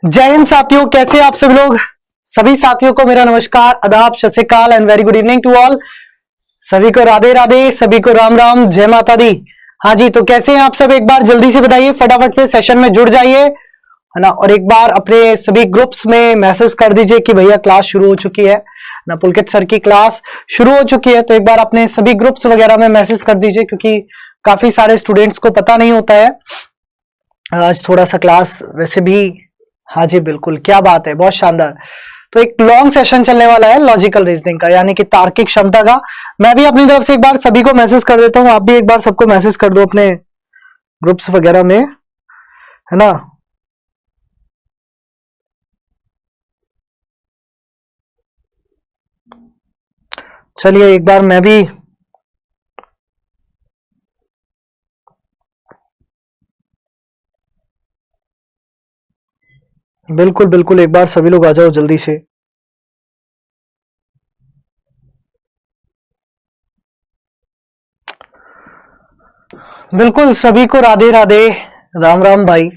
जय हिंद साथियों, कैसे आप सब लोग। सभी साथियों को मेरा नमस्कार, आदाब, सत श्री अकाल and very good evening to all. सभी को राधे राधे, सभी को राम राम, जय माता दी। हाँ जी, तो कैसे हैं आप सब, एक बार जल्दी से बताइए, फटाफट से सेशन में जुड़ जाइए, है ना। और एक बार अपने सभी ग्रुप्स में मैसेज कर दीजिए कि भैया क्लास शुरू हो चुकी है ना, पुलकित सर की क्लास शुरू हो चुकी है। तो एक बार अपने सभी ग्रुप्स वगैरह में मैसेज कर दीजिए, क्योंकि काफी सारे स्टूडेंट्स को पता नहीं होता है। आज थोड़ा सा क्लास वैसे भी, हाँ जी बिल्कुल, क्या बात है, बहुत शानदार। तो एक लॉन्ग सेशन चलने वाला है लॉजिकल रीजनिंग का, यानी कि तार्किक क्षमता का। मैं भी अपनी तरफ से एक बार सभी को मैसेज कर देता हूं, आप भी एक बार सबको मैसेज कर दो अपने ग्रुप्स वगैरह में, है ना। चलिए एक बार मैं भी बिल्कुल बिल्कुल, एक बार सभी लोग आ जाओ जल्दी से। बिल्कुल, सभी को राधे राधे, राम राम भाई।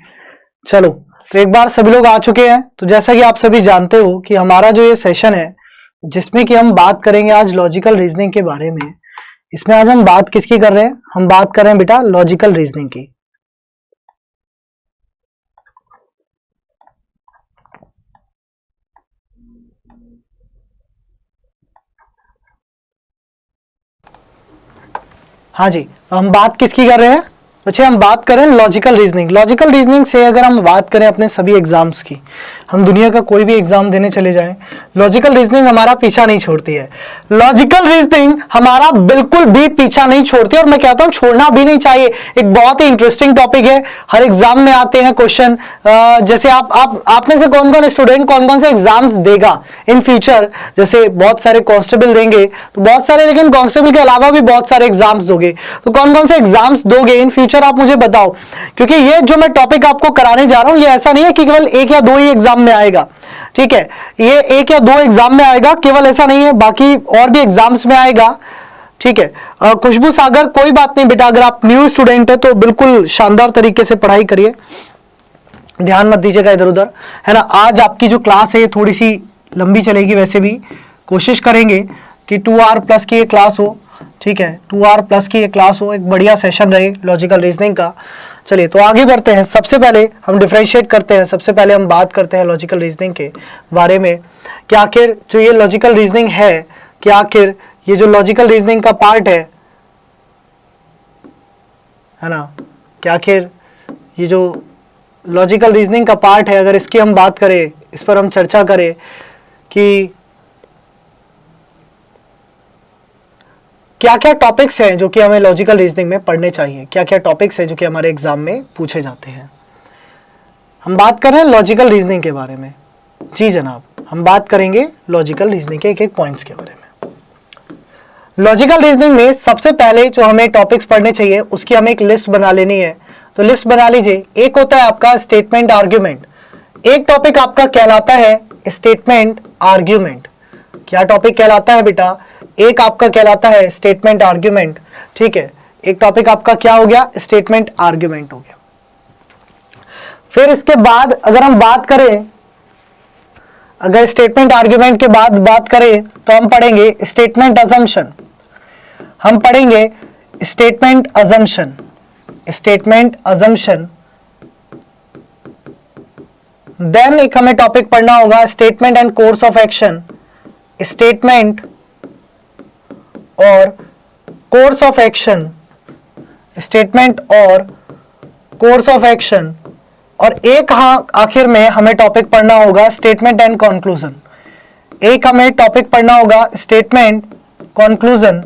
चलो, तो एक बार सभी लोग आ चुके हैं। तो जैसा कि आप सभी जानते हो कि हमारा जो ये सेशन है, जिसमें कि हम बात करेंगे आज लॉजिकल रीजनिंग के बारे में। इसमें आज हम बात किसकी कर रहे हैं, हम बात कर रहे हैं बेटा लॉजिकल रीजनिंग की। हाँ जी, हम बात किसकी कर रहे हैं बच्चे, हम बात करें लॉजिकल रीजनिंग। लॉजिकल रीजनिंग से अगर हम बात करें अपने सभी एग्जाम्स की, हम दुनिया का कोई भी एग्जाम देने चले जाएं, लॉजिकल रीजनिंग हमारा पीछा नहीं छोड़ती है। लॉजिकल रीजनिंग हमारा बिल्कुल भी पीछा नहीं छोड़ती, और मैं कहता हूं छोड़ना भी नहीं चाहिए। एक बहुत ही इंटरेस्टिंग टॉपिक है, हर एग्जाम में आते हैं क्वेश्चन। जैसे आप में से कौन कौन स्टूडेंट कौन कौन से एग्जाम्स देगा इन फ्यूचर, जैसे बहुत सारे कांस्टेबल देंगे तो बहुत सारे, लेकिन कांस्टेबल के अलावा भी बहुत सारे एग्जाम्स दोगे, तो कौन कौन से एग्जाम्स दोगे इन फ्यूचर आप मुझे बताओ। क्योंकि ये जो मैं टॉपिक आपको कराने जा रहा हूं, ये ऐसा नहीं है कि केवल एक या दो ही एग्जाम में आएगा, ठीक है। ये एक या दो एग्जाम में आएगा, केवल ऐसा नहीं है, बाकी और भी एग्जाम्स में आएगा, ठीक है। खुशबू सागर, कोई बात नहीं बेटा, अगर आप न्यू स्टूडेंट है तो बिल्कुल शानदार तरीके से पढ़ाई करिए, ध्यान मत दीजिएगा इधर उधर, है ना। आज आपकी जो क्लास है थोड़ी सी लंबी चलेगी, वैसे भी कोशिश करेंगे कि 2 आवर प्लस की ये क्लास हो, ठीक है। 2 आवर प्लस की ये क्लास हो, एक बढ़िया सेशन रहे लॉजिकल रीजनिंग का। चलिए तो आगे बढ़ते हैं। सबसे पहले हम डिफरेंशिएट करते हैं, सबसे पहले हम बात करते हैं लॉजिकल रीजनिंग के बारे में, कि आखिर जो ये लॉजिकल रीजनिंग है, कि आखिर ये जो लॉजिकल रीजनिंग का पार्ट है ना, कि आखिर ये जो लॉजिकल रीजनिंग का पार्ट है, अगर इसकी हम बात करें, इस पर हम चर्चा करें कि क्या क्या टॉपिक्स हैं जो कि हमें लॉजिकल रीजनिंग में पढ़ने चाहिए, क्या क्या टॉपिक्स हैं जो कि हमारे एग्जाम में पूछे जाते हैं। हम बात कर रहे हैं लॉजिकल रीजनिंग के बारे में। जी जनाब, हम बात करेंगे लॉजिकल रीजनिंग के एक एक पॉइंट्स के बारे में। लॉजिकल रीजनिंग में सबसे पहले जो हमें टॉपिक्स पढ़ने चाहिए, उसकी हमें एक लिस्ट बना लेनी है। तो लिस्ट बना लीजिए। एक होता है आपका स्टेटमेंट आर्ग्यूमेंट, एक टॉपिक आपका कहलाता है स्टेटमेंट आर्ग्यूमेंट। क्या टॉपिक कहलाता है बेटा, एक आपका कहलाता है स्टेटमेंट आर्ग्यूमेंट, ठीक है। एक टॉपिक आपका क्या हो गया, स्टेटमेंट आर्ग्यूमेंट हो गया। फिर इसके बाद अगर हम बात करें, अगर स्टेटमेंट आर्ग्यूमेंट के बाद बात करें तो हम पढ़ेंगे स्टेटमेंट अजम्पशन। हम पढ़ेंगे statement assumption, statement assumption. Then एक हमें टॉपिक पढ़ना होगा statement and course of action, statement और कोर्स ऑफ एक्शन, स्टेटमेंट और कोर्स ऑफ एक्शन। और एक आखिर में हमें टॉपिक पढ़ना होगा स्टेटमेंट एंड कंक्लूजन। एक हमें टॉपिक पढ़ना होगा स्टेटमेंट कंक्लूजन,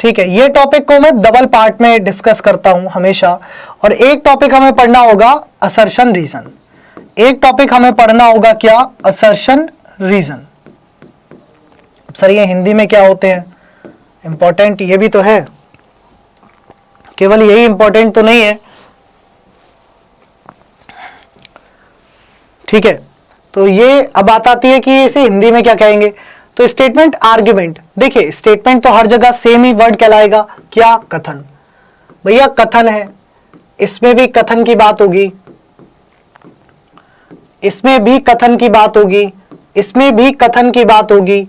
ठीक है। ये टॉपिक को मैं डबल पार्ट में डिस्कस करता हूं हमेशा। और एक टॉपिक हमें पढ़ना होगा असर्शन रीजन। एक टॉपिक हमें पढ़ना होगा क्या, असर्शन रीजन। सर ये हिंदी में क्या होते हैं, इंपॉर्टेंट ये भी तो है, केवल यही इंपॉर्टेंट तो नहीं है, ठीक है। तो ये अब बात आती है कि इसे हिंदी में क्या कहेंगे। तो स्टेटमेंट आर्ग्यूमेंट, देखिए स्टेटमेंट तो हर जगह सेम ही वर्ड कहलाएगा, क्या, कथन। भैया कथन है, इसमें भी कथन की बात होगी, इसमें भी कथन की बात होगी, इसमें भी कथन की बात होगी,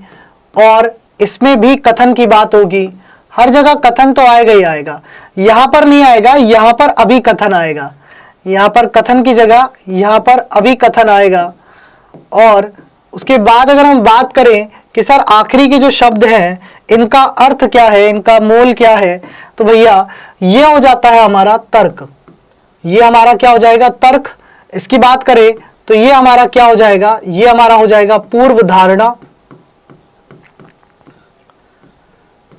और इसमें भी कथन की बात होगी। हर जगह कथन तो आएगा ही आएगा। यहां पर नहीं आएगा, यहां पर अभी कथन आएगा। यहां पर कथन की जगह यहां पर अभी कथन आएगा। और उसके बाद अगर हम बात करें कि सर आखिरी के जो शब्द हैं इनका अर्थ क्या है, इनका मोल क्या है, तो भैया ये हो जाता है हमारा तर्क। ये हमारा क्या हो जाएगा? तर्क। इसकी बात करें तो ये हमारा क्या हो जाएगा? ये हमारा हो जाएगा पूर्व धारणा।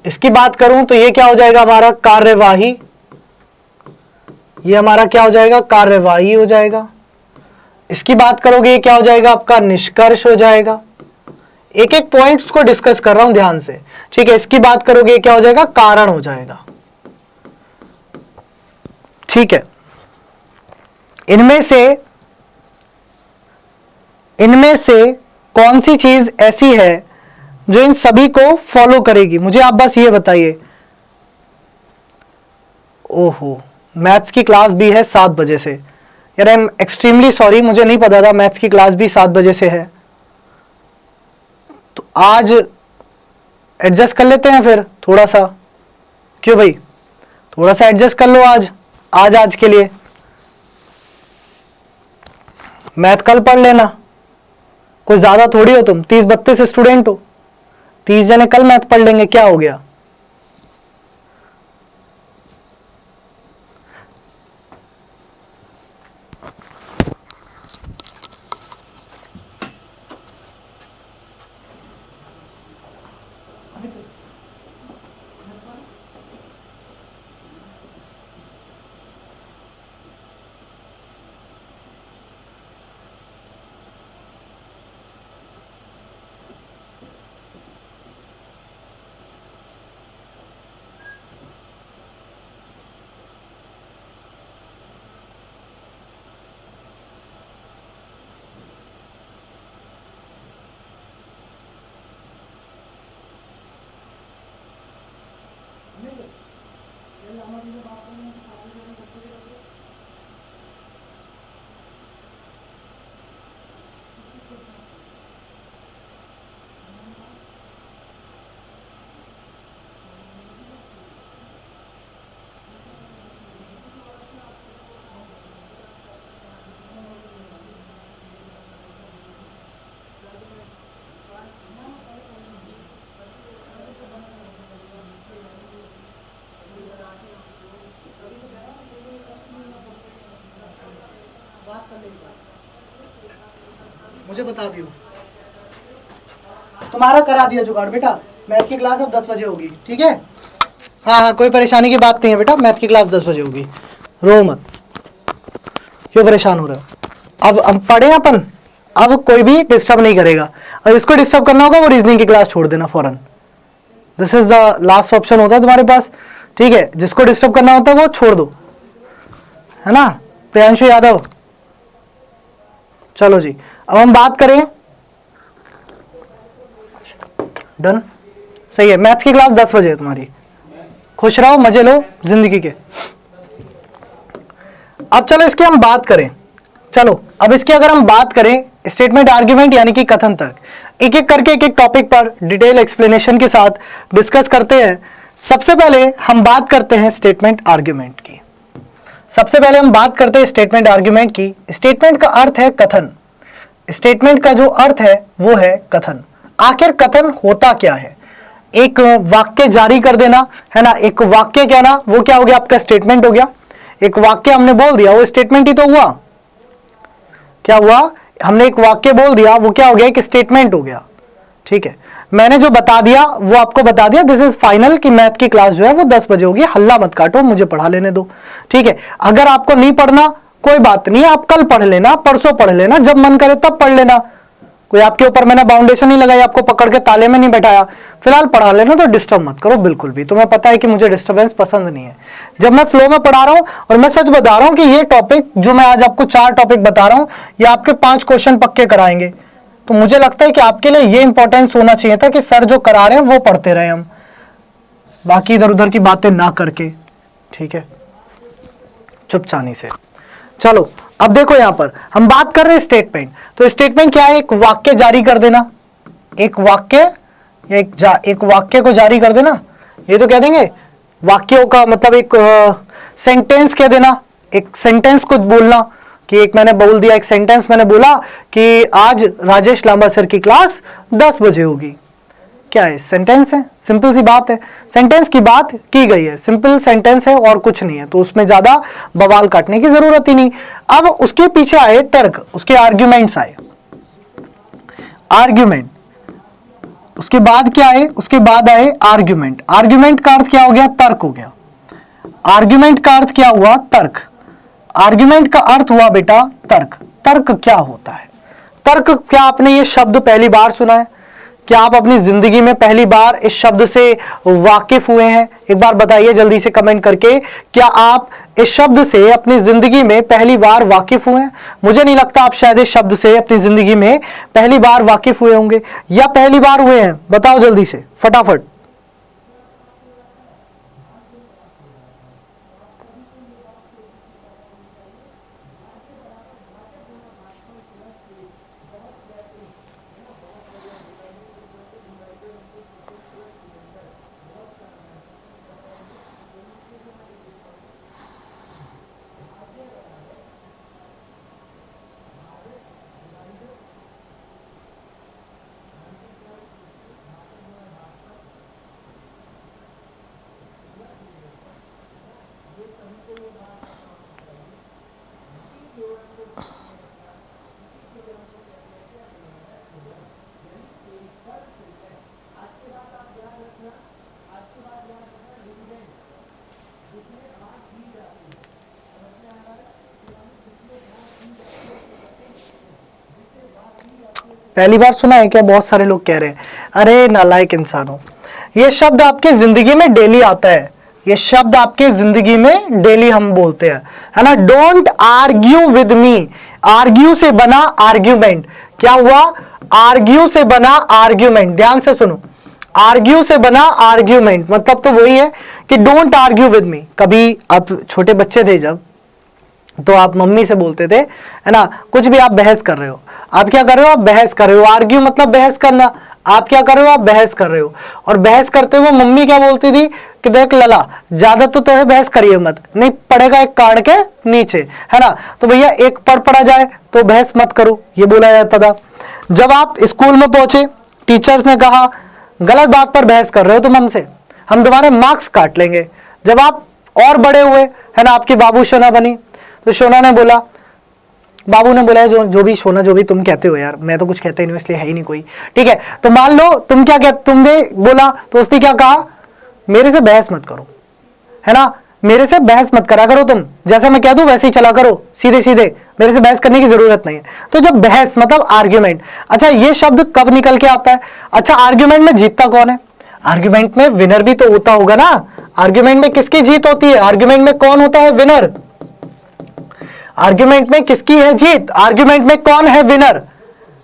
इसकी बात करूं तो ये क्या हो जाएगा हमारा? कार्यवाही। ये हमारा क्या हो जाएगा? कार्यवाही हो जाएगा। इसकी बात करोगे ये क्या हो जाएगा? आपका निष्कर्ष हो जाएगा। एक एक पॉइंट्स को डिस्कस कर रहा हूं ध्यान से, ठीक है। इसकी बात करोगे क्या हो जाएगा? कारण हो जाएगा, ठीक है। इनमें से कौन सी चीज ऐसी है जो इन सभी को फॉलो करेगी? मुझे आप बस ये बताइए। ओहो, मैथ्स की क्लास भी है 7 बजे से। यार आई एम एक्सट्रीमली सॉरी, मुझे नहीं पता था मैथ्स की क्लास भी 7 बजे से है। तो आज एडजस्ट कर लेते हैं फिर थोड़ा सा। क्यों भाई, थोड़ा सा एडजस्ट कर लो आज के लिए। मैथ कल पढ़ लेना, कोई ज्यादा थोड़ी हो तुम, 30-32 स्टूडेंट हो, 30 जने कल मैथ पढ़ लेंगे, क्या हो गया? मुझे बता दियो, तुम्हारा करा दिया जुगाड़ बेटा। मैथ की क्लास अब 10 बजे होगी, ठीक है। हाँ, कोई परेशानी की बात नहीं है बेटा, मैथ की क्लास 10 बजे होगी, रो मत। क्यों परेशान हो रहे हो? अब पढ़े अपन, अब कोई भी डिस्टर्ब नहीं करेगा। और इसको डिस्टर्ब करना होगा वो रीजनिंग की क्लास छोड़ देना फौरन। This is the last option होता है तुम्हारे पास, ठीक है। जिसको डिस्टर्ब करना होता है वो छोड़ दो, है ना। प्रियांशु यादव, चलो जी। अब हम बात करें, डन, सही है। मैथ्स की क्लास 10 बजे है तुम्हारी। खुश रहो, मजे लो जिंदगी के। अब चलो इसकी हम बात करें। चलो अब इसकी अगर हम बात करें, स्टेटमेंट आर्ग्यूमेंट यानी कि कथन तर्क, एक एक करके एक एक टॉपिक पर डिटेल एक्सप्लेनेशन के साथ डिस्कस करते हैं। सबसे पहले हम बात करते हैं स्टेटमेंट आर्ग्यूमेंट की। सबसे पहले हम बात करते हैं स्टेटमेंट आर्ग्यूमेंट की। स्टेटमेंट का अर्थ है कथन। स्टेटमेंट का जो अर्थ है वो है कथन। आखिर कथन होता क्या है? एक वाक्य जारी कर देना, है ना। एक वाक्य कहना, वो क्या हो गया? आपका स्टेटमेंट हो गया। एक वाक्य हमने बोल दिया, वो स्टेटमेंट ही तो हुआ। क्या हुआ? हमने एक वाक्य बोल दिया, वो क्या हो गया? एक स्टेटमेंट हो गया, ठीक है। मैंने जो बता दिया वो आपको बता दिया। दिस इज फाइनल कि मैथ की क्लास जो है वो 10 बजे होगी। हल्ला मत काटो, मुझे पढ़ा लेने दो, ठीक है। अगर आपको नहीं पढ़ना कोई बात नहीं, आप कल पढ़ लेना, परसों पढ़ लेना, जब मन करे तब पढ़ लेना। कोई आपके ऊपर मैंने बाउंडेशन नहीं लगाई, आपको पकड़ के ताले में नहीं बैठाया। फिलहाल पढ़ा लेना, तो डिस्टर्ब मत करो बिल्कुल भी। तुम्हें पता है कि मुझे डिस्टर्बेंस पसंद नहीं है। जब मैं फ्लो में पढ़ा रहा हूं, और मैं सच बता रहा हूं कि ये टॉपिक जो मैं आज आपको 4 टॉपिक बता रहा हूं, ये आपके 5 क्वेश्चन पक्के कराएंगे। तो मुझे लगता है कि आपके लिए ये इंपॉर्टेंस होना चाहिए था कि सर जो करा रहे हैं वो पढ़ते रहे हम, बाकी इधर उधर की बातें ना करके, ठीक है, चुपचानी से। चलो अब देखो यहां पर हम बात कर रहे हैं स्टेटमेंट, तो स्टेटमेंट क्या है? एक वाक्य जारी कर देना, एक वाक्य या एक वाक्य को जारी कर देना, ये तो कह देंगे वाक्यों का मतलब एक सेंटेंस कह देना, एक सेंटेंस को बोलना कि एक मैंने बोल दिया, एक सेंटेंस मैंने बोला कि आज राजेश लांबा सर की क्लास 10 बजे होगी। क्या है? सेंटेंस है, सिंपल सी बात है, सेंटेंस की बात की गई है, सिंपल सेंटेंस है और कुछ नहीं है, तो उसमें ज्यादा बवाल काटने की जरूरत ही नहीं। अब उसके पीछे आए तर्क, उसके आर्ग्यूमेंट्स आए, आर्ग्यूमेंट, उसके बाद क्या आए? उसके बाद आए आर्ग्यूमेंट। आर्ग्यूमेंट का अर्थ क्या हो गया? तर्क हो गया। आर्ग्यूमेंट का अर्थ क्या हुआ? तर्क। आर्ग्यूमेंट का अर्थ हुआ बेटा तर्क। तर्क क्या होता है? तर्क, क्या आपने ये शब्द पहली बार सुना है? क्या आप अपनी जिंदगी में पहली बार इस शब्द से वाकिफ हुए हैं? एक बार बताइए जल्दी से कमेंट करके, क्या आप इस शब्द से अपनी जिंदगी में पहली बार वाकिफ हुए हैं? मुझे नहीं लगता आप शायद इस शब्द से अपनी जिंदगी में पहली बार वाकिफ हुए होंगे, या पहली बार हुए हैं? बताओ जल्दी से फटाफट। पहली बार सुना है क्या? बहुत सारे लोग कह रहे हैं अरे नालायक इंसान हो। ये शब्द आपके जिंदगी में डेली आता है, ये शब्द आपके जिंदगी में डेली हम बोलते हैं, है ना? Don't argue with me. Argue से बना आर्ग्यूमेंट। क्या हुआ? आर्ग्यू से बना आर्ग्यूमेंट। ध्यान से सुनो, आर्ग्यू से बना आर्ग्यूमेंट मतलब तो वही है कि डोंट आर्ग्यू विद मी। कभी आप छोटे बच्चे थे जब, तो आप मम्मी से बोलते थे, है ना, कुछ भी आप बहस कर रहे हो, आप क्या कर रहे हो? आप बहस कर रहे हो। आर्ग्यू मतलब बहस करना। आप क्या कर रहे हो? आप बहस कर रहे हो। और बहस करते हुए मम्मी क्या बोलती थी कि देख लला, ज्यादा तो है बहस करिए मत, नहीं पड़ेगा एक कान के नीचे, है ना? तो भैया एक पड़ा जाए तो बहस मत करो, ये बोला जाता था। जब आप स्कूल में पहुंचे, टीचर्स ने कहा गलत बात पर बहस कर रहे हो तुम हमसे, हम तुम्हारे मार्क्स काट लेंगे। जब आप और बड़े हुए, है ना, आपकी बाबू सोना बनी, तो सोना ने बोला, बाबू ने बोला जो भी सोना, जो भी तुम कहते हो यार, मैं तो कुछ कहते ही नहीं, इसलिए है ही नहीं कोई, ठीक है? तो मान लो तुम क्या कहते, तुमने बोला तो उसने क्या कहा? मेरे से बहस मत करो, है ना, मेरे से बहस मत करा करो, तुम जैसा मैं कह दूं वैसे ही चला करो, सीधे सीधे, मेरे से बहस करने की जरूरत नहीं है। तो जब बहस मतलब आर्ग्यूमेंट, अच्छा ये शब्द कब निकल के आता है? अच्छा आर्ग्यूमेंट में जीतता कौन है? आर्ग्यूमेंट में विनर भी तो होता होगा ना। आर्ग्यूमेंट में किसकी जीत होती है? आर्ग्यूमेंट में कौन होता है विनर? आर्ग्यूमेंट में किसकी है जीत? आर्ग्यूमेंट में कौन है विनर?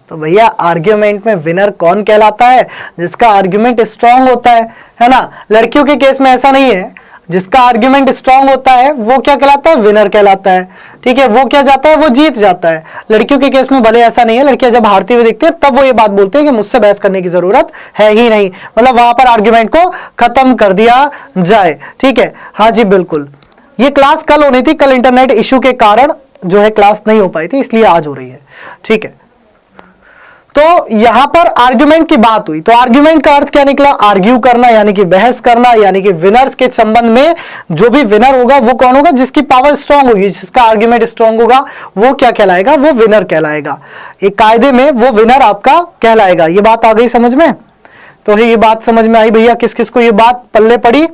तो भैया आर्ग्यूमेंट में विनर कौन कहलाता है? जिसका आर्ग्यूमेंट स्ट्रांग होता है ना? लड़कियों के केस में ऐसा नहीं है, जिसका आर्ग्यूमेंट स्ट्रांग होता है वो क्या कहलाता है? विनर कहलाता है, ठीक है? वो क्या जाता है? वो जीत जाता है। लड़कियों के केस में भले ऐसा नहीं है, लड़कियां जब हारती हुई दिखती है तब वो ये बात बोलते हैं कि मुझसे बहस करने की जरूरत है ही नहीं, मतलब वहां पर आर्ग्यूमेंट को खत्म कर दिया जाए, ठीक है? हाँ जी बिल्कुल। ये क्लास कल होनी थी, कल इंटरनेट इश्यू के कारण जो है क्लास नहीं हो पाई थी, इसलिए आज हो रही है, ठीक है? तो यहां पर आर्ग्यूमेंट की बात हुई, तो आर्ग्यूमेंट का अर्थ क्या निकला? आर्ग्यू करना, यानी कि बहस करना, यानी कि विनर्स के संबंध में जो भी विनर होगा वो कौन होगा? जिसकी पावर स्ट्रांग होगी, जिसका आर्ग्यूमेंट स्ट्रांग होगा वो क्या कहलाएगा? वो विनर कहलाएगा। एक कायदे में वो विनर आपका कहलाएगा। ये बात आ गई समझ में? तो ये बात समझ में आई भैया? किस किस को ये बात पल्ले पड़ी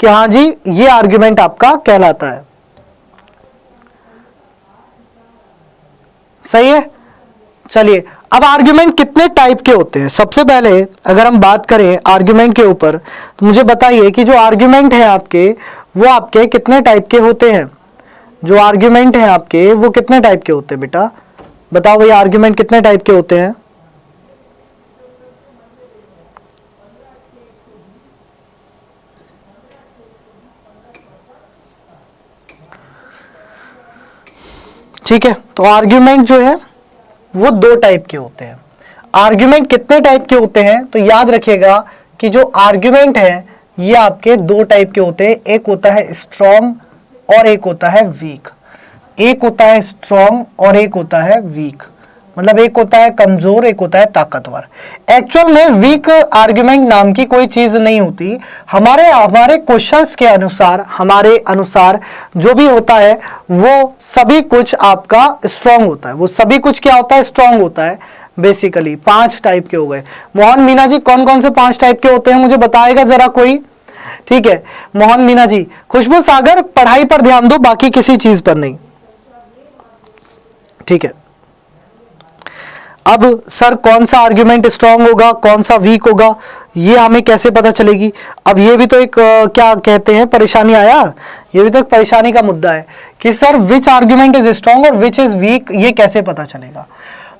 कि हाँ जी ये आर्ग्यूमेंट आपका कहलाता है? सही है। चलिए अब आर्ग्यूमेंट कितने टाइप के होते हैं? सबसे पहले अगर हम बात करें आर्ग्यूमेंट के ऊपर, तो मुझे बताइए कि जो आर्ग्यूमेंट है आपके, वो आपके कितने टाइप के होते हैं? जो आर्ग्यूमेंट है आपके वो कितने टाइप के होते हैं बेटा? बताओ भैया आर्ग्यूमेंट कितने टाइप के होते हैं? ठीक है, तो आर्ग्यूमेंट जो है वो दो टाइप के होते हैं। आर्ग्यूमेंट कितने टाइप के होते हैं, तो याद रखिएगा कि जो आर्ग्यूमेंट है ये आपके दो टाइप के होते हैं, एक होता है स्ट्रॉन्ग और एक होता है वीक। एक होता है स्ट्रॉन्ग और एक होता है वीक, मतलब एक होता है कमजोर, एक होता है ताकतवर। एक्चुअल में वीक आर्ग्यूमेंट नाम की कोई चीज नहीं होती। हमारे क्वेश्चंस के अनुसार, हमारे अनुसार जो भी होता है वो सभी कुछ आपका स्ट्रॉन्ग होता है। वो सभी कुछ क्या होता है, स्ट्रॉन्ग होता है। बेसिकली 5 टाइप के हो गए। मोहन मीना जी कौन कौन से 5 टाइप के होते हैं मुझे बताएगा जरा कोई? ठीक है, मोहन मीना जी। खुशबू सागर पढ़ाई पर ध्यान दो, बाकी किसी चीज पर नहीं। ठीक है, अब सर कौन सा आर्ग्यूमेंट स्ट्रांग होगा, कौन सा वीक होगा, ये हमें कैसे पता चलेगी? अब ये भी तो एक क्या कहते हैं परेशानी आया, ये भी तो एक परेशानी का मुद्दा है कि sir which argument is strong और विच इज वीक, ये कैसे पता चलेगा?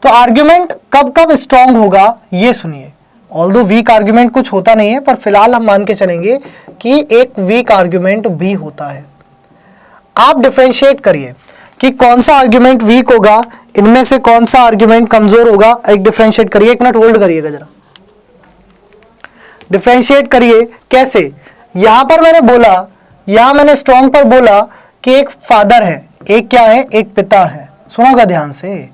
तो आर्ग्यूमेंट कब कब स्ट्रांग होगा ये सुनिए। ऑल्दो वीक आर्ग्यूमेंट कुछ होता नहीं है, पर फिलहाल हम मान के चलेंगे कि एक वीक आर्ग्यूमेंट भी होता है। आप डिफरेंशिएट करिए कि कौन सा आर्ग्यूमेंट वीक होगा, इनमें से कौन सा आर्ग्यूमेंट कमजोर होगा। एक डिफरेंशिएट करिए, एक मिनट होल्ड करिएगा जरा। डिफरेंशिएट करिए कैसे? यहां पर मैंने बोला, यहां मैंने स्ट्रॉन्ग पर बोला कि एक फादर है, एक क्या है, एक पिता है। सुनोगा ध्यान से,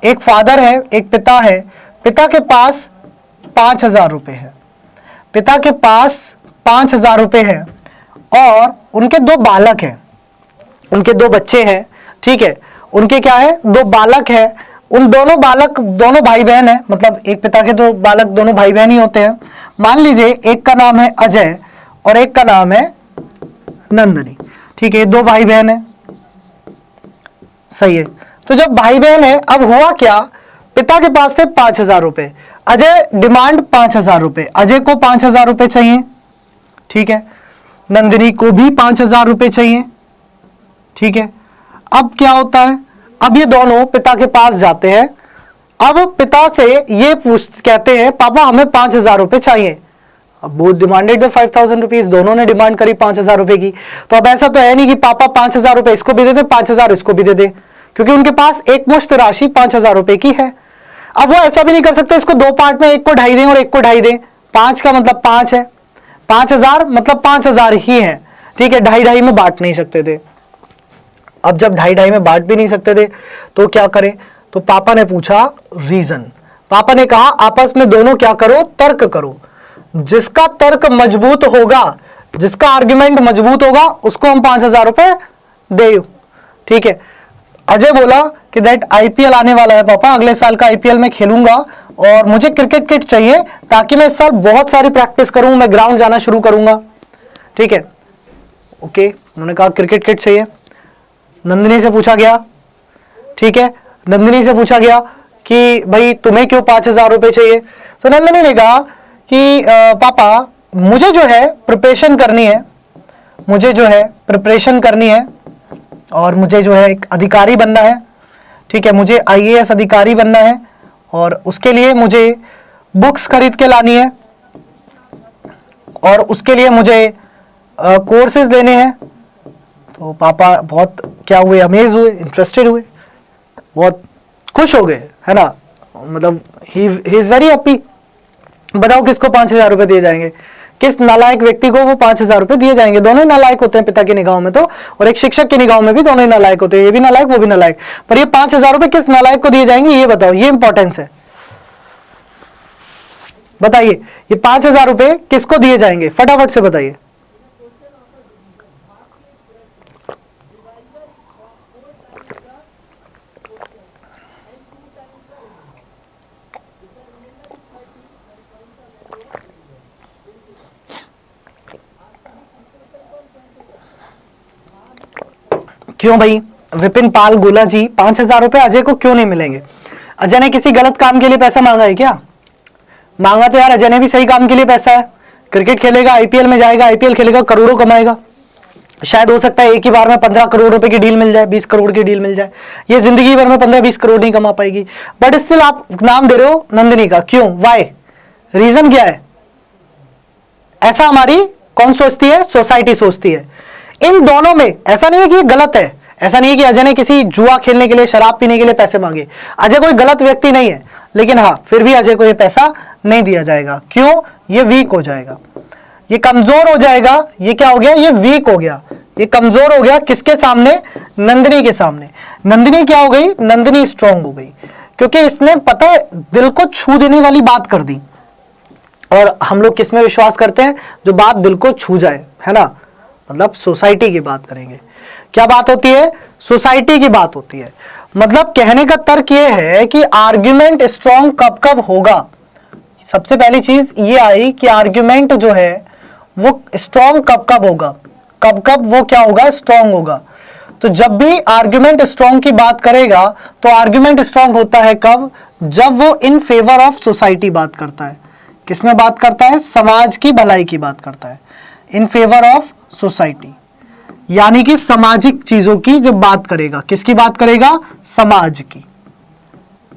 एक फादर है, एक पिता है। पिता के पास 5,000 रुपए है, पिता के पास 5,000 रुपए है और उनके 2 बालक हैं, उनके 2 बच्चे हैं। ठीक है, उनके क्या है, 2 बालक है। उन दोनों बालक दोनों भाई बहन है, मतलब एक पिता के 2 बालक दोनों भाई बहन ही होते हैं। मान लीजिए एक का नाम है अजय और एक का नाम है नंदनी। ठीक है, 2 भाई बहन है, सही है। तो जब भाई बहन है, अब हुआ क्या, पिता के पास से 5,000 रुपए, अजय डिमांड 5,000 रुपए, अजय को 5,000 रुपए चाहिए। ठीक है, नंदिनी को भी 5,000 रुपए चाहिए। ठीक है, अब क्या होता है, अब ये दोनों पिता के पास जाते हैं। अब पिता से ये कहते हैं पापा हमें 5,000 रुपए चाहिए। अब वो डिमांडेड द 5,000 रुपीज, दोनों ने डिमांड करी 5,000 रुपए की। तो अब ऐसा तो है नहीं कि पापा 5,000 रुपए इसको भी दे दे, 5,000 इसको भी दे दे, क्योंकि उनके पास एक मुश्त राशि 5,000 रुपए की है। अब वो ऐसा भी नहीं कर सकते इसको 2 पार्ट में, एक को 2.5 दें और एक को 2.5 दें। 5 का मतलब 5 है, 5,000 मतलब 5,000 ही है। ठीक है, 2.5 में बांट नहीं सकते थे। अब जब 2.5 में बांट भी नहीं सकते थे तो क्या करें? तो पापा ने पूछा रीजन। पापा ने कहा आपस में दोनों क्या करो, तर्क करो। जिसका तर्क मजबूत होगा, जिसका आर्ग्यूमेंट मजबूत होगा, उसको हम 5,000 रुपए दे। ठीक है, अजय बोला कि दैट आईपीएल आने वाला है पापा, अगले साल का आईपीएल में खेलूंगा और मुझे क्रिकेट किट चाहिए ताकि मैं इस साल बहुत सारी प्रैक्टिस करूं, मैं ग्राउंड जाना शुरू करूंगा। ठीक है, ओके, उन्होंने कहा क्रिकेट किट चाहिए। नंदिनी से पूछा गया, ठीक है, नंदिनी से पूछा गया कि भाई तुम्हें क्यों 5,000 रुपए चाहिए? तो नंदिनी ने कहा कि पापा मुझे जो है प्रिपरेशन करनी है, मुझे जो है प्रिपरेशन करनी है और मुझे जो है एक अधिकारी बनना है। ठीक है, मुझे आईएएस अधिकारी बनना है और उसके लिए मुझे बुक्स खरीद के लानी है और उसके लिए मुझे कोर्सेज लेने हैं। तो पापा बहुत क्या हुए, अमेज हुए, इंटरेस्टेड हुए, बहुत खुश हो गए, है ना, मतलब ही इज वेरी हैप्पी। बताओ किसको 5,000 रुपए दिए जाएंगे, किस नालायक व्यक्ति को वो 5,000 रुपए दिए जाएंगे? दोनों ही नालायक होते हैं पिता की निगाहों में तो, और एक शिक्षक की निगाहों में भी दोनों ही नालायक होते हैं, ये भी नालायक वो भी नालायक। पर ये 5,000 रुपए किस नालायक को दिए जाएंगे ये बताओ, ये इंपॉर्टेंस है। बताइए ये 5,000 रुपए किसको दिए जाएंगे, फटाफट से बताइए। क्यों भाई विपिन पाल गोला जी 5,000 रुपए अजय को क्यों नहीं मिलेंगे? अजय ने किसी गलत काम के लिए पैसा मांगा है क्या? मांगा तो यार अजय ने भी सही काम के लिए पैसा है। क्रिकेट खेलेगा, आईपीएल में जाएगा, आईपीएल खेलेगा, करोड़ों कमाएगा। शायद हो सकता है एक ही बार में 15 करोड़ रुपए की डील मिल जाए, 20 करोड़ की डील मिल जाए। ये जिंदगी भर में 15-20 करोड़ नहीं कमा पाएगी, बट स्टिल आप नाम दे रहे हो नंदिनी का, क्यों, वाई, रीजन क्या है? ऐसा हमारी कौन सोचती है, सोसाइटी सोचती है। इन दोनों में ऐसा नहीं है कि ये गलत है, ऐसा नहीं है कि अजय ने किसी जुआ खेलने के लिए, शराब पीने के लिए पैसे मांगे। अजय कोई गलत व्यक्ति नहीं है, लेकिन हाँ फिर भी अजय को ये पैसा नहीं दिया जाएगा। क्यों? ये वीक हो जाएगा, ये कमजोर हो जाएगा। ये क्या हो गया? ये वीक हो गया, ये कमजोर हो गया। किसके सामने? नंदिनी के सामने। नंदिनी क्या हो गई? नंदिनी स्ट्रांग हो गई, क्योंकि इसने पता है दिल को छू देने वाली बात कर दी। और हम लोग किस में विश्वास करते हैं? जो बात दिल को छू जाए, है ना। मतलब सोसाइटी की बात करेंगे। क्या बात होती है? सोसाइटी की बात होती है। मतलब कहने का तर्क यह है कि आर्ग्यूमेंट स्ट्रांग कब कब होगा। सबसे पहली चीज ये आई कि आर्ग्यूमेंट जो है वो स्ट्रांग कब कब होगा, कब कब वो क्या होगा? स्ट्रांग होगा। तो जब भी आर्ग्यूमेंट स्ट्रांग की बात करेगा तो आर्ग्यूमेंट स्ट्रांग होता है कब? जब वो इन फेवर ऑफ सोसाइटी बात करता है। किसमें बात करता है? समाज की भलाई की बात करता है, इन फेवर ऑफ सोसाइटी, यानी कि सामाजिक चीजों की जब बात करेगा। किसकी बात करेगा? समाज की।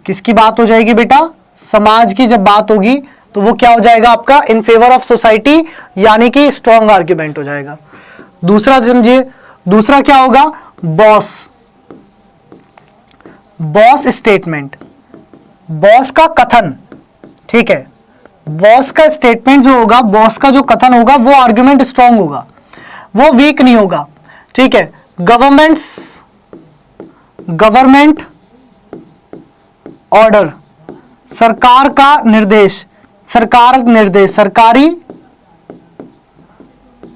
किसकी बात हो जाएगी बेटा? समाज की जब बात होगी तो वो क्या हो जाएगा आपका? इन फेवर ऑफ सोसाइटी, यानी कि स्ट्रॉन्ग आर्ग्यूमेंट हो जाएगा। दूसरा समझिए, दूसरा क्या होगा? बॉस, बॉस स्टेटमेंट, बॉस का कथन। ठीक है, बॉस का स्टेटमेंट जो होगा, बॉस का जो कथन होगा वो आर्ग्यूमेंट स्ट्रॉन्ग होगा, वो वीक नहीं होगा। ठीक है, गवर्नमेंट ऑर्डर, सरकार का निर्देश,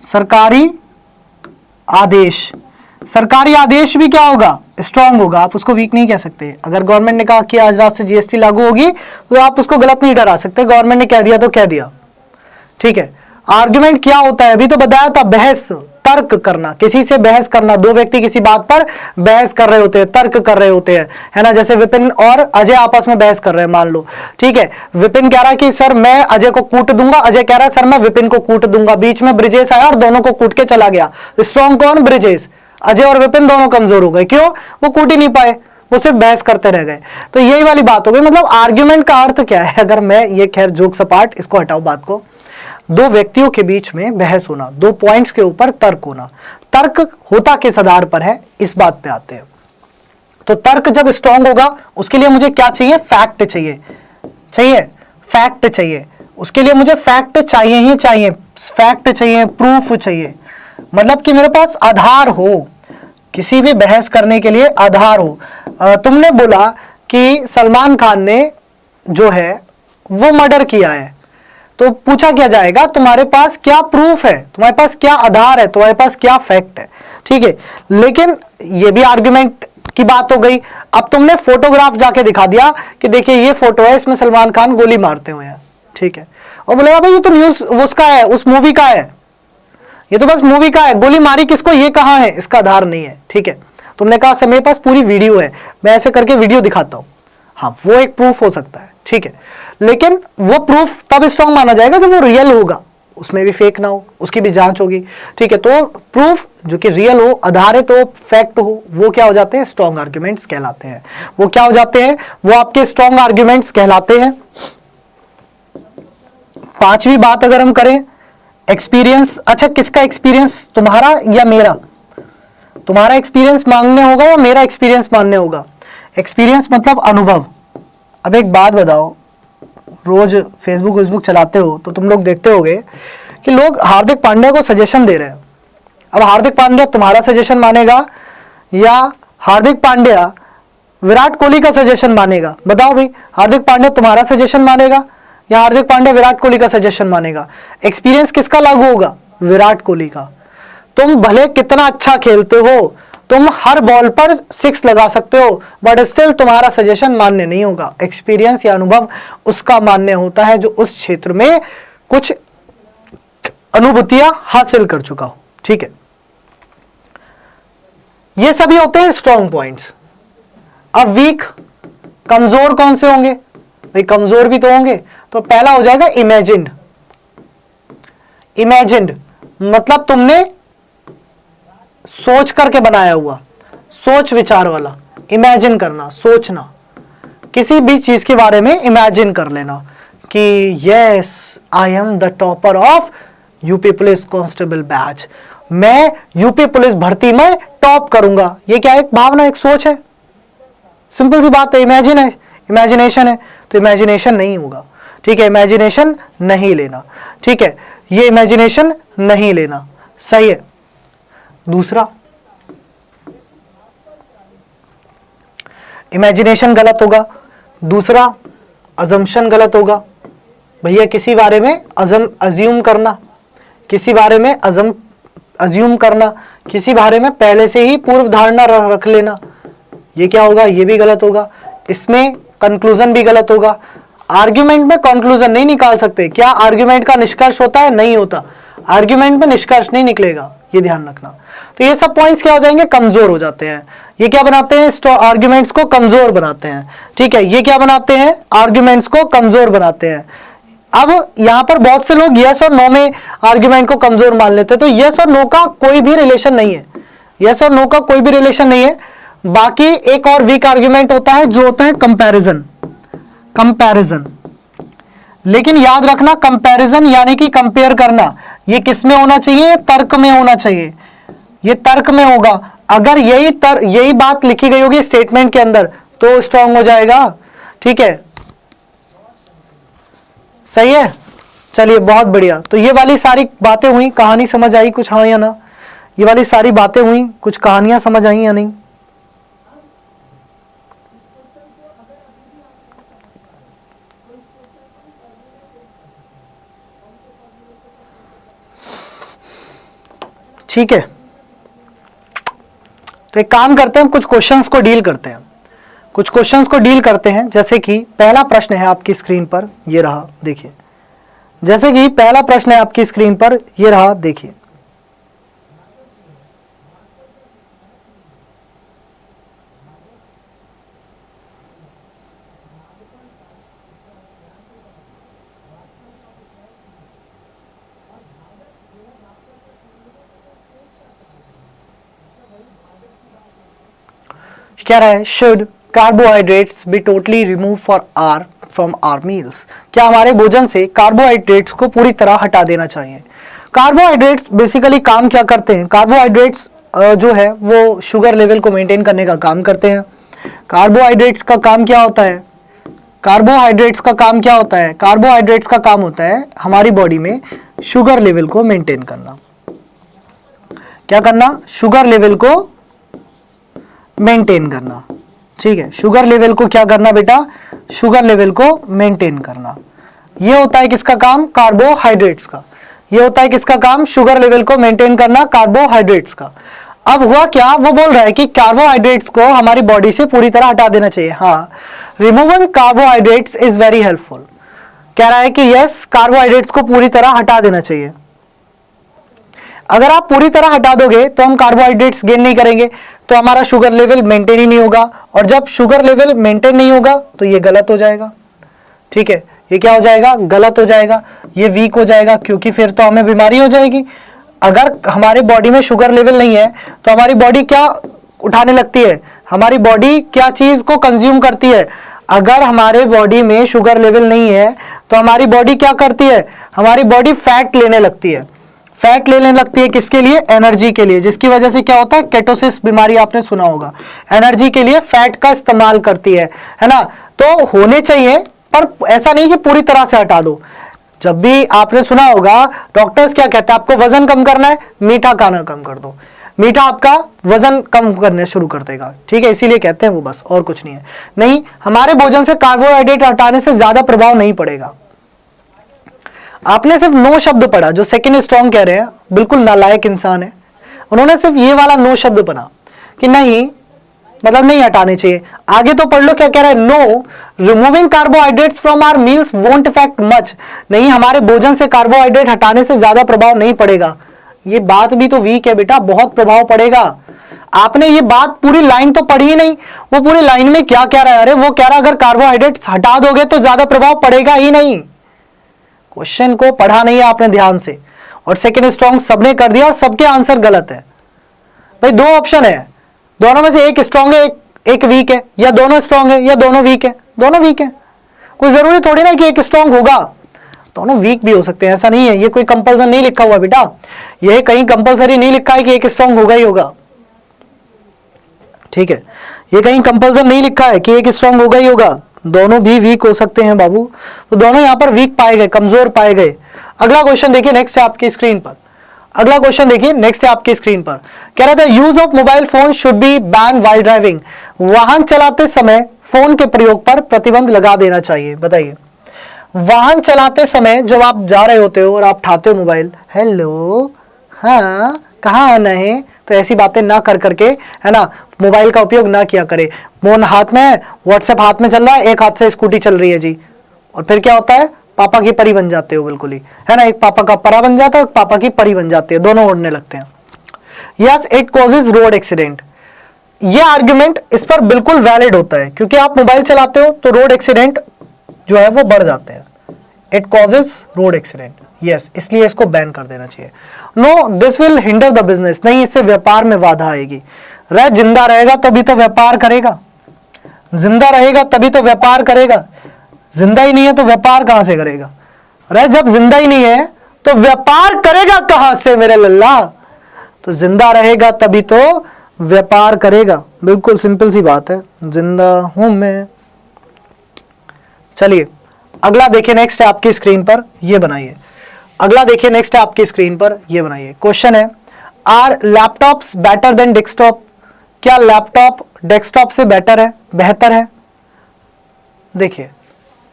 सरकारी आदेश, सरकारी आदेश भी क्या होगा? स्ट्रांग होगा। आप उसको वीक नहीं कह सकते। अगर गवर्नमेंट ने कहा कि आज रात से जीएसटी लागू होगी तो आप उसको गलत नहीं ठहरा सकते। गवर्नमेंट ने कह दिया तो कह दिया। ठीक है, आर्ग्यूमेंट क्या होता है? अभी तो बताया था, बहस, तर्क करना, किसी से बहस करना। दो व्यक्ति किसी बात पर बहस कर रहे होते हैं, तर्क कर रहे होते हैं, है ना। जैसे विपिन और अजय आपस में बहस कर रहे हैं, मान लो। ठीक है, विपिन कह रहा है कि सर मैं अजय को कूट दूंगा, अजय कह रहा है सर मैं विपिन को कूट दूंगा। बीच में ब्रिजेश आया और दोनों को कूट के चला गया। स्ट्रॉन्ग कौन? ब्रिजेश। अजय और विपिन दोनों कमजोर हो गए। क्यों? वो कूट ही नहीं पाए, वो सिर्फ बहस करते रह गए। तो यही वाली बात हो गई। मतलब आर्ग्यूमेंट का अर्थ क्या है? अगर मैं ये, खैर जोक सपाट, इसको हटाओ बात को। दो व्यक्तियों के बीच में बहस होना, दो पॉइंट्स के ऊपर तर्क होना। तर्क होता किस आधार पर है, इस बात पे आते हैं। तो तर्क जब स्ट्रांग होगा उसके लिए मुझे क्या चाहिए? फैक्ट चाहिए, फैक्ट चाहिए। उसके लिए मुझे फैक्ट चाहिए ही चाहिए, फैक्ट चाहिए, प्रूफ चाहिए। मतलब कि मेरे पास आधार हो, किसी भी बहस करने के लिए आधार हो। तुमने बोला कि सलमान खान ने जो है वो मर्डर किया है, तो पूछा क्या जाएगा? तुम्हारे पास क्या प्रूफ है, तुम्हारे पास क्या आधार है, तुम्हारे पास क्या फैक्ट है। ठीक है, लेकिन ये भी आर्गुमेंट की बात हो गई। अब तुमने फोटोग्राफ जाके दिखा दिया कि देखिए ये फोटो है, इसमें सलमान खान गोली मारते हुए हैं। ठीक है, और बोलेगा भाई ये तो न्यूज उसका है, उस मूवी का है, ये तो बस मूवी का है, गोली मारी किसको, ये कहां है, इसका आधार नहीं है। ठीक है, तुमने कहा सर मेरे पास पूरी वीडियो है, मैं ऐसे करके वीडियो दिखाता हूं। हाँ, वो एक प्रूफ हो सकता है। ठीक है, लेकिन वो प्रूफ तब स्ट्रांग माना जाएगा जब वो रियल होगा, उसमें भी फेक ना हो, उसकी भी जांच होगी। ठीक है, तो प्रूफ जो कि रियल हो, आधारित हो, फैक्ट हो, वो क्या हो जाते हैं? स्ट्रांग आर्ग्यूमेंट्स कहलाते हैं। वो क्या हो जाते हैं? वो आपके स्ट्रांग आर्ग्यूमेंट्स कहलाते हैं। पांचवी बात अगर हम करें, एक्सपीरियंस। अच्छा, किसका एक्सपीरियंस, तुम्हारा या मेरा? तुम्हारा एक्सपीरियंस मांगने होगा या मेरा एक्सपीरियंस मानने होगा? एक्सपीरियंस मतलब अनुभव। अब एक बात बताओ, रोज फेसबुक चलाते हो तो तुम लोग देखते होगे कि लोग हार्दिक पांड्या को सजेशन दे रहे हैं। अब हार्दिक पांड्या तुम्हारा सजेशन मानेगा या हार्दिक पांड्या विराट कोहली का सजेशन मानेगा? बताओ भाई, हार्दिक पांड्या तुम्हारा सजेशन मानेगा या हार्दिक पांड्या विराट कोहली का सजेशन मानेगा? एक्सपीरियंस किसका लागू होगा? विराट कोहली का। तुम भले कितना अच्छा खेलते हो, तुम हर बॉल पर 6 लगा सकते हो, बट स्टिल तुम्हारा सजेशन मान्य नहीं होगा। एक्सपीरियंस या अनुभव उसका मान्य होता है जो उस क्षेत्र में कुछ अनुभूतियां हासिल कर चुका हो। ठीक है, ये सभी होते हैं स्ट्रॉन्ग पॉइंट्स। अब वीक, कमजोर कौन से होंगे भाई? कमजोर भी तो होंगे। तो पहला हो जाएगा इमेजिन्ड। इमेजिन्ड मतलब तुमने सोच करके बनाया हुआ, सोच विचार वाला। इमेजिन करना, सोचना, किसी भी चीज के बारे में इमेजिन कर लेना कि yes I am the topper of UP police constable batch, मैं यूपी पुलिस भर्ती में टॉप करूंगा। ये क्या है? एक भावना, एक सोच है, सिंपल सी बात है, इमेजिनेशन है। तो इमेजिनेशन नहीं होगा, ठीक है, इमेजिनेशन नहीं लेना, ठीक है, ये इमेजिनेशन नहीं लेना, सही है। दूसरा, इमेजिनेशन गलत होगा। दूसरा, अजम्पशन गलत होगा। भैया किसी बारे में अज्यूम करना, किसी बारे में अज्यूम करना, किसी बारे में पहले से ही पूर्व धारणा रख लेना, ये क्या होगा? ये भी गलत होगा। इसमें कंक्लूजन भी गलत होगा। आर्ग्यूमेंट में कंक्लूजन नहीं निकाल सकते। क्या आर्ग्यूमेंट का निष्कर्ष होता है? नहीं होता। आर्ग्यूमेंट में निष्कर्ष नहीं निकलेगा, ये ध्यान रखना। तो ये सब पॉइंट्स क्या हो जाएंगे? कमजोर हो जाते हैं। ये क्या बनाते हैं? आर्ग्यूमेंट्स को कमजोर बनाते हैं, ठीक है। ये क्या बनाते हैं? आर्ग्यूमेंट्स को कमजोर बनाते हैं। अब यहां पर बहुत से लोग यस और नो में आर्ग्यूमेंट को कमजोर मान लेते हैं। तो यस और नो का कोई भी रिलेशन नहीं है, यस और नो का कोई भी रिलेशन नहीं है। बाकी एक और वीक आर्ग्यूमेंट होता है जो होता है कंपैरिजन। कंपैरिजन, लेकिन याद रखना कंपैरिजन यानी कि कंपेयर करना, ये किस में होना चाहिए? तर्क में होना चाहिए। ये तर्क में होगा। अगर यही बात लिखी गई होगी स्टेटमेंट के अंदर तो स्ट्रांग हो जाएगा, ठीक है, सही है। चलिए बहुत बढ़िया। तो ये वाली सारी बातें हुई, कहानी समझ आई कुछ, हाँ या ना? ये वाली सारी बातें हुई, कुछ कहानियां समझ आई या नहीं? ठीक है, तो एक काम करते हैं, कुछ क्वेश्चंस को डील करते हैं, कुछ क्वेश्चंस को डील करते हैं। जैसे कि पहला प्रश्न है आपकी स्क्रीन पर, ये रहा, देखिए। जैसे कि पहला प्रश्न है आपकी स्क्रीन पर, ये रहा, देखिए। क्या रहा है? Should carbohydrates be totally remove for our from our meals. क्या हमारे भोजन से कार्बोहाइड्रेट्स को पूरी तरह हटा देना चाहिए? कार्बोहाइड्रेट्स बेसिकली काम क्या करते हैं? कार्बोहाइड्रेट्स जो है वो शुगर लेवल को मेंटेन करने का काम करते हैं। कार्बोहाइड्रेट्स का काम क्या होता है? कार्बोहाइड्रेट्स का काम क्या होता है? कार्बोहाइड्रेट्स का काम होता है हमारी बॉडी में शुगर लेवल को मेंटेन करना। क्या करना? शुगर लेवल को मेंटेन करना, ठीक है। शुगर लेवल को क्या करना बेटा? शुगर लेवल को मेंटेन करना। ये होता है किसका काम? कार्बोहाइड्रेट्स का। ये होता है किसका काम? शुगर लेवल को मेंटेन करना, कार्बोहाइड्रेट्स का। अब हुआ क्या? वो बोल रहा है कि कार्बोहाइड्रेट्स को हमारी बॉडी से पूरी तरह हटा देना चाहिए। हाँ, removing carbohydrates is very helpful. कह रहा है कि यस, कार्बोहाइड्रेट्स को पूरी तरह हटा देना चाहिए। अगर आप पूरी तरह हटा दोगे तो हम कार्बोहाइड्रेट्स गेन नहीं करेंगे, तो हमारा शुगर लेवल मेंटेन ही नहीं होगा, और जब शुगर लेवल मेंटेन नहीं होगा तो ये गलत हो जाएगा, ठीक है। ये क्या हो जाएगा? गलत हो जाएगा, ये वीक हो जाएगा, क्योंकि फिर तो हमें बीमारी हो जाएगी। अगर हमारे बॉडी में शुगर लेवल नहीं है तो हमारी बॉडी क्या उठाने लगती है? हमारी बॉडी क्या चीज को कंज्यूम करती है? अगर हमारे बॉडी में शुगर लेवल नहीं है तो हमारी बॉडी क्या करती है? हमारी बॉडी फैट लेने लगती है। फैट लेने लगती है किसके लिए? एनर्जी के लिए, जिसकी वजह से क्या होता है? केटोसिस बीमारी आपने सुना होगा। एनर्जी के लिए फैट का इस्तेमाल करती है ना? तो होने चाहिए, पर ऐसा नहीं कि पूरी तरह से हटा दो। जब भी आपने सुना होगा डॉक्टर्स क्या कहते हैं, आपको वजन कम करना है, मीठा खाना कम कर दो, मीठा आपका वजन कम करने शुरू कर देगा, ठीक है, इसीलिए कहते हैं वो, बस और कुछ नहीं है। नहीं, हमारे भोजन से कार्बोहाइड्रेट हटाने से ज्यादा प्रभाव नहीं पड़ेगा। आपने सिर्फ नो शब्द पढ़ा, जो सेकंड स्ट्रॉन्ग कह रहे हैं बिल्कुल नालायक इंसान है, उन्होंने सिर्फ ये वाला नो शब्द पढ़ा कि नहीं, मतलब नहीं हटाने चाहिए। आगे तो पढ़ लो क्या कह रहा है? No, removing carbohydrates from our meals won't affect much. नहीं, हमारे भोजन से कार्बोहाइड्रेट हटाने से ज्यादा प्रभाव नहीं पड़ेगा। ये बात भी तो वीक है बेटा, बहुत प्रभाव पड़ेगा। आपने ये बात पूरी लाइन तो पढ़ी ही नहीं। वो पूरी लाइन में क्या कह रहा है? अरे वो कह रहा है अगर कार्बोहाइड्रेट्स हटा दोगे तो ज्यादा प्रभाव पड़ेगा ही नहीं। क्वेश्चन को पढ़ा नहीं है आपने ध्यान से, और सेकंड स्ट्रॉन्ग सबने कर दिया और सबके आंसर गलत है। भाई दो ऑप्शन है, दोनों में से एक स्ट्रॉन्ग है, एक वीक है, या दोनों स्ट्रॉन्ग है या दोनों वीक है। दोनों वीक है, कोई जरूरी थोड़ी ना कि एक स्ट्रॉन्ग होगा। दोनों वीक भी हो सकते हैं, ऐसा नहीं है, ये कोई कंपल्सन नहीं लिखा हुआ बेटा, ये कहीं कंपल्सरी नहीं लिखा है कि एक स्ट्रांग होगा ही होगा, ठीक है, ये कहीं कंपल्सन नहीं लिखा है कि एक स्ट्रांग होगा ही होगा, दोनों भी वीक हो सकते हैं बाबू। तो दोनों यहां पर वीक पाए गए, कमजोर पाए गए। अगला क्वेश्चन देखिए नेक्स्ट है आपकी स्क्रीन पर, अगला क्वेश्चन देखिए नेक्स्ट है आपकी स्क्रीन पर, कह रहा था use of mobile phone should be ban while driving, वाहन चलाते समय फोन के प्रयोग पर प्रतिबंध लगा देना चाहिए। बताइए, वाहन चलाते समय जब आप जा रहे होते हो और आप उठाते हो मोबाइल, हेलो हाँ कहाँ आना है, तो ऐसी बातें ना कर करके, है ना, मोबाइल का उपयोग ना किया करे। फोन हाथ में है, व्हाट्सएप हाथ में चल रहा है, एक हाथ से स्कूटी चल रही है जी, और फिर क्या होता है, पापा की परी बन जाते हो बिल्कुल ही, है ना, एक पापा का परा बन जाता है, एक पापा की परी बन जाती है, दोनों उड़ने लगते हैं। Yes it causes road accident, ये आर्ग्यूमेंट इस पर बिल्कुल वैलिड होता है, क्योंकि आप मोबाइल चलाते हो तो रोड एक्सीडेंट जो है वो बढ़ जाते हैं। It causes road accident, yes, इसलिए इसको बैन कर देना चाहिए। No this will hinder the business, नहीं, इससे व्यापार में बाधा आएगी। रह जिंदा रहेगा तभी तो व्यापार करेगा, जिंदा रहेगा तभी तो व्यापार करेगा, जिंदा ही नहीं है तो व्यापार कहां से करेगा। रह जब जिंदा ही नहीं है तो व्यापार करेगा कहां से मेरे लल्ला, तो जिंदा रहेगा तभी तो व्यापार करेगा, बिल्कुल सिंपल सी बात है, जिंदा हूं मैं। चलिए अगला देखिए नेक्स्ट है आपकी स्क्रीन पर, ये बनाइए, अगला देखिए नेक्स्ट है आपकी स्क्रीन पर, ये बनाइए। क्वेश्चन है, are laptops better than desktop, क्या लैपटॉप डेस्कटॉप से बेटर है, बेहतर है। देखिए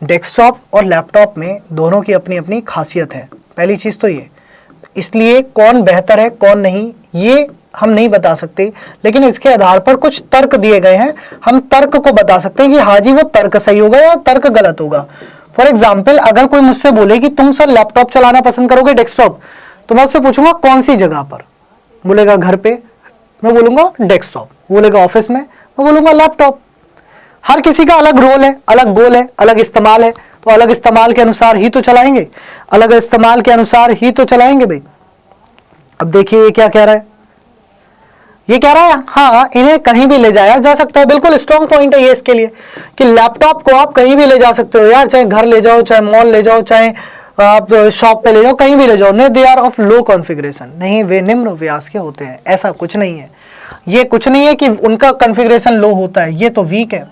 डेस्कटॉप और लैपटॉप में दोनों की अपनी अपनी खासियत है, पहली चीज तो ये, इसलिए कौन बेहतर है कौन नहीं ये हम नहीं बता सकते, लेकिन इसके आधार पर कुछ तर्क दिए गए हैं, हम तर्क को बता सकते हैं कि हाँ जी वो तर्क सही होगा या तर्क गलत होगा। फॉर एग्जाम्पल अगर कोई मुझसे बोले कि तुम सर लैपटॉप चलाना पसंद करोगे डेस्कटॉप, तो मैं उससे पूछूंगा कौन सी जगह पर, बोलेगा घर पे, मैं बोलूंगा डेस्कटॉप, बोलेगा ऑफिस में, मैं बोलूंगा लैपटॉप। हर किसी का अलग रोल है, अलग गोल है, अलग इस्तेमाल है, तो अलग इस्तेमाल के अनुसार ही तो चलाएंगे, अलग इस्तेमाल के अनुसार ही तो चलाएंगे भाई। अब देखिए ये क्या कह रहा है, ये कह रहा है हाँ इन्हें कहीं भी ले जाया जा सकता है, बिल्कुल स्ट्रॉन्ग पॉइंट है ये इसके लिए कि लैपटॉप को आप कहीं भी ले जा सकते हो यार, चाहे घर ले जाओ, चाहे मॉल ले जाओ, चाहे आप शॉप पे ले जाओ, कहीं भी ले जाओ। नहीं they are of low configuration, नहीं वे निम्न व्यास के होते हैं, ऐसा कुछ नहीं है, ये कुछ नहीं है कि उनका कॉन्फ़िगरेशन लो होता है, ये तो वीक है।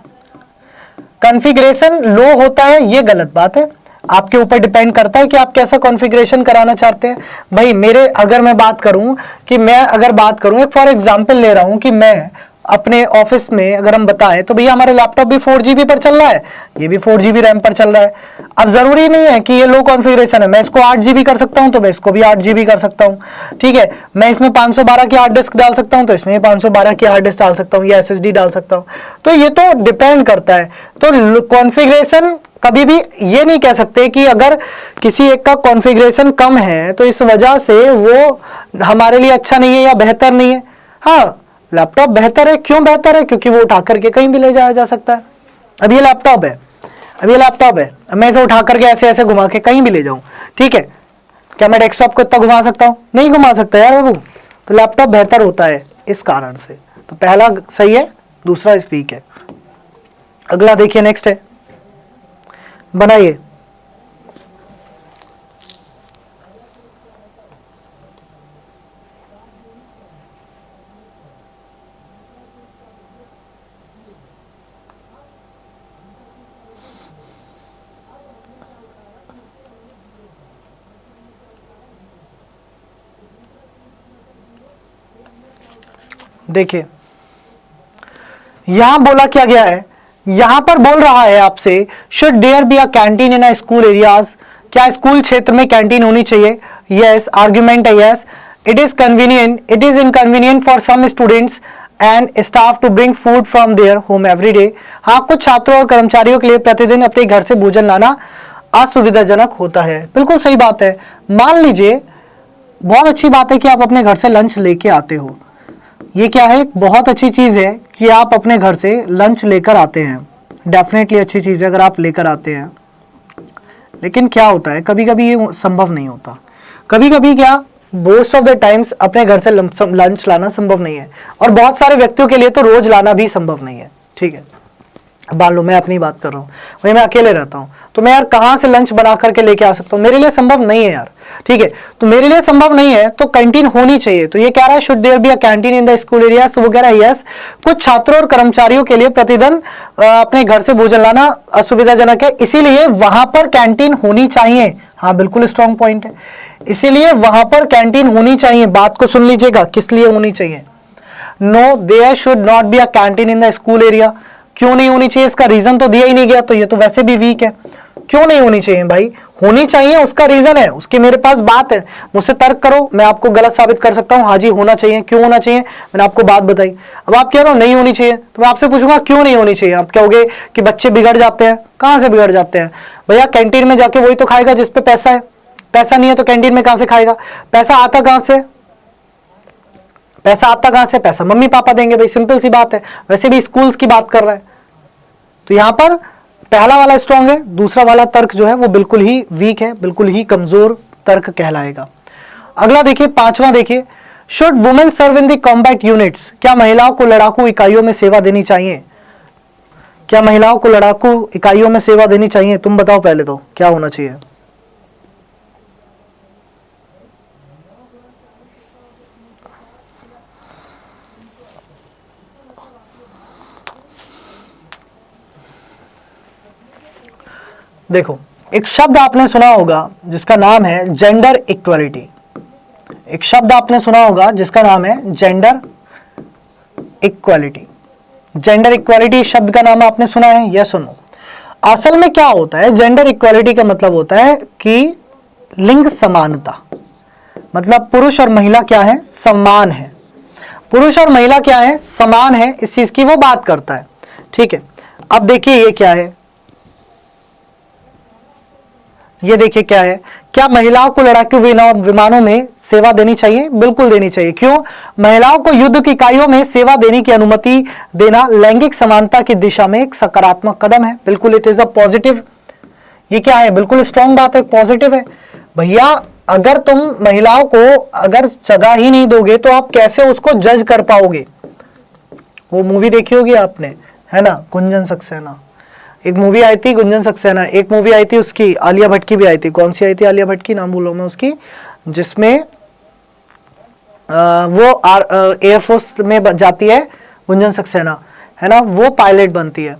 कॉन्फ़िगरेशन लो होता है ये गलत बात है, आपके ऊपर डिपेंड करता है कि आप कैसा कॉन्फ़िगरेशन कराना चाहते हैं। भाई मेरे अगर मैं बात करूं कि मैं अगर बात करूं एक फॉर एग्जांपल ले रहा हूं कि मैं अपने ऑफिस में अगर हम बताएं तो भैया हमारे लैपटॉप भी 4GB पर चल रहा है, ये भी 4GB रैम पर चल रहा है। अब जरूरी नहीं है कि ये लो कॉन्फ़िगरेशन है, मैं इसको 8GB कर सकता हूं तो मैं इसको भी 8GB कर सकता हूं, ठीक है। मैं इसमें 512 की हार्ड डिस्क डाल सकता हूं तो इसमें 512 की हार्ड डिस्क डाल सकता हूं या SSD डाल सकता हूं, तो ये तो डिपेंड करता है। तो कॉन्फ़िगरेशन कभी भी ये नहीं कह सकते कि अगर किसी एक का कॉन्फ़िगरेशन कम है तो इस वजह से वो हमारे लिए अच्छा नहीं है या बेहतर नहीं है। हाँ लैपटॉप बेहतर है, क्यों बेहतर है, क्योंकि वो उठा करके कहीं भी ले जाया जा सकता है। अब ये लैपटॉप है, अब ये लैपटॉप है, अब मैं इसे उठा करके ऐसे ऐसे घुमा के कहीं भी ले जाऊं, ठीक है, क्या मैं डेस्कटॉप को इतना घुमा सकता हूं, नहीं घुमा सकता यार बाबू, तो लैपटॉप बेहतर होता है इस कारण से। तो पहला सही है, दूसरा इस वीक है। अगला देखिए नेक्स्ट है, बनाइए। देखिए यहां बोला क्या गया है, यहां पर बोल रहा है आपसे should there be a canteen in a school areas, क्या स्कूल क्षेत्र में कैंटीन होनी चाहिए। यस आर्ग्यूमेंट है yes, it is inconvenient for some students and staff to bring food from their home every day. हाँ कुछ छात्रों और कर्मचारियों के लिए प्रतिदिन अपने घर से भोजन लाना असुविधाजनक होता है, बिल्कुल सही बात है। मान लीजिए बहुत अच्छी बात है कि आप अपने घर से लंच लेके आते हो, ये क्या है, बहुत अच्छी चीज़ है कि आप अपने घर से लंच लेकर आते हैं, डेफिनेटली अच्छी चीज़ है अगर आप लेकर आते हैं। लेकिन क्या होता है कभी कभी ये संभव नहीं होता, कभी कभी क्या मोस्ट ऑफ द टाइम्स अपने घर से लंच लाना संभव नहीं है, और बहुत सारे व्यक्तियों के लिए तो रोज लाना भी संभव नहीं है, ठीक है। मान लो मैं अपनी बात कर रहा हूँ, वही मैं अकेले रहता हूँ, तो मैं यार कहाँ से लंच बना करके लेके आ सकता हूँ, मेरे लिए संभव नहीं है यार, ठीक है। तो मेरे लिए संभव नहीं है तो कैंटीन होनी चाहिए। तो ये कह रहा है should there be a canteen in the school areas, तो वो कह रहा है यस, कुछ छात्रों और कर्मचारियों के लिए प्रतिदिन अपने घर से भोजन लाना असुविधाजनक है, इसीलिए वहां पर कैंटीन होनी चाहिए। हाँ बिल्कुल स्ट्रॉन्ग पॉइंट है, इसीलिए वहां पर कैंटीन होनी चाहिए। बात को सुन लीजिएगा, किस लिए होनी चाहिए। No there should not be a canteen in the school area, क्यों नहीं होनी चाहिए, इसका रीजन तो दिया ही नहीं गया, तो ये तो वैसे भी वीक है। क्यों नहीं होनी चाहिए भाई, होनी चाहिए, उसका रीजन है, उसकी मेरे पास बात है, मुझसे तर्क करो, मैं आपको गलत साबित कर सकता हूं। हाँ जी होना चाहिए, क्यों होना चाहिए, मैंने आपको बात बताई। अब आप कह रहे हो नहीं होनी चाहिए, तो मैं आपसे पूछूंगा क्यों नहीं होनी चाहिए। आप कहोगे कि बच्चे बिगड़ जाते हैं, कहां से बिगड़ जाते हैं भैया, कैंटीन में जाके वही तो खाएगा जिसपे पैसा है, पैसा नहीं है तो कैंटीन में कहां से खाएगा, पैसा आता कहां से, पैसा आता कहां से, पैसा मम्मी पापा देंगे भाई, सिंपल सी बात है। वैसे भी स्कूल्स की बात कर रहा है, तो यहां पर पहला वाला स्ट्रॉन्ग है, दूसरा वाला तर्क जो है वो बिल्कुल ही वीक है, बिल्कुल ही कमजोर तर्क कहलाएगा। अगला देखिए, पांचवा देखिए, should women serve in the combat units, क्या महिलाओं को लड़ाकू इकाइयों में सेवा देनी चाहिए, क्या महिलाओं को लड़ाकू इकाइयों में सेवा देनी चाहिए, तुम बताओ पहले तो क्या होना चाहिए। देखो एक शब्द आपने सुना होगा जिसका नाम है जेंडर इक्वलिटी, एक शब्द आपने सुना होगा जिसका नाम है जेंडर इक्वलिटी। जेंडर इक्वलिटी शब्द का नाम आपने सुना है, यस सुनो। असल में क्या होता है, जेंडर इक्वलिटी का मतलब होता है कि लिंग समानता, मतलब पुरुष और महिला क्या है, समान है, पुरुष और महिला क्या है, समान है, इस चीज की वो बात करता है, ठीक है। अब देखिए ये क्या है, ये देखिए क्या है, क्या महिलाओं को लड़ाकू विमानों में सेवा देनी चाहिए, बिल्कुल देनी चाहिए। क्यों, महिलाओं को युद्ध की इकाइयों में सेवा देने की अनुमति देना लैंगिक समानता की दिशा में एक सकारात्मक कदम है, बिल्कुल इट इज अ पॉजिटिव। ये क्या है, बिल्कुल स्ट्रॉन्ग बात है, पॉजिटिव है। भैया अगर तुम महिलाओं को अगर जगह ही नहीं दोगे तो आप कैसे उसको जज कर पाओगे। वो मूवी देखी होगी आपने, है ना, गुंजन सक्सेना, एक मूवी आई थी गुंजन सक्सेना, एक मूवी आई थी उसकी आलिया भट्ट की भी आई थी, कौन सी आई थी आलिया भट्ट की, नाम भूलो मैं उसकी, जिसमें वो एयरफोर्स में जाती है गुंजन सक्सेना, है ना, वो पायलट बनती है,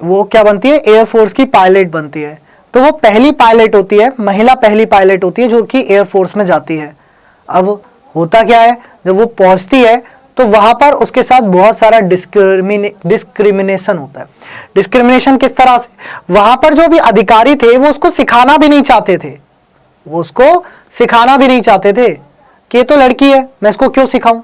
वो क्या बनती है, एयरफोर्स की पायलट बनती है। तो वो पहली पायलट होती है, महिला पहली पायलट होती है जो कि एयरफोर्स में जाती है। अब होता क्या है, जब वो पहुंचती है तो वहां पर उसके साथ बहुत सारा डिस्क्रिमिनेशन होता है। डिस्क्रिमिनेशन किस तरह से, वहां पर जो भी अधिकारी थे वो उसको सिखाना भी नहीं चाहते थे, वो उसको सिखाना भी नहीं चाहते थे कि ये तो लड़की है मैं इसको क्यों सिखाऊं,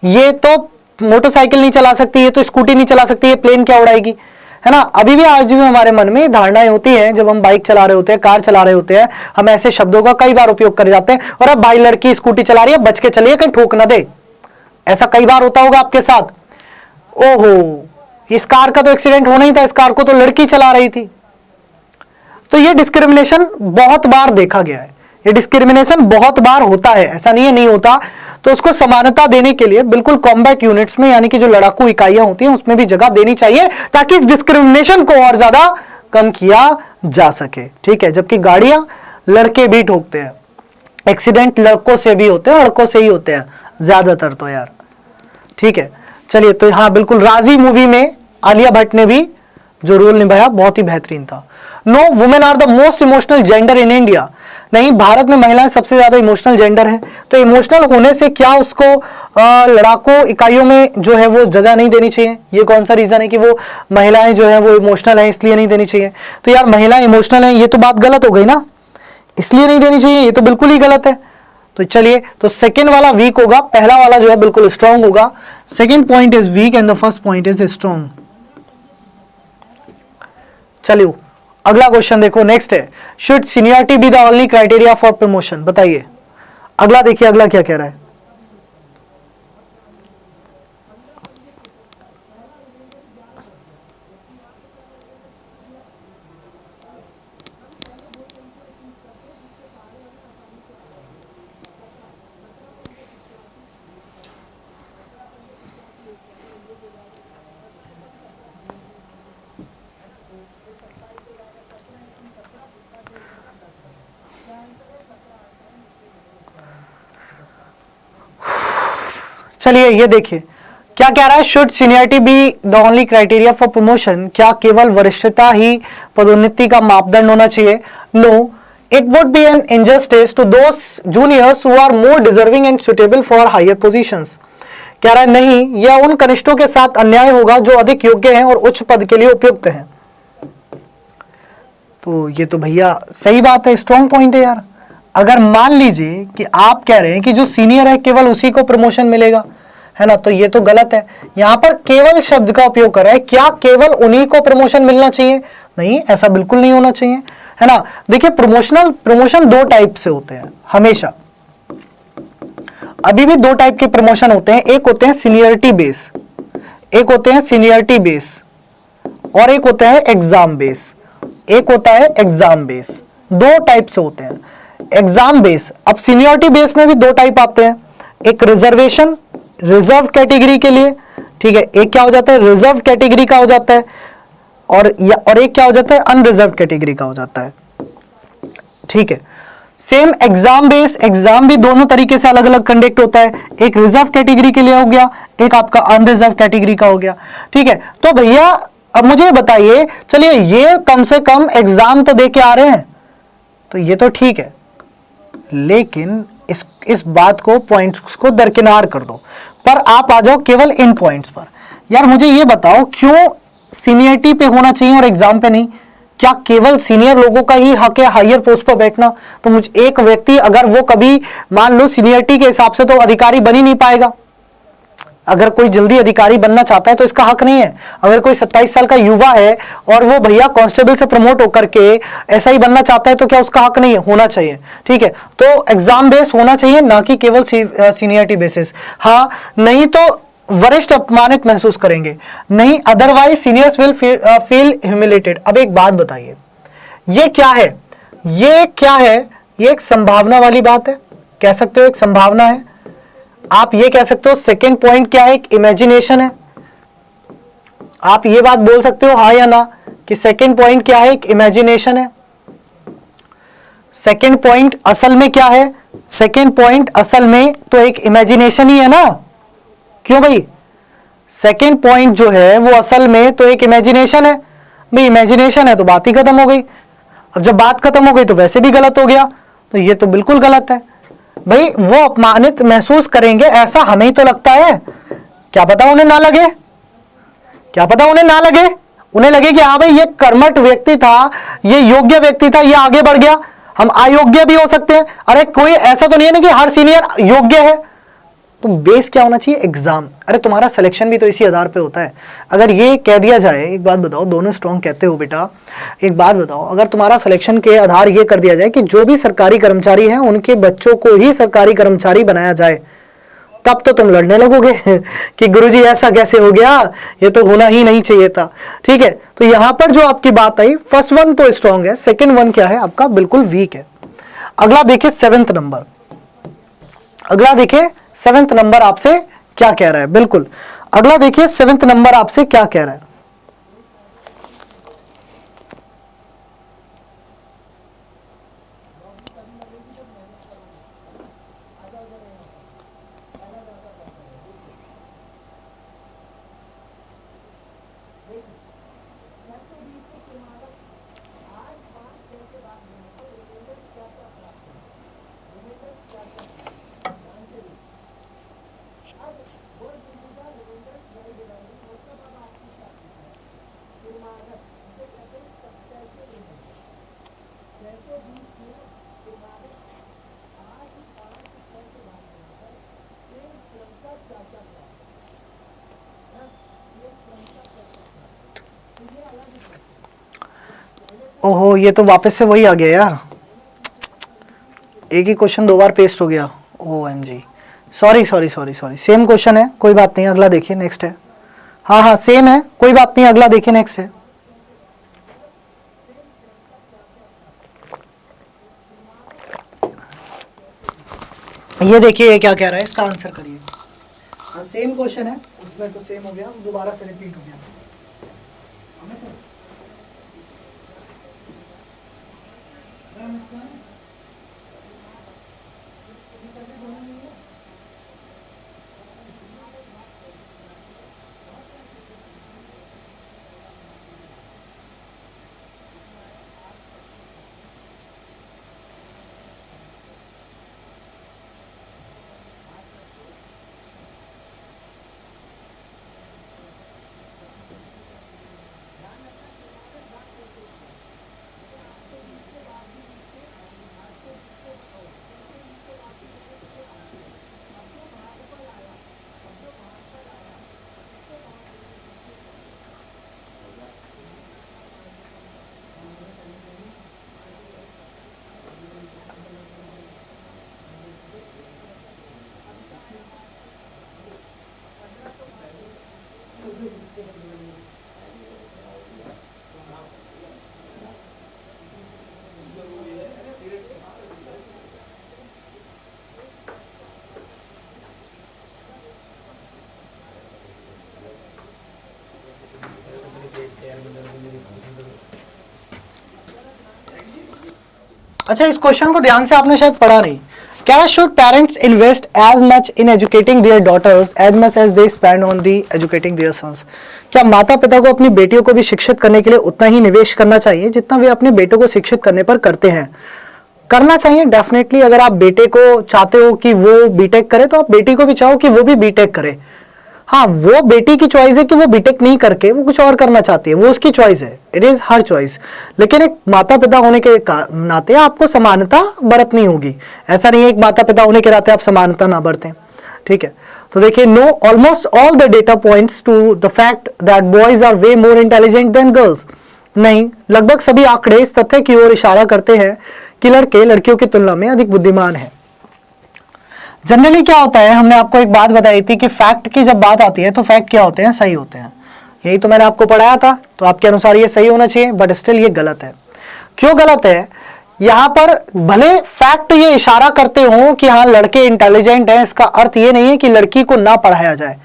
ये तो मोटरसाइकिल नहीं चला सकती, ये तो स्कूटी नहीं चला सकती, ये प्लेन क्या उड़ाएगी, है ना। अभी भी आज भी हमारे मन में धारणाएं होती हैं, जब हम बाइक चला रहे होते हैं, कार चला रहे होते हैं, हम ऐसे शब्दों का कई बार उपयोग कर जाते हैं, और अब भाई लड़की स्कूटी चला रही है बच के चलिए कहीं ठोक ना दे, ऐसा कई बार होता होगा आपके साथ। ओहो इस कार का तो एक्सीडेंट होना ही था, इस कार को तो लड़की चला रही थी। तो ये डिस्क्रिमिनेशन बहुत बार देखा गया है, ये डिस्क्रिमिनेशन बहुत बार होता है, ऐसा नहीं है नहीं होता। तो उसको समानता देने के लिए बिल्कुल कॉम्बैट यूनिट्स में यानी कि जो लड़ाकू इकाइयां होती हैं उसमें भी जगह देनी चाहिए ताकि इस डिस्क्रिमिनेशन को और ज्यादा कम किया जा सके, ठीक है। जबकि गाड़ियां लड़के भी ठोकते हैं, एक्सीडेंट लड़कों से भी होते हैं, लड़कों से ही होते हैं ज्यादातर तो यार, ठीक है। चलिए तो हाँ बिल्कुल, राजी मूवी में आलिया भट्ट ने भी जो रोल निभाया बहुत ही बेहतरीन था। No women are the most emotional gender in India, नहीं भारत में महिलाएं सबसे ज्यादा इमोशनल जेंडर हैं। तो इमोशनल होने से क्या उसको लड़ाकू इकाइयों में जो है वो जगह नहीं देनी चाहिए, ये कौन सा रीजन है कि वो महिलाएं जो है वो इमोशनल है इसलिए नहीं देनी चाहिए। तो यार महिलाएं इमोशनल हैं ये तो बात गलत हो गई ना, इसलिए नहीं देनी चाहिए, ये तो बिल्कुल ही गलत है। तो चलिए तो सेकंड वाला वीक होगा, पहला वाला जो है बिल्कुल स्ट्रांग होगा। Second point is weak and the first point is strong. चलिए अगला क्वेश्चन देखो, नेक्स्ट है, should seniority be the only criteria for promotion, बताइए। अगला देखिए अगला क्या कह रहा है, चलिए ये देखिए क्या कह रहा है, should seniority be the only criteria for promotion, क्या केवल वरिष्ठता ही पदोन्नति का मापदंड होना चाहिए? No, it would be an injustice to those juniors who are more deserving and suitable for higher positions. कह रहा है नहीं, यह उन कनिष्ठों के साथ अन्याय होगा जो अधिक योग्य हैं और उच्च पद के लिए उपयुक्त हैं। तो ये तो भैया सही बात है, स्ट्रॉन्ग पॉइंट है यार। अगर मान लीजिए कि आप कह रहे हैं कि जो सीनियर है केवल उसी को प्रमोशन मिलेगा, है ना, तो ये तो गलत है। यहां पर केवल शब्द का उपयोग कर रहा है, क्या केवल उन्हीं को प्रमोशन मिलना चाहिए? नहीं, ऐसा बिल्कुल नहीं होना चाहिए, है ना। देखिए प्रमोशन दो टाइप से होते हैं हमेशा, अभी भी दो टाइप के प्रमोशन होते हैं, एक होते हैं सीनियरिटी बेस, एक होते हैं सीनियरिटी बेस और एक होता है एग्जाम बेस, एक होता है एग्जाम बेस। दो टाइप से होते हैं एग्जाम बेस। अब सीनियरिटी बेस में भी दो टाइप आते हैं, एक रिजर्वेशन, रिजर्व कैटेगरी के लिए, ठीक है, एक क्या हो जाता है रिजर्व कैटेगरी का हो जाता है, और एक क्या हो जाता है अनरिजर्व कैटेगरी का हो जाता है, ठीक है। सेम एग्जाम बेस, एग्जाम भी दोनों तरीके से अलग अलग कंडक्ट होता है, एक रिजर्व कैटेगरी के लिए हो गया, एक आपका अनरिजर्व कैटेगरी का हो गया, ठीक है। तो भैया अब मुझे बताइए, चलिए ये कम से कम एग्जाम तो दे के आ रहे हैं, तो ये तो ठीक है, लेकिन इस बात को पॉइंट्स को दरकिनार कर दो, पर आप आ जाओ केवल इन पॉइंट्स पर। यार मुझे ये बताओ क्यों सीनियरिटी पे होना चाहिए और एग्जाम पे नहीं? क्या केवल सीनियर लोगों का ही हक है हायर पोस्ट पर बैठना? तो मुझे एक व्यक्ति अगर वो कभी मान लो सीनियरिटी के हिसाब से तो अधिकारी बन ही नहीं पाएगा, अगर कोई जल्दी अधिकारी बनना चाहता है तो इसका हक नहीं है। अगर कोई 27 साल का युवा है और वो भैया कांस्टेबल से प्रमोट होकर के ऐसा ही बनना चाहता है तो क्या उसका हक नहीं है? होना चाहिए, ठीक है। तो एग्जाम बेस होना चाहिए, ना कि केवल सीनियरिटी बेसिस। हाँ, नहीं तो वरिष्ठ अपमानित महसूस करेंगे, नहीं otherwise seniors will feel humiliated. अब एक बात बताइए, ये क्या है? ये क्या है? ये एक संभावना वाली बात है, कह सकते हो एक संभावना है। आप ये कह सकते हो सेकंड पॉइंट क्या है, एक इमेजिनेशन है। आप ये बात बोल सकते हो हाँ या ना कि सेकंड पॉइंट क्या है, एक इमेजिनेशन है। सेकंड पॉइंट असल में क्या है? सेकंड पॉइंट असल में तो एक इमेजिनेशन ही है ना। क्यों भाई? सेकंड पॉइंट जो है वो असल में तो एक इमेजिनेशन है। भाई इमेजिनेशन है तो बात ही खत्म हो गई। अब जब बात खत्म हो गई तो वैसे भी गलत हो गया, तो ये तो बिल्कुल गलत है। भाई वो अपमानित महसूस करेंगे ऐसा हमें ही तो लगता है, क्या पता उन्हें ना लगे, क्या पता उन्हें ना लगे, उन्हें लगे कि हाँ भाई ये कर्मठ व्यक्ति था, ये योग्य व्यक्ति था, ये आगे बढ़ गया, हम अयोग्य भी हो सकते हैं। अरे कोई ऐसा तो नहीं है ना कि हर सीनियर योग्य है। तो बेस क्या होना चाहिए? एग्जाम। अरे तुम्हारा सिलेक्शन भी तो इसी आधार पे होता है। अगर ये कह दिया जाए, एक बात बताओ, दोनों स्ट्रॉन्ग कहते हो बेटा, एक बात बताओ, अगर तुम्हारा सिलेक्शन के आधार ये कर दिया जाए कि जो भी सरकारी कर्मचारी हैं उनके बच्चों को ही सरकारी कर्मचारी बनाया जाए, तब तो तुम लड़ने लगोगे कि गुरुजी ऐसा कैसे हो गया, ये तो होना ही नहीं चाहिए था, ठीक है। तो यहां पर जो आपकी बात आई, फर्स्ट वन तो स्ट्रॉन्ग है, सेकेंड वन क्या है आपका? बिल्कुल वीक है। अगला देखिए 7th नंबर, अगला देखिए 7th नंबर आपसे क्या कह रहा है। बिल्कुल अगला देखिए 7th नंबर आपसे क्या कह रहा है। ओहो, ये तो वापस से वही आ गया यार, एक ही क्वेश्चन दो बार पेस्ट हो गया। OMG, sorry sorry sorry sorry, same question है, कोई बात नहीं, अगला देखिए, नेक्स्ट है। हाँ हाँ सेम है, कोई बात नहीं, अगला देखिए, नेक्स्ट है। ये देखिए ये क्या कह रहा है, इसका आंसर करिए। सेम क्वेश्चन है, उसमें तो सेम हो गया, दोबारा से रिपीट हो गया। अच्छा, इस क्वेश्चन को ध्यान से आपने शायद पढ़ा नहीं। क्या should parents invest as much in educating their daughters as much as they spend on the educating their sons? क्या माता पिता को अपनी बेटियों को भी शिक्षित करने के लिए उतना ही निवेश करना चाहिए जितना वे अपने बेटों को शिक्षित करने पर करते हैं? करना चाहिए डेफिनेटली। अगर आप बेटे को चाहते हो कि वो बीटेक करे, तो आप बेटी को भी चाहो कि वो भी बीटेक करे। हाँ, वो बेटी की चॉइस है कि वो बीटेक नहीं करके वो कुछ और करना चाहती है, वो उसकी चॉइस है, इट इज हर चॉइस। लेकिन एक माता पिता होने के नाते आपको समानता बरतनी होगी। ऐसा नहीं है एक माता पिता होने के नाते आप समानता ना बरतें, ठीक है। तो देखिए, no almost all the data points to the fact that boys are way more intelligent than girls. नहीं, लगभग सभी आंकड़े इस तथ्य की ओर इशारा करते हैं कि लड़के लड़कियों की तुलना में अधिक बुद्धिमान हैं। जनरली क्या होता है, हमने आपको एक बात बताई थी कि फैक्ट की जब बात आती है तो फैक्ट क्या होते हैं, सही होते हैं। यही तो मैंने आपको पढ़ाया था, तो आपके अनुसार ये सही होना चाहिए, बट स्टिल ये गलत है। क्यों गलत है? यहां पर भले फैक्ट ये इशारा करते हो कि हाँ लड़के इंटेलिजेंट हैं, इसका अर्थ ये नहीं है कि लड़की को ना पढ़ाया जाए।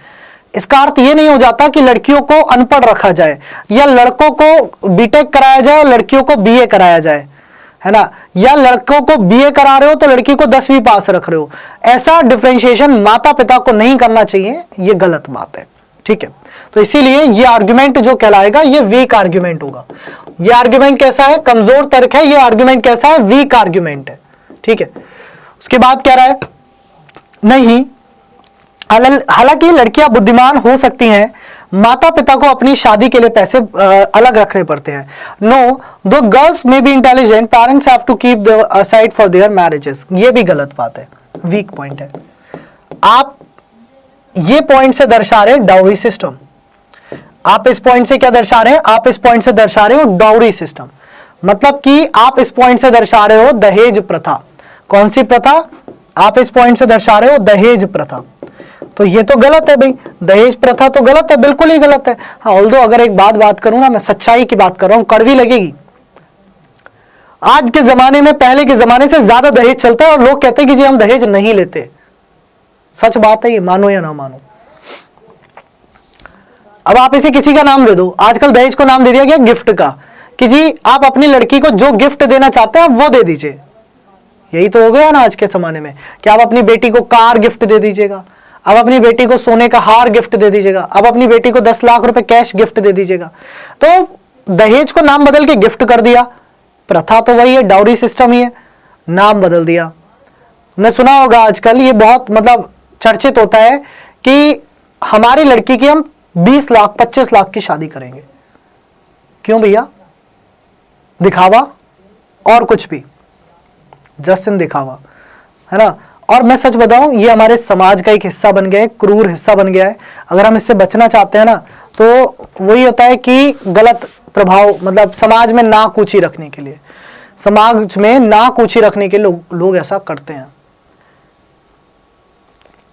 इसका अर्थ ये नहीं हो जाता कि लड़कियों को अनपढ़ रखा जाए या लड़कों को बीटेक कराया जाए और लड़कियों को बीए कराया जाए, है ना, या लड़कों को बीए करा रहे हो तो लड़की को 10वीं पास रख रहे हो। ऐसा डिफरेंशिएशन माता पिता को नहीं करना चाहिए, ये गलत बात है, ठीक है। तो इसीलिए ये आर्गुमेंट जो कहलाएगा ये वीक आर्गुमेंट होगा। ये आर्गुमेंट कैसा है? कमजोर तर्क है। ये आर्गुमेंट कैसा है? वीक आर्गुमेंट है, ठीक है। उसके बाद कह रहा है नहीं, हालांकि लड़कियां बुद्धिमान हो सकती हैं, माता पिता को अपनी शादी के लिए पैसे अलग रखने पड़ते हैं। No, though girls may be intelligent, parents have to keep the aside for their marriages. ये भी गलत बात है, वीक पॉइंट है। आप ये पॉइंट से दर्शा रहे डाउरी सिस्टम। आप इस पॉइंट से क्या दर्शा रहे हैं? आप इस पॉइंट से दर्शा रहे हो डाउरी सिस्टम। मतलब कि आप इस पॉइंट से दर्शा रहे हो दहेज प्रथा। कौन सी प्रथा? आप इस पॉइंट से दर्शा रहे हो दहेज प्रथा। तो ये तो गलत है भाई, दहेज प्रथा तो गलत है, बिल्कुल ही गलत है। हाँ, ऑल्दो अगर एक बात करूं ना, मैं सच्चाई की बात कर रहा हूं, कड़वी लगेगी। आज के जमाने में पहले के जमाने से ज्यादा दहेज चलता है और लोग कहते हैं कि जी हम दहेज नहीं लेते। सच बात है ये, मानो या ना मानो। अब आप इसे किसी का नाम दे दो। आजकल दहेज को नाम दे दिया गया गिफ्ट का, कि जी आप अपनी लड़की को जो गिफ्ट देना चाहते हैं वो दे दीजिए। यही तो हो गया ना आज के जमाने में, कि आप अपनी बेटी को कार गिफ्ट दे दीजिएगा, अब अपनी बेटी को सोने का हार गिफ्ट दे दीजिएगा, अब अपनी बेटी को 10 लाख रुपए कैश गिफ्ट दे दीजिएगा। तो दहेज को नाम बदल के गिफ्ट कर दिया। प्रथा तो वही है, डाउरी सिस्टम ही है, नाम बदल दिया। मैं सुना होगा आजकल ये बहुत मतलब चर्चित होता है कि हमारी लड़की की हम 20 लाख 25 लाख की शादी करेंगे। क्यों भैया? दिखावा और कुछ भी, जस्ट इन दिखावा, है ना। और मैं सच बताऊं, ये हमारे समाज का एक हिस्सा बन गया है, क्रूर हिस्सा बन गया है। अगर हम इससे बचना चाहते हैं ना, तो वही होता है कि गलत प्रभाव, मतलब समाज में नाक ऊंची रखने के लिए, समाज में नाक ऊंची रखने के लोग ऐसा करते हैं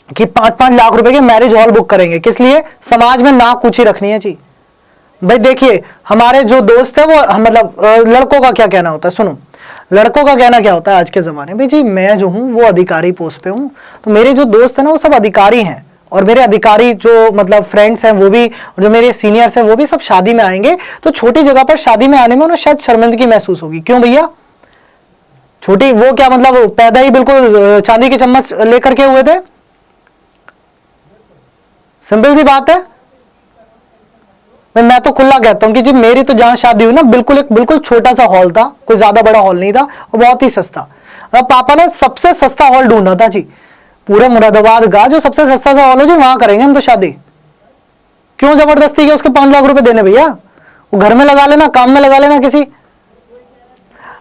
कि 5-5 लाख रुपए के मैरिज हॉल बुक करेंगे। किस लिए? समाज में नाक ऊंची रखनी है जी। भाई देखिए, हमारे जो दोस्त है वो मतलब लड़कों का क्या कहना होता है, सुनो, लड़कों का कहना क्या होता है आज के जमाने में, जी मैं जो हूं वो अधिकारी पोस्ट पे हूं, तो मेरे जो दोस्त है ना वो सब अधिकारी हैं, और मेरे अधिकारी जो मतलब फ्रेंड्स हैं वो भी, जो मेरे सीनियर्स हैं वो भी सब शादी में आएंगे, तो छोटी जगह पर शादी में आने में उन्हें शायद शर्मिंदगी महसूस होगी। क्यों भैया? छोटी वो क्या मतलब पैदा ही बिल्कुल चांदी की चम्मच लेकर के हुए थे? सिंपल सी बात है। मैं तो खुला कहता हूं कि जी मेरी तो जहां शादी हुई ना, बिल्कुल छोटा सा हॉल था, कोई ज्यादा बड़ा हॉल नहीं था और बहुत ही सस्ता। अब पापा ने सबसे सस्ता हॉल ढूंढा था जी, पूरे मुरादाबाद का जो सबसे सस्ता सा हॉल है जी, वहां करेंगे हम तो शादी। क्यों जबरदस्ती के उसके 5 लाख रुपए देने भैया? वो घर में लगा लेना, काम में लगा लेना किसी।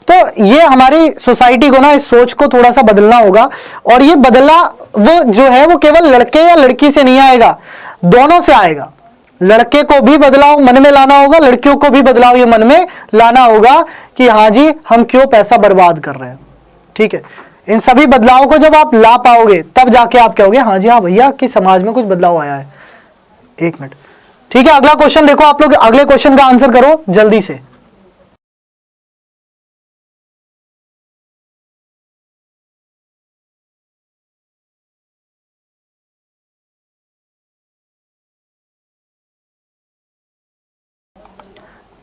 तो ये हमारी सोसाइटी को ना, इस सोच को थोड़ा सा बदलना होगा। और ये बदला वो जो है वो केवल लड़के या लड़की से नहीं आएगा, दोनों से आएगा। लड़के को भी बदलाव मन में लाना होगा, लड़कियों को भी बदलाव ये मन में लाना होगा कि हाँ जी हम क्यों पैसा बर्बाद कर रहे हैं, ठीक है। इन सभी बदलाव को जब आप ला पाओगे तब जाके आप कहोगे हाँ जी हाँ भैया कि समाज में कुछ बदलाव आया है। एक मिनट, ठीक है, अगला क्वेश्चन देखो, आप लोग अगले क्वेश्चन का आंसर करो जल्दी से।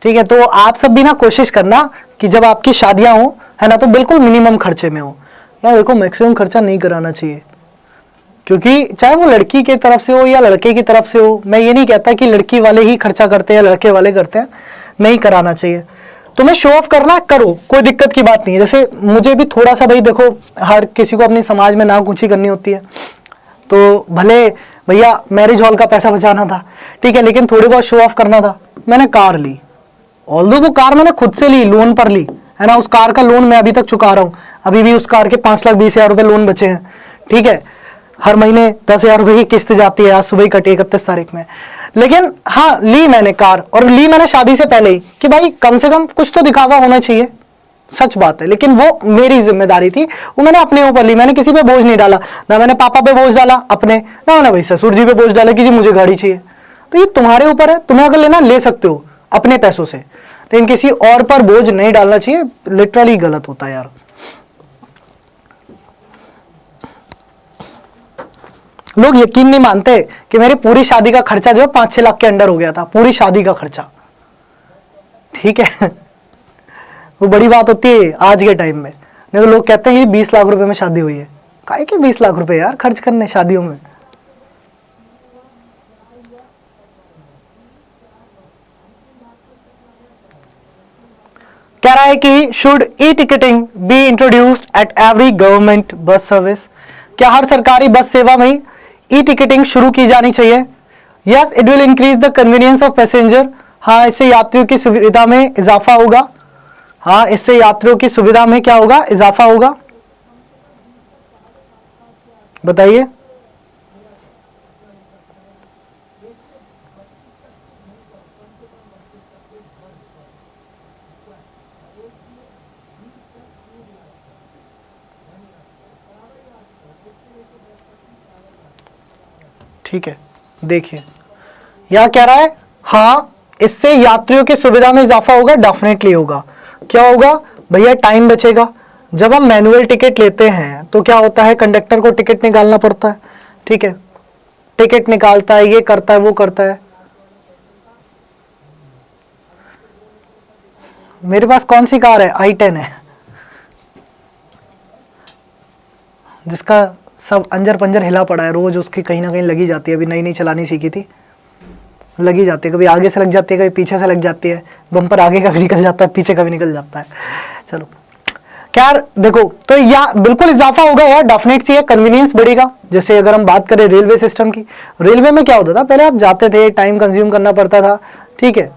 ठीक है, तो आप सब भी ना कोशिश करना कि जब आपकी शादियां हो, है ना, तो बिल्कुल मिनिमम खर्चे में हो। यार देखो, मैक्सिमम खर्चा नहीं कराना चाहिए, क्योंकि चाहे वो लड़की की तरफ से हो या लड़के की तरफ से हो, मैं ये नहीं कहता कि लड़की वाले ही खर्चा करते हैं लड़के वाले करते हैं, नहीं कराना चाहिए। तुम्हें शो ऑफ करना करो, कोई दिक्कत की बात नहीं है। जैसे मुझे भी थोड़ा सा, भाई देखो, हर किसी को अपनी समाज में नाक ऊंची करनी होती है, तो भले भैया मैरिज हॉल का पैसा बचाना था, ठीक है, लेकिन थोड़ी बहुत शो ऑफ करना था, मैंने कार ली। ऑल्दो वो कार मैंने खुद से ली, लोन पर ली, है ना, उस कार का लोन मैं अभी तक चुका रहा हूं, अभी भी उस कार के 5,20,000 रुपए लोन बचे हैं, ठीक है, हर महीने 10,000 रुपए की किस्त जाती है, आज सुबह ही कटी 31 तारीख में। लेकिन हाँ, ली मैंने कार, और ली मैंने शादी से पहले ही, कि भाई कम से कम कुछ तो दिखावा होना चाहिए, सच बात है, लेकिन वो मेरी जिम्मेदारी थी, वो मैंने अपने ऊपर ली, मैंने किसी पे बोझ नहीं डाला, ना मैंने पापा पे बोझ डाला अपने, ना मैंने भाई ससुर जी पे बोझ डाला कि जी मुझे गाड़ी चाहिए। तो ये तुम्हारे ऊपर है, तुम्हें अगर लेना ले सकते हो अपने पैसों से, लेकिन किसी और पर बोझ नहीं डालना चाहिए, लिटरली गलत होता है यार। लोग यकीन नहीं मानते कि मेरी पूरी शादी का खर्चा जो है 5-6 लाख के अंडर हो गया था, पूरी शादी का खर्चा, ठीक है। वो बड़ी बात होती है आज के टाइम में, नहीं तो लोग कहते हैं कि 20 लाख रुपए में शादी हुई है। काहे के 20 लाख रुपए यार खर्च करने शादियों में। कह रहा है कि should e ticketing be introduced at every government bus service, क्या हर सरकारी बस सेवा में ई टिकटिंग शुरू की जानी चाहिए? Yes, it will increase the convenience of passenger, हाँ इससे यात्रियों की सुविधा में इजाफा होगा, हाँ इससे यात्रियों की सुविधा में क्या होगा, इजाफा होगा, बताइए। ठीक है, देखिए यह कह रहा है हाँ इससे यात्रियों की सुविधा में इजाफा होगा, डेफिनेटली होगा। क्या होगा भैया? टाइम बचेगा। जब हम मैनुअल टिकट लेते हैं तो क्या होता है, कंडक्टर को टिकट निकालना पड़ता है, ठीक है, टिकट निकालता है, ये करता है, वो करता है। मेरे पास कौन सी कार है? i10 है, जिसका सब अंजर पंजर हिला पड़ा है, रोज उसकी कहीं ना कहीं लगी जाती है, अभी नई नई चलानी सीखी थी, लगी जाती है, कभी आगे से लग जाती है, कभी पीछे से लग जाती है, बम्पर आगे का भी निकल जाता है, पीछे का भी निकल जाता है। चलो क्या देखो, तो यह बिल्कुल इजाफा होगा यार, डेफिनेट सी है, कन्वीनियंस बढ़ेगा। जैसे अगर हम बात करें रेलवे सिस्टम की, रेलवे में क्या होता था, पहले आप जाते थे, टाइम कंज्यूम करना पड़ता था, ठीक है,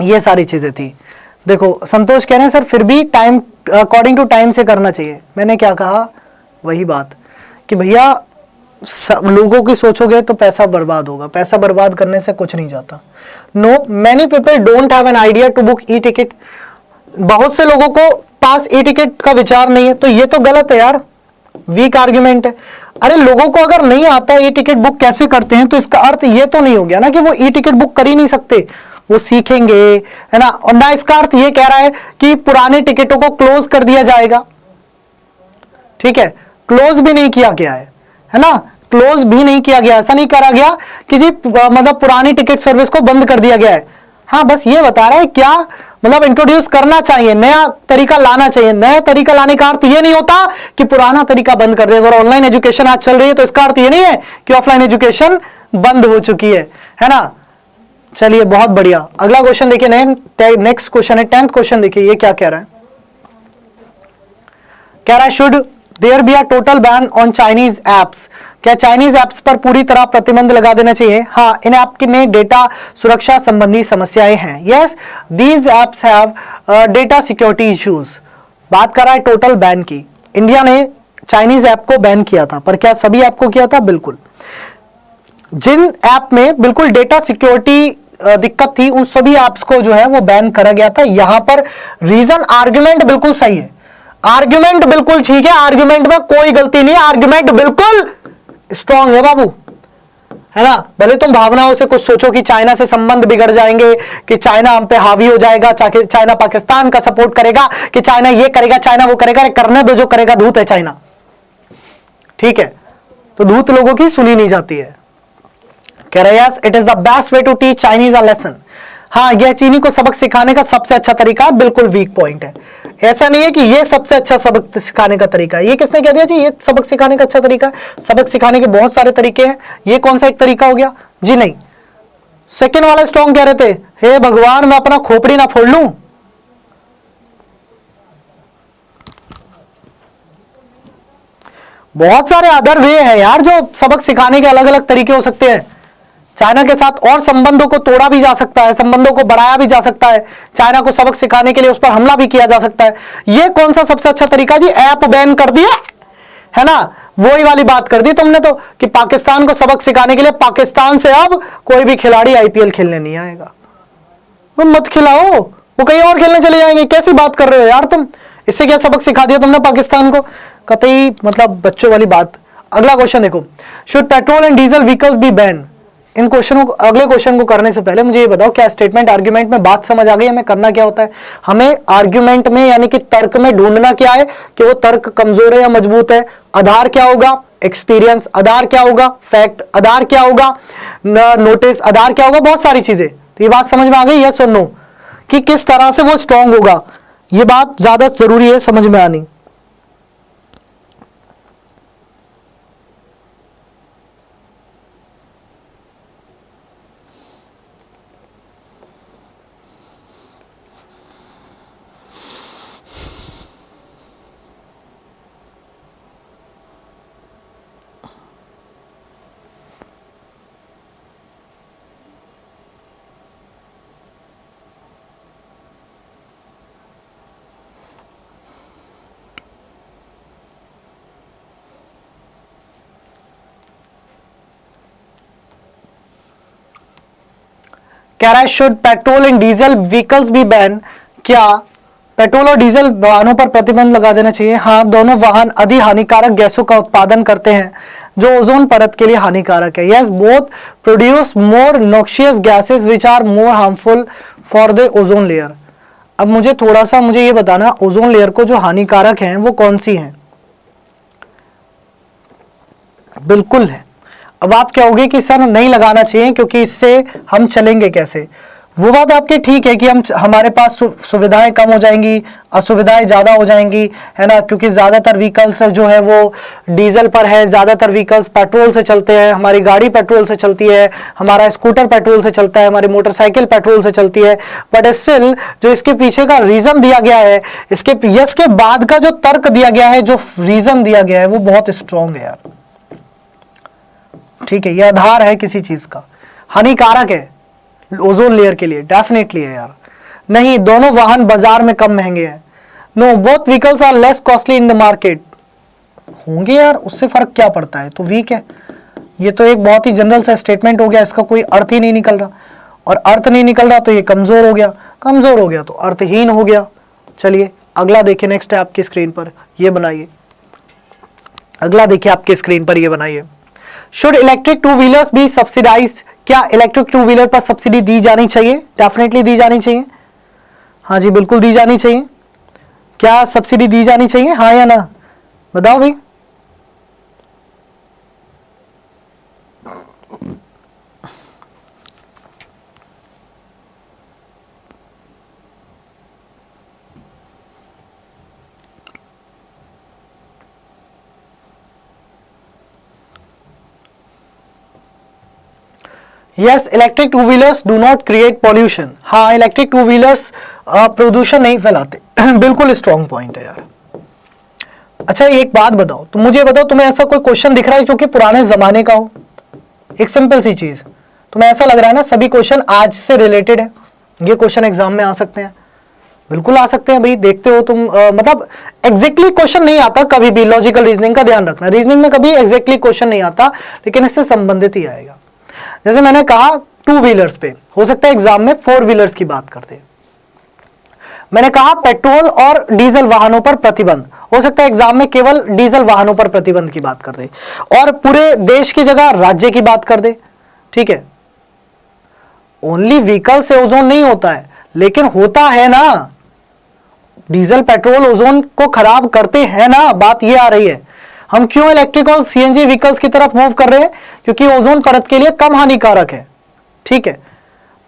ये सारी चीजें थी। देखो संतोष कह रहे हैं सर फिर भी टाइम अकॉर्डिंग टू टाइम से करना चाहिए। मैंने क्या कहा, वही बात कि भैया लोगों की सोचोगे तो पैसा बर्बाद होगा, पैसा बर्बाद करने से कुछ नहीं जाता। No, many people don't have an idea to book e ticket. बहुत से लोगों को पास ई टिकट का विचार नहीं है, तो ये तो गलत है यार, वीक आर्ग्यूमेंट है। अरे लोगों को अगर नहीं आता ई टिकट बुक कैसे करते हैं, तो इसका अर्थ ये तो नहीं हो गया ना कि वो ई टिकट बुक कर ही नहीं सकते, वो सीखेंगे, है ना। और ना इसका अर्थ ये कह रहा है कि पुराने टिकटों को क्लोज कर दिया जाएगा, ठीक है, क्लोज भी नहीं किया गया है ना, क्लोज भी नहीं किया गया, ऐसा नहीं करा गया कि जी मतलब पुरानी टिकट सर्विस को बंद कर दिया गया है। हाँ बस ये बता रहा है क्या मतलब इंट्रोड्यूस करना चाहिए, नया तरीका लाना चाहिए। नया तरीका लाने का अर्थ ये नहीं होता कि पुराना तरीका बंद कर देगा। अगर ऑनलाइन एजुकेशन आज चल रही है तो इसका अर्थ ये नहीं है कि ऑफलाइन एजुकेशन बंद हो चुकी है ना। चलिए बहुत बढ़िया, अगला क्वेश्चन देखिए, नेक्स्ट क्वेश्चन है 10th क्वेश्चन, देखिए ये क्या कह रहा है। कह रहा है should there be a total ban on Chinese apps, क्या चाइनीज एप्स पर पूरी तरह प्रतिबंध लगा देना चाहिए? हाँ, इन ऐप में डेटा सुरक्षा संबंधी समस्याएं हैं। Yes, these apps have data security issues. बात कर रहा है टोटल बैन की। इंडिया ने चाइनीज ऐप को बैन किया था, पर क्या सभी ऐप को किया था? बिल्कुल। जिन ऐप में बिल्कुल डेटा सिक्योरिटी दिक्कत थी, उन सभी ऐप्स को जो है वो बैन करा गया था। यहां पर रीजन, आर्ग्यूमेंट बिल्कुल सही है, आर्ग्यूमेंट बिल्कुल ठीक है, आर्ग्यूमेंट में कोई गलती नहीं है, आर्ग्यूमेंट बिल्कुल स्ट्रांग है बाबू, है ना। भले तुम भावनाओं से कुछ सोचो कि चाइना से संबंध बिगड़ जाएंगे, कि चाइना हम पे हावी हो जाएगा, चाइना पाकिस्तान का सपोर्ट करेगा, कि चाइना ये करेगा, चाइना वो करेगा। करने दो, जो करेगा धूत है चाइना, ठीक है। तो धूत लोगों की सुनी नहीं जाती है। कह रहे yes it is the best way to teach Chinese a lesson. हाँ, यह चीनी को सबक सिखाने का सबसे अच्छा तरीका है। बिल्कुल वीक पॉइंट है। ऐसा नहीं है कि यह सबसे अच्छा सबक सिखाने का तरीका है। ये किसने कह दिया जी ये सबक सिखाने का अच्छा तरीका है? सबक सिखाने के बहुत सारे तरीके हैं, ये कौन सा एक तरीका हो गया जी? नहीं, सेकेंड वाला स्ट्रॉन्ग कह रहे थे हे भगवान मैं अपना खोपड़ी ना फोड़ लूं। बहुत सारे अदर वे हैं यार, जो सबक सिखाने के अलग अलग तरीके हो सकते हैं। चाइना के साथ और संबंधों को तोड़ा भी जा सकता है, संबंधों को बढ़ाया भी जा सकता है, चाइना को सबक सिखाने के लिए उस पर हमला भी किया जा सकता है। ये कौन सा सबसे अच्छा तरीका जी? ऐप बैन कर दिया है ना, वही वाली बात कर दी तुमने तो, कि पाकिस्तान को सबक सिखाने के लिए पाकिस्तान से अब कोई भी खिलाड़ी आईपीएल खेलने नहीं आएगा। मत खिलाओ, वो कहीं और खेलने चले जाएंगे। कैसी बात कर रहे हो यार तुम? इससे क्या सबक सिखा दिया तुमने पाकिस्तान को? कतई मतलब बच्चों वाली बात। अगला क्वेश्चन देखो, should petrol and diesel vehicles be ban? इन क्वेश्चनों को, अगले क्वेश्चन को करने से पहले मुझे ये बताओ क्या स्टेटमेंट आर्ग्यूमेंट में बात समझ आ गई? हमें करना क्या होता है? हमें आर्ग्यूमेंट में यानी कि तर्क में ढूंढना क्या है कि वो तर्क कमजोर है या मजबूत है। आधार क्या होगा? एक्सपीरियंस। आधार क्या होगा? फैक्ट। आधार क्या होगा? नोटिस। आधार क्या होगा? बहुत सारी चीजें। तो ये बात समझ में आ गई यस और नो, कि किस तरह से वो स्ट्रांग होगा? ये बात ज्यादा जरूरी है समझ में आनी। कह रहा है should petrol and diesel vehicles be ban? क्या पेट्रोल और डीजल वाहनों पर प्रतिबंध लगा देना चाहिए? हाँ, दोनों वाहन अधि हानिकारक गैसों का उत्पादन करते हैं जो ओजोन परत के लिए हानिकारक है। Yes, both produce more noxious gases which are more harmful for the ozone layer. अब मुझे ये बताना, ओजोन लेयर को जो हानिकारक हैं वो कौन सी हैं? बिल्कुल है। अब आप कहोगे कि सर नहीं लगाना चाहिए क्योंकि इससे हम चलेंगे कैसे? वो बात आपकी ठीक है कि हमारे पास सुविधाएं कम हो जाएंगी, असुविधाएं ज़्यादा हो जाएंगी, है ना, क्योंकि ज़्यादातर व्हीकल्स जो है वो डीजल पर है, ज़्यादातर व्हीकल्स पेट्रोल से चलते हैं। हमारी गाड़ी पेट्रोल से चलती है, हमारा स्कूटर पेट्रोल से चलता है, हमारी मोटरसाइकिल पेट्रोल से चलती है। बट स्टिल जो इसके पीछे का रीज़न दिया गया है, इसके बाद का जो तर्क दिया गया है, जो रीज़न दिया गया है, वो बहुत स्ट्रॉन्ग है यार। ठीक है, ये आधार है किसी चीज़ का। हानिकारक है ओजोन लेयर के लिए, डेफिनेटली है यार। नहीं, दोनों वाहन बाजार में कम महंगे हैं। No, both vehicles are less costly in the market. होंगे यार, उससे फर्क क्या पड़ता है? तो वीक है। ये तो एक बहुत ही जनरल सा स्टेटमेंट हो गया, इसका कोई अर्थ ही नहीं निकल रहा, और अर्थ नहीं निकल रहा तो ये कमजोर हो गया, कमजोर हो गया तो अर्थहीन हो गया। चलिए अगला देखिए, नेक्स्ट है आपकी स्क्रीन पर, ये बनाइए। अगला देखिए आपके स्क्रीन पर, ये बनाइए। Should electric two wheelers be subsidised? क्या इलेक्ट्रिक टू व्हीलर पर सब्सिडी दी जानी चाहिए? डेफिनेटली दी जानी चाहिए। हाँ जी, बिल्कुल दी जानी चाहिए। क्या सब्सिडी दी जानी चाहिए, हाँ या ना? बताओ भाई। Yes, electric two wheelers do not create pollution. हाँ, इलेक्ट्रिक टू व्हीलर्स प्रदूषण नहीं फैलाते। बिल्कुल स्ट्रॉन्ग पॉइंट है यार। अच्छा एक बात बताओ, तुम मुझे बताओ, तुम्हें ऐसा कोई क्वेश्चन दिख रहा है जो कि पुराने जमाने का हो? एक सिंपल सी चीज, तुम्हें ऐसा लग रहा है ना सभी क्वेश्चन आज से रिलेटेड है, ये क्वेश्चन एग्जाम में आ सकते हैं? बिल्कुल आ सकते हैं भाई, देखते हो तुम। मतलब एग्जैक्टली क्वेश्चन नहीं आता कभी भी, लॉजिकल रीजनिंग का ध्यान रखना। रीजनिंग में कभी एग्जैक्टली क्वेश्चन नहीं आता, लेकिन इससे संबंधित ही आएगा। जैसे मैंने कहा टू व्हीलर्स पे, हो सकता है एग्जाम में फोर व्हीलर्स की बात करते हैं। मैंने कहा पेट्रोल और डीजल वाहनों पर प्रतिबंध, हो सकता है एग्जाम में केवल डीजल वाहनों पर प्रतिबंध की बात कर दे, और पूरे देश की जगह राज्य की बात कर दे। ठीक है, ओनली व्हीकल से ओजोन नहीं होता है, लेकिन होता है ना, डीजल पेट्रोल ओजोन को खराब करते हैं ना, बात ये आ रही है। हम क्यों इलेक्ट्रिक और सीएनजी व्हीकल्स की तरफ मूव कर रहे हैं? क्योंकि ओजोन परत के लिए कम हानिकारक है, ठीक है।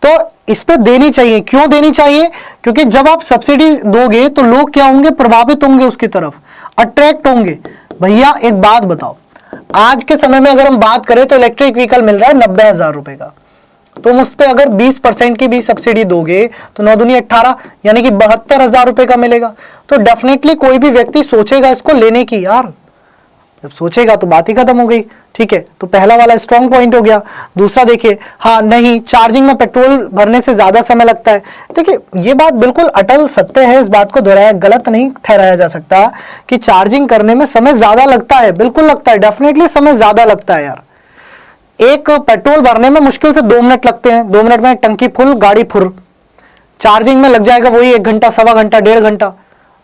तो इस पे देनी चाहिए। क्यों देनी चाहिए? क्योंकि जब आप सब्सिडी दोगे तो लोग क्या होंगे? प्रभावित होंगे, उसकी तरफ अट्रैक्ट होंगे। भैया एक बात बताओ, आज के समय में अगर हम बात करें तो इलेक्ट्रिक व्हीकल मिल रहा है 90,000 रुपए का, तुम उस पर अगर 20% की भी सब्सिडी दोगे तो 9 दूनी 18, यानी कि 72,000 रुपए का मिलेगा। तो डेफिनेटली कोई भी व्यक्ति सोचेगा इसको लेने की। यार जब सोचेगा तो बात ही खत्म हो गई, ठीक है। तो पहला वाला स्ट्रॉन्ग पॉइंट हो गया। दूसरा देखिए, हाँ नहीं, चार्जिंग में पेट्रोल भरने से ज्यादा समय लगता है। देखिए ये बात बिल्कुल अटल सत्य है, इस बात को दोहराया, गलत नहीं ठहराया जा सकता कि चार्जिंग करने में समय ज्यादा लगता है। बिल्कुल लगता है, डेफिनेटली समय ज्यादा लगता है यार। एक पेट्रोल भरने में मुश्किल से 2 मिनट लगते हैं, 2 मिनट में टंकी फुल, गाड़ी फुर। चार्जिंग में लग जाएगा वही 1 घंटा, सवा घंटा, 1.5 घंटा।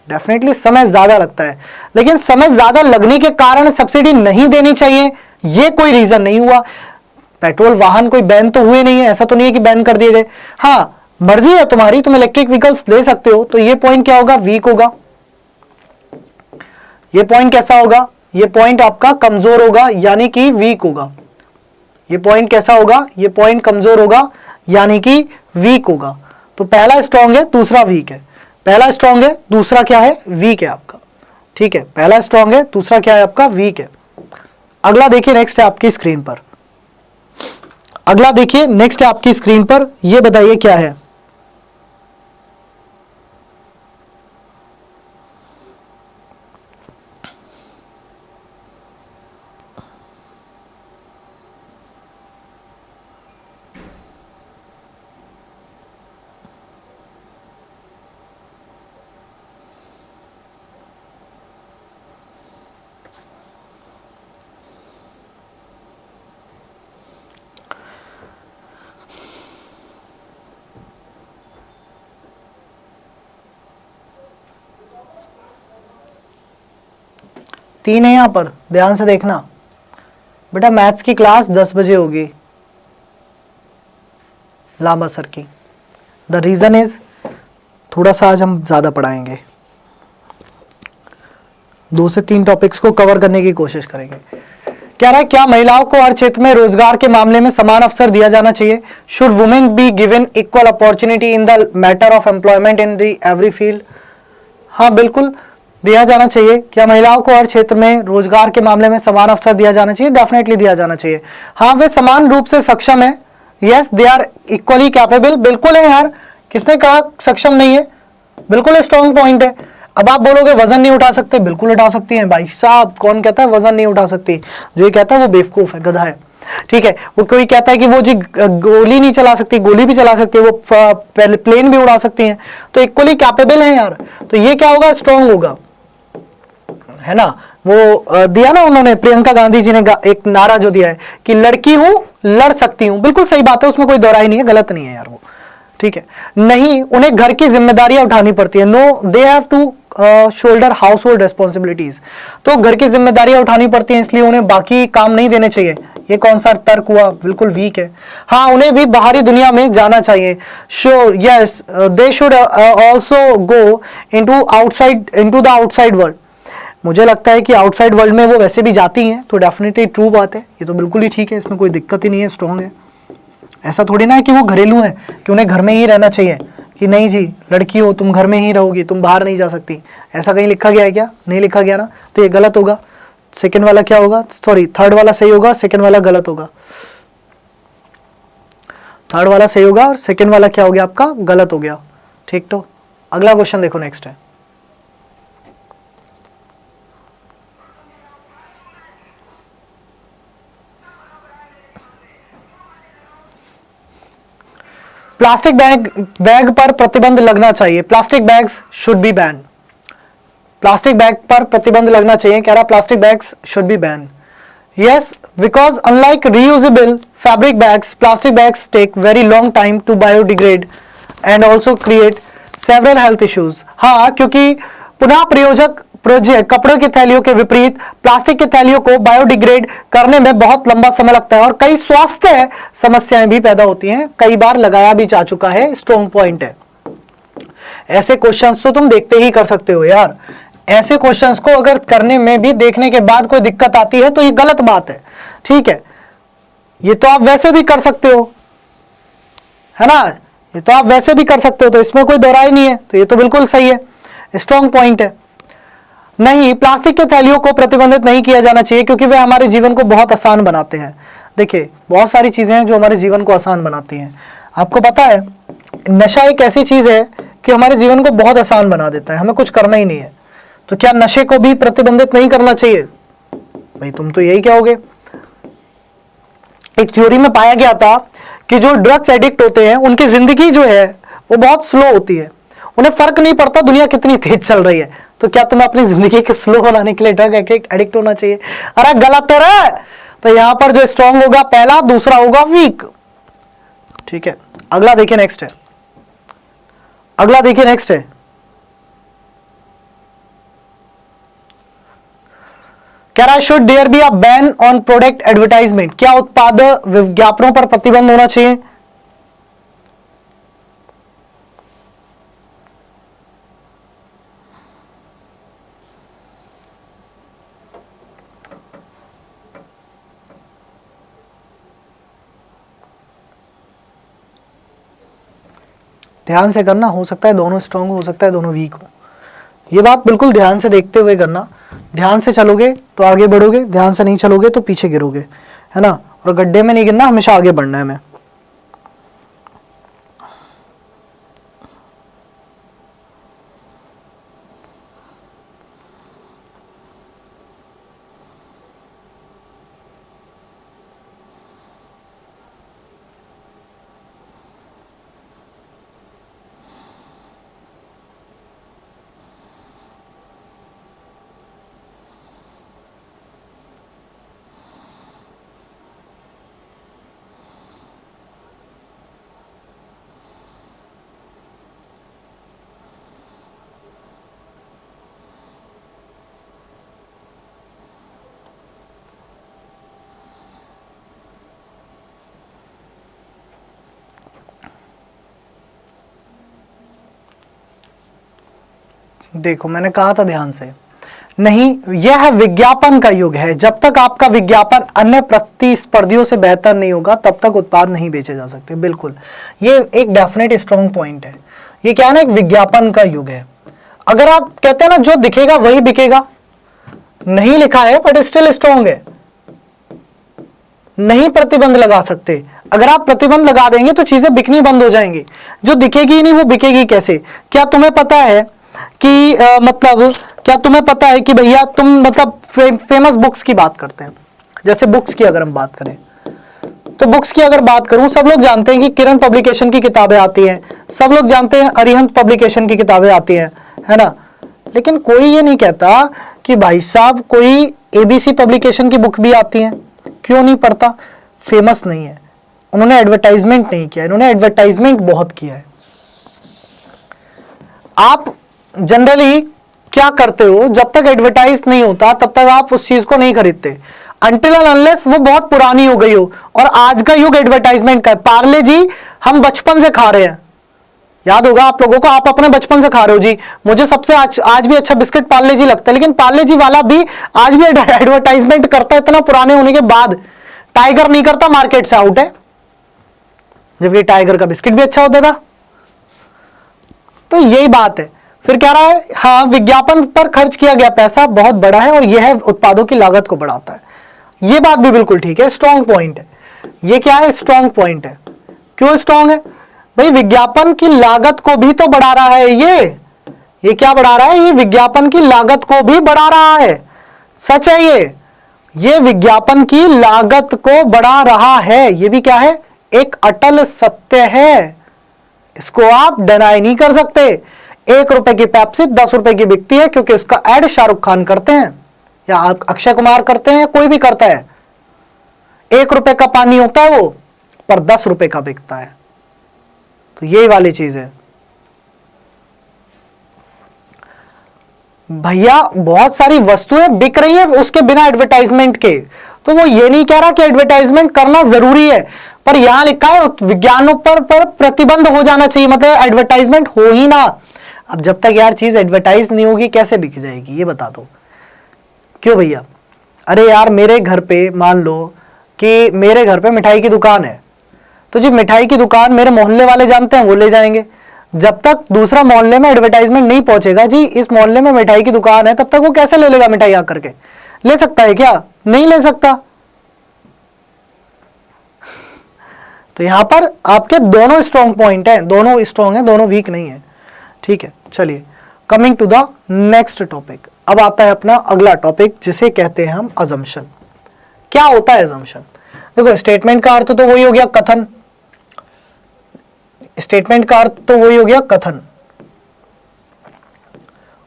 डेफिनेटली समय ज्यादा लगता है, लेकिन समय ज्यादा लगने के कारण सब्सिडी नहीं देनी चाहिए, ये कोई रीजन नहीं हुआ। पेट्रोल वाहन कोई बैन तो हुए नहीं है, ऐसा तो नहीं है कि बैन कर दिए गए। हाँ, मर्जी है तुम्हारी, तुम इलेक्ट्रिक व्हीकल्स ले सकते हो। तो ये पॉइंट क्या होगा? वीक होगा। ये पॉइंट कैसा होगा? ये पॉइंट आपका कमजोर होगा, यानी कि वीक होगा। ये पॉइंट कैसा होगा? ये पॉइंट कमजोर होगा, यानी कि वीक होगा। तो पहला स्ट्रॉन्ग है, दूसरा वीक है। पहला स्ट्रॉन्ग है, दूसरा क्या है? वीक है आपका, ठीक है। पहला स्ट्रॉन्ग है, दूसरा क्या है आपका? वीक है। अगला देखिए, नेक्स्ट है आपकी स्क्रीन पर। अगला देखिए, नेक्स्ट है आपकी स्क्रीन पर। यह बताइए क्या है? तीन है यहां पर, ध्यान से देखना बेटा। मैथ्स की क्लास 10 बजे होगी, लांबा सर की। द रीजन इज थोड़ा सा आज हम ज्यादा पढ़ाएंगे, 2 से 3 टॉपिक्स को कवर करने की कोशिश करेंगे। कह रहा है, क्या महिलाओं को हर क्षेत्र में रोजगार के मामले में समान अवसर दिया जाना चाहिए? Should women be given equal opportunity in the matter of employment in the every field? हाँ बिल्कुल दिया जाना चाहिए। क्या महिलाओं को हर क्षेत्र में रोजगार के मामले में समान अवसर दिया जाना चाहिए? डेफिनेटली दिया जाना चाहिए। हाँ, वे समान रूप से सक्षम है। Yes, they are equally capable. बिल्कुल है यार, किसने कहा सक्षम नहीं है? बिल्कुल स्ट्रॉन्ग पॉइंट है। अब आप बोलोगे वजन नहीं उठा सकते, बिल्कुल उठा सकती हैं भाई साहब। कौन कहता है वजन नहीं उठा सकती? जो ये कहता है वो बेवकूफ है, गधा है, ठीक है। वो कोई कहता है कि वो जी गोली नहीं चला सकती, गोली भी चला सकती है, वो प्लेन भी उड़ा सकती हैं। तो इक्वली कैपेबल है यार। तो ये क्या होगा? स्ट्रॉन्ग होगा, है ना। वो दिया ना उन्होंने, प्रियंका गांधी जी ने एक नारा जो दिया है कि लड़की हूं, लड़ सकती हूं। बिल्कुल सही बात है, उसमें कोई दोहराई नहीं है, गलत नहीं है यार वो, ठीक है। नहीं, उन्हें घर की जिम्मेदारियां उठानी पड़ती है। No, they have to shoulder household responsibilities. तो घर की जिम्मेदारियां उठानी पड़ती हैं, इसलिए उन्हें बाकी काम नहीं देने चाहिए। ये कौन सा तर्क हुआ? बिल्कुल वीक है। हाँ, उन्हें भी बाहरी दुनिया में जाना चाहिए। Show yes, they should also go into the outside world. मुझे लगता है कि आउटसाइड वर्ल्ड में वो वैसे भी जाती हैं, तो डेफिनेटली ट्रू बात है। ये तो बिल्कुल ही ठीक है, इसमें कोई दिक्कत ही नहीं है, स्ट्रॉन्ग है। ऐसा थोड़ी ना है कि वो घरेलू है, कि उन्हें घर में ही रहना चाहिए, कि नहीं जी लड़की हो तुम घर में ही रहोगी, तुम बाहर नहीं जा सकती। ऐसा कहीं लिखा गया है क्या? नहीं लिखा गया ना, तो ये गलत होगा। सेकंड वाला क्या होगा? सॉरी, थर्ड वाला सही होगा, सेकंड वाला गलत होगा। थर्ड वाला सही होगा और सेकंड वाला क्या हो गया आपका? गलत हो गया, ठीक। तो अगला क्वेश्चन देखो, नेक्स्ट है। प्लास्टिक बैग पर प्रतिबंध लगना चाहिए। Plastic bags should be ban. Plastic bag पर प्रतिबंध लगना चाहिए। कह रहा plastic bags should be ban. Yes, because unlike reusable fabric bags, plastic bags take very long time to biodegrade and also create several health issues. हाँ, क्योंकि पुनः project कपड़ों की थैलियों के विपरीत प्लास्टिक की थैलियों को बायोडिग्रेड करने में बहुत लंबा समय लगता है और कई स्वास्थ्य समस्याएं भी पैदा होती हैं, कई बार लगाया भी जा चुका है, स्ट्रॉन्ग पॉइंट है। ऐसे क्वेश्चंस तो तुम देखते ही कर सकते हो यार, ऐसे क्वेश्चंस को अगर करने में भी देखने के बाद कोई दिक्कत आती है तो ये गलत बात है, ठीक है। ये तो आप वैसे भी कर सकते हो, है ना, ये तो आप वैसे भी कर सकते हो, तो इसमें कोई दोहराई नहीं है, तो ये तो बिल्कुल सही है, स्ट्रॉन्ग पॉइंट है। नहीं, प्लास्टिक के थैलियों को प्रतिबंधित नहीं किया जाना चाहिए क्योंकि वे हमारे जीवन को बहुत आसान बनाते हैं। देखिए, बहुत सारी चीजें हैं जो हमारे जीवन को आसान बनाती हैं। आपको पता है, नशा एक ऐसी चीज है कि हमारे जीवन को बहुत आसान बना देता है, हमें कुछ करना ही नहीं है। तो क्या नशे को भी प्रतिबंधित नहीं करना चाहिए? भाई तुम तो यही कहोगे। एक थ्योरी में पाया गया था कि जो ड्रग्स एडिक्ट होते हैं उनकी जिंदगी जो है वो बहुत स्लो होती है, उन्हें फर्क नहीं पड़ता दुनिया कितनी तेज चल रही है। तो क्या तुम्हें अपनी जिंदगी के स्लो बनाने के लिए ड्रग एडिक्ट होना चाहिए? अरे गलत है रे। तो यहां पर जो स्ट्रॉन्ग होगा पहला, दूसरा होगा वीक, ठीक है। अगला देखिए, नेक्स्ट है, अगला देखिए, नेक्स्ट है, कह रहा है should there be a ban on product advertisement, क्या उत्पाद विज्ञापनों पर प्रतिबंध होना चाहिए? ध्यान से करना, हो सकता है दोनों स्ट्रांग हो सकता है दोनों वीक हो, ये बात बिल्कुल ध्यान से देखते हुए करना। ध्यान से चलोगे तो आगे बढ़ोगे, ध्यान से नहीं चलोगे तो पीछे गिरोगे, है ना। और गड्ढे में नहीं गिरना, हमेशा आगे बढ़ना है हमें। देखो, मैंने कहा था ध्यान से, नहीं, यह विज्ञापन का युग है। जब तक आपका विज्ञापन अन्य प्रतिस्पर्धियों से बेहतर नहीं होगा तब तक उत्पाद नहीं बेचे जा सकते। बिल्कुल, ये एक डेफिनेट स्ट्रॉन्ग पॉइंट है। ये क्या है ना, एक विज्ञापन का युग है। अगर आप कहते हैं ना जो दिखेगा वही बिकेगा, नहीं लिखा है बट स्टिल स्ट्रॉन्ग है, नहीं प्रतिबंध लगा सकते। अगर आप प्रतिबंध लगा देंगे तो चीजें बिकनी बंद हो जाएंगी। जो दिखेगी ही नहीं वो बिकेगी कैसे? क्या तुम्हें पता है कि मतलब क्या तुम्हें पता है कि भैया तुम मतलब फेमस बुक्स की बात करते हैं, जैसे बुक्स की अगर हम बात करें तो बुक्स की अगर बात करूं, सब लोग जानते हैं कि किरण पब्लिकेशन की किताबें आती हैं, सब लोग जानते हैं अरिहंत पब्लिकेशन की किताबें आती हैं, है ना। लेकिन कोई ये नहीं कहता कि भाई साहब कोई एबीसी पब्लिकेशन की बुक भी आती है। क्यों नहीं पढ़ता? फेमस नहीं है, उन्होंने एडवर्टाइजमेंट नहीं किया, इन्होंने एडवर्टाइजमेंट बहुत किया है। आप जनरली क्या करते हो, जब तक एडवर्टाइज नहीं होता तब तक आप उस चीज को नहीं खरीदते, अनटिल एंड अनलेस वो बहुत पुरानी हो गई हो। और आज का युग एडवर्टाइजमेंट का है। पार्ले जी हम बचपन से खा रहे हैं, याद होगा आप लोगों को, आप अपने बचपन से खा रहे हो जी। मुझे सबसे आज भी अच्छा बिस्किट पार्ले जी लगता है, लेकिन पार्ले जी वाला भी आज भी एडवर्टाइजमेंट करता है, इतना पुराने होने के बाद। टाइगर नहीं करता, मार्केट से आउट है, जबकि टाइगर का बिस्किट भी अच्छा होता था। तो यही बात है। फिर कह रहा है हाँ, विज्ञापन पर खर्च किया गया पैसा बहुत बड़ा है और यह उत्पादों की लागत को बढ़ाता है। यह बात भी बिल्कुल ठीक है, स्ट्रॉन्ग पॉइंट है। यह क्या है? स्ट्रॉन्ग पॉइंट है। क्यों स्ट्रॉन्ग है भाई? विज्ञापन की लागत को भी तो बढ़ा रहा है ये क्या बढ़ा रहा है? ये विज्ञापन की लागत को भी बढ़ा रहा है। सच है ये विज्ञापन की लागत को बढ़ा रहा है। ये भी क्या है? एक अटल सत्य है, इसको आप डिनाई नहीं कर सकते। 1 रुपए की पेप्सी 10 रुपए की बिकती है क्योंकि उसका ऐड शाहरुख खान करते हैं या अक्षय कुमार करते हैं, कोई भी करता है। 1 रुपए का पानी होता है वो, पर 10 रुपए का बिकता है। तो यही वाली चीज है। भैया बहुत सारी वस्तुएं बिक रही है उसके बिना एडवर्टाइजमेंट के, तो वो ये नहीं कह रहा कि एडवर्टाइजमेंट करना जरूरी है, पर यहां लिखा है विज्ञानों पर प्रतिबंध हो जाना चाहिए, मतलब एडवर्टाइजमेंट हो ही ना। अब जब तक यार चीज एडवर्टाइज नहीं होगी कैसे बिक जाएगी ये बता दो, क्यों भैया? अरे यार मेरे घर पे मान लो कि मेरे घर पे मिठाई की दुकान है, तो जी मिठाई की दुकान मेरे मोहल्ले वाले जानते हैं वो ले जाएंगे, जब तक दूसरा मोहल्ले में एडवर्टाइजमेंट नहीं पहुंचेगा जी इस मोहल्ले में मिठाई की दुकान है, तब तक वो कैसे ले लेगा मिठाई आकर के? ले सकता है क्या? नहीं ले सकता। तो यहां पर आपके दोनों स्ट्रॉन्ग पॉइंट हैं, दोनों स्ट्रॉन्ग हैं, दोनों वीक नहीं है। ठीक है, चलिए coming to the next topic. अब आता है अपना अगला टॉपिक जिसे कहते हैं हम अजम्पशन। क्या होता है अजम्पशन? देखो स्टेटमेंट का अर्थ तो वही हो गया कथन, स्टेटमेंट का अर्थ तो वही हो गया कथन,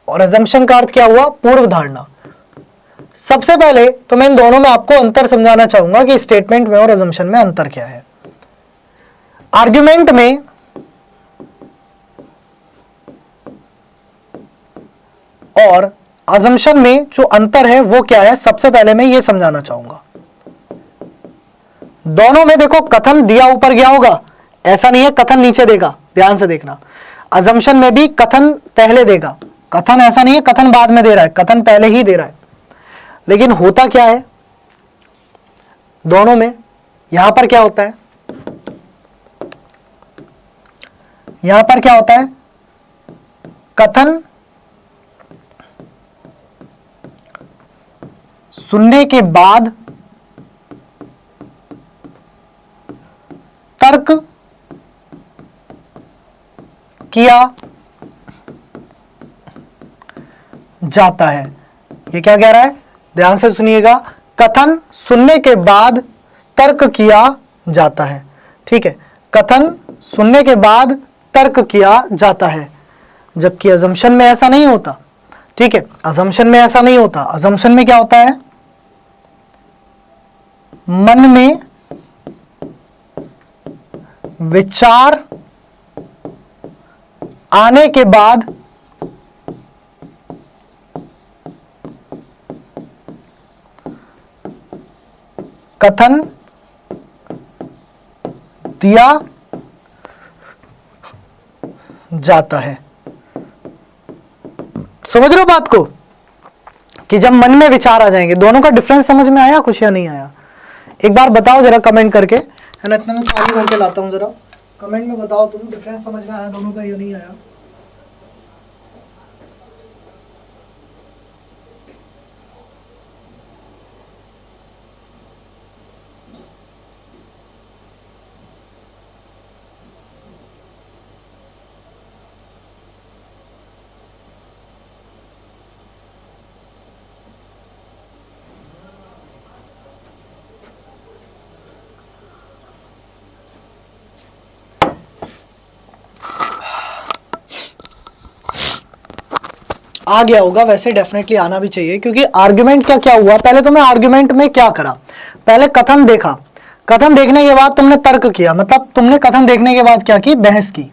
और अजम्पशन का अर्थ क्या हुआ? पूर्व धारणा। सबसे पहले तो मैं इन दोनों में आपको अंतर समझाना चाहूंगा कि स्टेटमेंट में और अजम्पशन में अंतर क्या है। आर्ग्यूमेंट में और अजम्पशन में जो अंतर है वो क्या है, सबसे पहले मैं ये समझाना चाहूंगा। दोनों में देखो कथन दिया ऊपर गया होगा, ऐसा नहीं है कथन नीचे देगा, ध्यान से देखना। अजम्पशन में भी कथन पहले देगा, कथन ऐसा नहीं है कथन बाद में दे रहा है, कथन पहले ही दे रहा है। लेकिन होता क्या है दोनों में? यहां पर क्या होता है, यहां पर क्या होता है? कथन सुनने के बाद तर्क किया जाता है। ये क्या कह रहा है, ध्यान से सुनिएगा। कथन सुनने के बाद तर्क किया जाता है। ठीक है, कथन सुनने के बाद तर्क किया जाता है, जबकि अजम्पशन में ऐसा नहीं होता। ठीक है, अजम्पशन में ऐसा नहीं होता। अजम्पशन में क्या होता है? मन में विचार आने के बाद कथन दिया जाता है। समझ रहे हो बात को कि जब मन में विचार आ जाएंगे, दोनों का डिफरेंस समझ में आया कुछ या नहीं आया? एक बार बताओ जरा कमेंट करके, है ना। इतना मैं पानी भर के लाता हूं, जरा कमेंट में बताओ तुम डिफरेंस समझ में आया दोनों का या नहीं आया? आ गया होगा, वैसे डेफिनेटली आना भी चाहिए, क्योंकि आर्गुमेंट का क्या हुआ, पहले तुमने आर्गुमेंट में क्या करा, पहले कथन देखा, कथन देखने के बाद तुमने तर्क किया, मतलब तुमने कथन देखने के बाद क्या की, बहस की,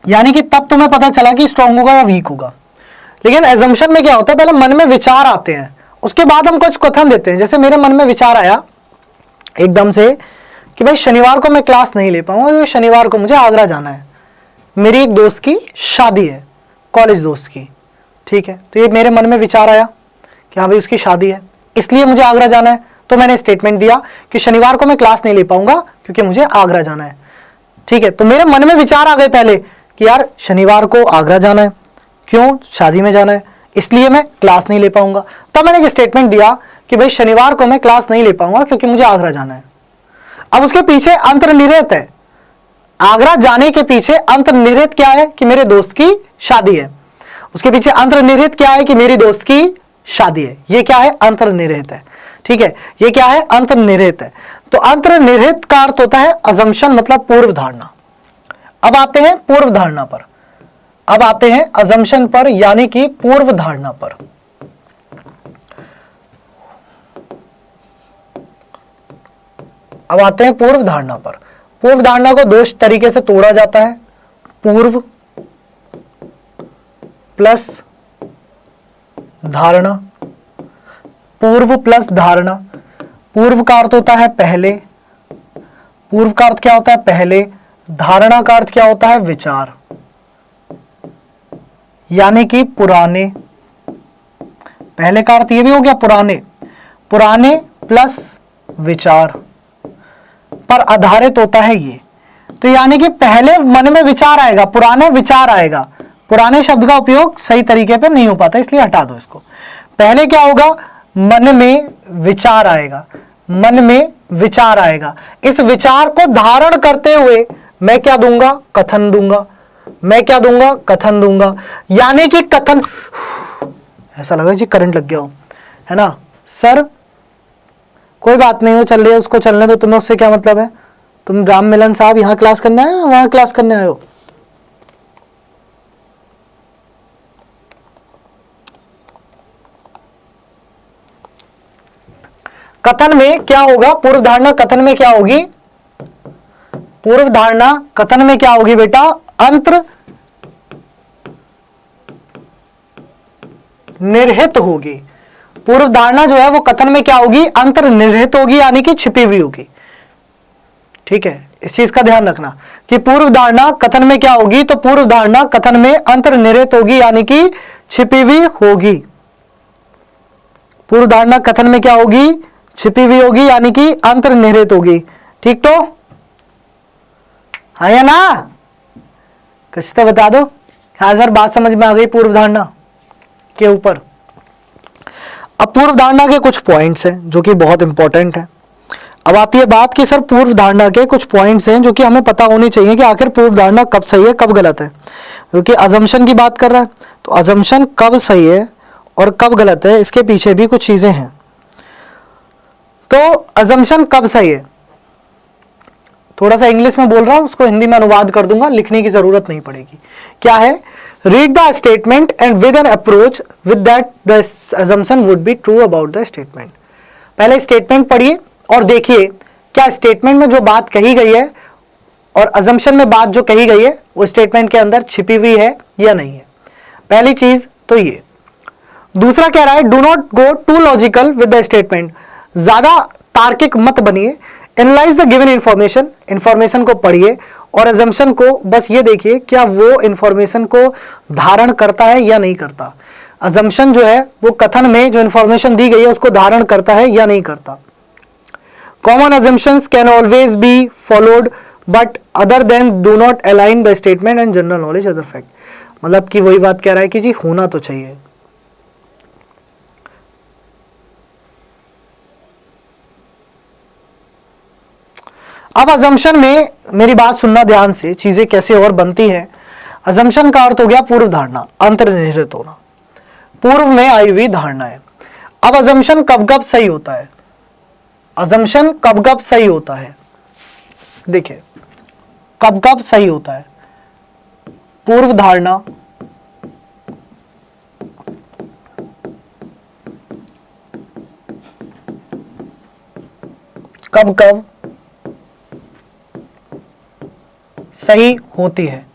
यानी कि तब तुम्हें पता चला कि स्ट्रांग होगा या वीक होगा। लेकिन एजम्पशन में क्या होता है, पहले मन में विचार आते हैं, उसके बाद हम कुछ कथन देते हैं। जैसे मेरे मन में विचार आया एकदम से कि भाई शनिवार को मैं क्लास नहीं ले पाऊंगा, शनिवार को मुझे आगरा जाना है, मेरी एक दोस्त की शादी है, कॉलेज दोस्त की। ठीक है, तो ये मेरे मन में विचार आया कि हाँ भाई उसकी शादी है, इसलिए मुझे आगरा जाना है, तो मैंने स्टेटमेंट दिया कि शनिवार को मैं क्लास नहीं ले पाऊंगा क्योंकि मुझे आगरा जाना है। ठीक है, तो मेरे मन में विचार आ गए पहले कि यार शनिवार को आगरा जाना है, क्यों, शादी में जाना है, इसलिए मैं क्लास नहीं ले पाऊंगा। तब मैंने एक स्टेटमेंट दिया कि भाई शनिवार को मैं क्लास नहीं ले पाऊंगा क्योंकि मुझे आगरा जाना है। अब उसके पीछे अंतर्निहित है, आगरा जाने के पीछे अंतर्निहित क्या है कि मेरे दोस्त की शादी है, उसके पीछे अंतर्निहित क्या है कि मेरी दोस्त की शादी है। ये क्या है, अंतर्निहित है। ठीक है, ये क्या है, अंतर्निहित है। तो अंतर्निहित का अर्थ होता है अजम्पशन, मतलब पूर्व धारणा। अब आते हैं पूर्व धारणा पर, अब आते हैं अजम्पशन पर, यानी कि पूर्व धारणा पर। अब आते हैं पूर्व धारणा पर। पूर्व धारणा को दो तरीके से तोड़ा जाता है, पूर्व प्लस धारणा, पूर्व प्लस धारणा। पूर्व का अर्थ होता है पहले, पूर्व का अर्थ क्या होता है पहले, धारणा का अर्थ क्या होता है विचार, यानी कि पुराने। पहले का अर्थ ये भी हो गया पुराने, पुराने प्लस विचार पर आधारित होता है ये। तो यानी कि पहले मन में विचार आएगा, पुराने विचार आएगा। पुराने शब्द का उपयोग सही तरीके पे नहीं हो पाता, इसलिए हटा दो इसको। पहले क्या होगा, मन में विचार आएगा, मन में विचार आएगा। इस विचार को धारण करते हुए मैं क्या दूंगा, कथन दूंगा। मैं क्या दूंगा, कथन दूंगा। यानी कि कथन, ऐसा लगा जी करंट लग गया हो, है ना सर, कोई बात नहीं हो, चल रही है उसको चलने दो, तुम्हें उससे क्या मतलब है। तुम राम मिलन साहब यहां क्लास करने आए हो, वहां क्लास करने आए हो। कथन में क्या होगा, पूर्व धारणा कथन में क्या होगी, पूर्व धारणा कथन में क्या होगी बेटा, अंतर निर्हित होगी। पूर्व धारणा जो है वो कथन में क्या होगी, अंतर्निहित होगी, यानी कि छिपी हुई होगी। ठीक है, इस चीज का ध्यान रखना कि पूर्व धारणा कथन में क्या होगी, तो पूर्व धारणा कथन में अंतर्निहित होगी, यानी कि छिपी हुई होगी। पूर्व धारणा कथन में क्या होगी, छिपी हुई होगी, यानी कि अंतर्निहित होगी। ठीक, तो हाँ या ना, कुछ तो बता दो। हाँ सर, बात समझ में आ गई पूर्व धारणा के ऊपर। अब पूर्व धारणा के कुछ पॉइंट्स हैं जो कि बहुत इंपॉर्टेंट है। अब आती है बात कि सर पूर्व धारणा के कुछ पॉइंट्स हैं जो कि हमें पता होनी चाहिए कि आखिर पूर्व धारणा कब सही है कब गलत है, क्योंकि अजम्पशन की बात कर रहा है, तो अजम्पशन कब सही है और कब गलत है, इसके पीछे भी कुछ चीजें हैं। तो अजम्पशन कब सही है, थोड़ा सा इंग्लिश में बोल रहा हूं, उसको हिंदी में अनुवाद कर दूंगा, लिखने की जरूरत नहीं पड़ेगी। क्या है, read the statement and with an approach with that the assumption would be true about the statement. पहले स्टेटमेंट पढ़िए और देखिए क्या स्टेटमेंट में जो बात कही गई है और अजम्पशन में बात जो कही गई है वो स्टेटमेंट के अंदर छिपी हुई है या नहीं है। पहली चीज तो ये। दूसरा कह रहा है, do not go to logical with the statement, ज्यादा तार्किक मत बनिए। Analyse the given information, information को पढ़िए और अजम्पशन को बस ये देखिए क्या वो इंफॉर्मेशन को धारण करता है या नहीं करता। अजम्पशन जो है वो कथन में जो इंफॉर्मेशन दी गई है उसको धारण करता है या नहीं करता। Common assumptions can always be followed but other than do not align the statement and general knowledge other fact. मतलब कि वही बात कह रहा है कि जी होना तो चाहिए। अब अजम्पशन में मेरी बात सुनना ध्यान से, चीजें कैसे और बनती हैं। अजम्पशन का अर्थ हो गया पूर्व धारणा, अंतर्निहित होना, पूर्व में आई हुई धारणा है। अब अजम्पशन कब कब सही होता है, अजम्पशन कब कब सही होता है, देखिए कब कब सही होता है। पूर्व धारणा कब कब सही होती है,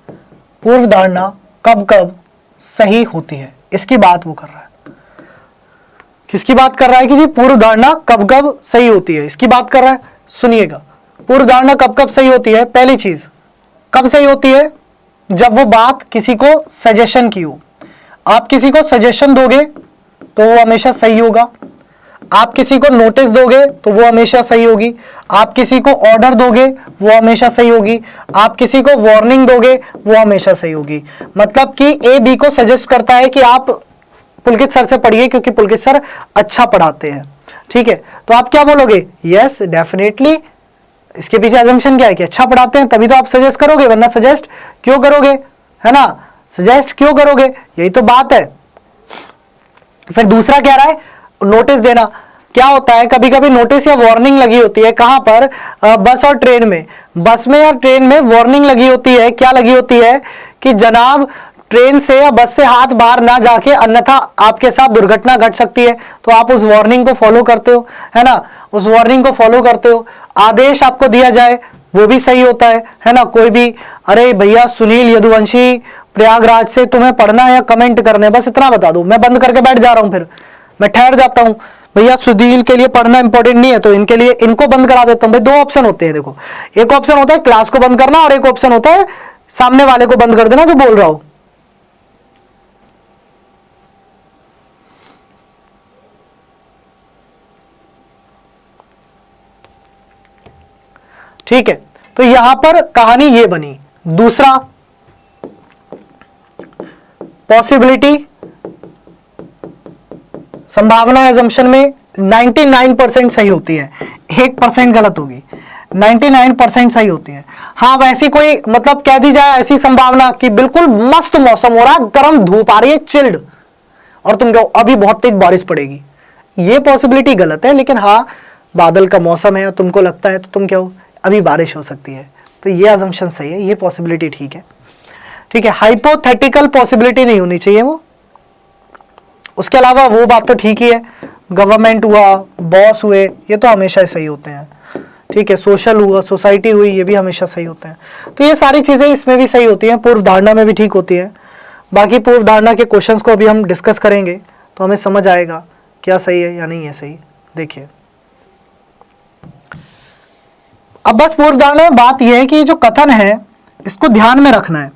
पूर्व धारणा कब कब सही होती है, इसकी बात वो कर रहा है। किसकी बात कर रहा है कि जी पूर्व धारणा कब कब सही होती है, इसकी बात कर रहा है। सुनिएगा, पूर्व धारणा कब कब सही होती है। पहली चीज कब सही होती है, जब वो बात किसी को सजेशन की हो। आप किसी को सजेशन दोगे तो वो हमेशा सही होगा, आप किसी को नोटिस दोगे तो वो हमेशा सही होगी, आप किसी को ऑर्डर दोगे वो हमेशा सही होगी, आप किसी को वार्निंग दोगे वो हमेशा सही होगी। मतलब कि ए बी को सजेस्ट करता है कि आप पुलकित सर से पढ़िए क्योंकि पुलकित सर अच्छा पढ़ाते हैं, ठीक है, तो आप क्या बोलोगे, यस डेफिनेटली। इसके पीछे अजम्पशन क्या है कि अच्छा पढ़ाते हैं तभी तो आप सजेस्ट करोगे, वरना सजेस्ट क्यों करोगे, है ना, सजेस्ट क्यों करोगे, यही तो बात है। फिर दूसरा कह रहा है नोटिस देना। क्या होता है, कभी कभी नोटिस या वार्निंग लगी होती है, कहां पर, बस और ट्रेन में। बस में या ट्रेन में वार्निंग लगी होती है, क्या लगी होती है कि जनाब ट्रेन से या बस से हाथ बाहर ना जाके अन्यथा आपके साथ दुर्घटना घट सकती है, तो आप उस वार्निंग को फॉलो करते हो, है ना, उस वार्निंग को फॉलो करते हो। आदेश आपको दिया जाए वो भी सही होता है ना, कोई भी, अरे भैया सुनील यदुवंशी प्रयागराज से तुम्हें पढ़ना है या कमेंट करने, बस इतना बता दो, मैं बंद करके बैठ जा रहा हूं, फिर मैं ठहर जाता हूं, भैया सुधील के लिए पढ़ना इंपॉर्टेंट नहीं है तो इनके लिए इनको बंद करा देता हूं। भाई दो ऑप्शन होते हैं, देखो एक ऑप्शन होता है क्लास को बंद करना और एक ऑप्शन होता है सामने वाले को बंद कर देना जो बोल रहा हो। ठीक है, तो यहां पर कहानी ये बनी। दूसरा पॉसिबिलिटी, संभावना एजम्पशन में 99% सही होती है, 1% गलत होगी, 99% सही होती है। हाँ वैसी कोई मतलब कह दी जाए ऐसी संभावना कि बिल्कुल मस्त मौसम हो रहा है, गर्म धूप आ रही है चिल्ड, और तुम कहो अभी बहुत तेज बारिश पड़ेगी, ये पॉसिबिलिटी गलत है। लेकिन हाँ बादल का मौसम है और तुमको लगता है तो तुम कहो अभी बारिश हो सकती है, तो ये अजम्पशन सही है, ये पॉसिबिलिटी ठीक है। ठीक है, हाइपोथेटिकल पॉसिबिलिटी नहीं होनी चाहिए वो। उसके अलावा वो बात तो ठीक ही है, गवर्नमेंट हुआ, बॉस हुए, ये तो हमेशा ही सही होते हैं। ठीक है, सोशल हुआ, सोसाइटी हुई, ये भी हमेशा सही होते हैं। तो ये सारी चीज़ें इसमें भी सही होती हैं, पूर्व धारणा में भी ठीक होती है। बाकी पूर्व धारणा के क्वेश्चंस को अभी हम डिस्कस करेंगे तो हमें समझ आएगा क्या सही है या नहीं है सही। देखिए अब बस पूर्व धारणा में बात यह है कि जो कथन है इसको ध्यान में रखना है,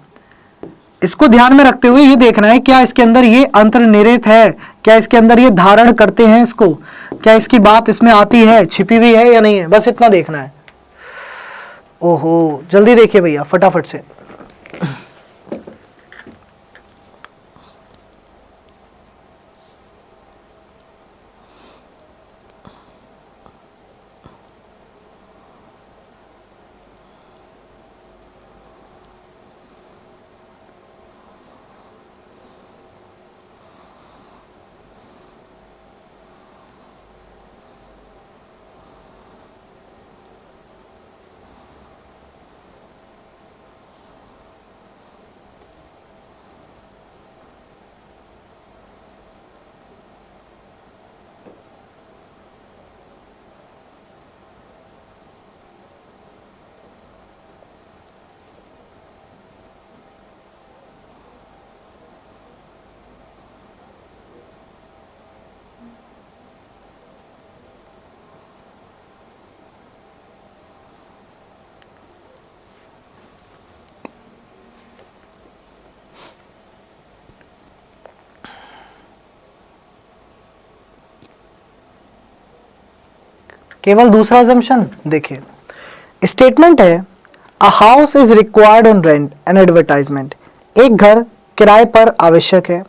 इसको ध्यान में रखते हुए ये देखना है क्या इसके अंदर ये अंतर्निहित है, क्या इसके अंदर ये धारण करते हैं इसको, क्या इसकी बात इसमें आती है, छिपी हुई है या नहीं है, बस इतना देखना है। ओहो जल्दी देखिए भैया फटाफट से। केवल दूसरा अजम्पशन देखिए, स्टेटमेंट है a house is required on rent and advertisement. एक घर किराए पर आवश्यक है,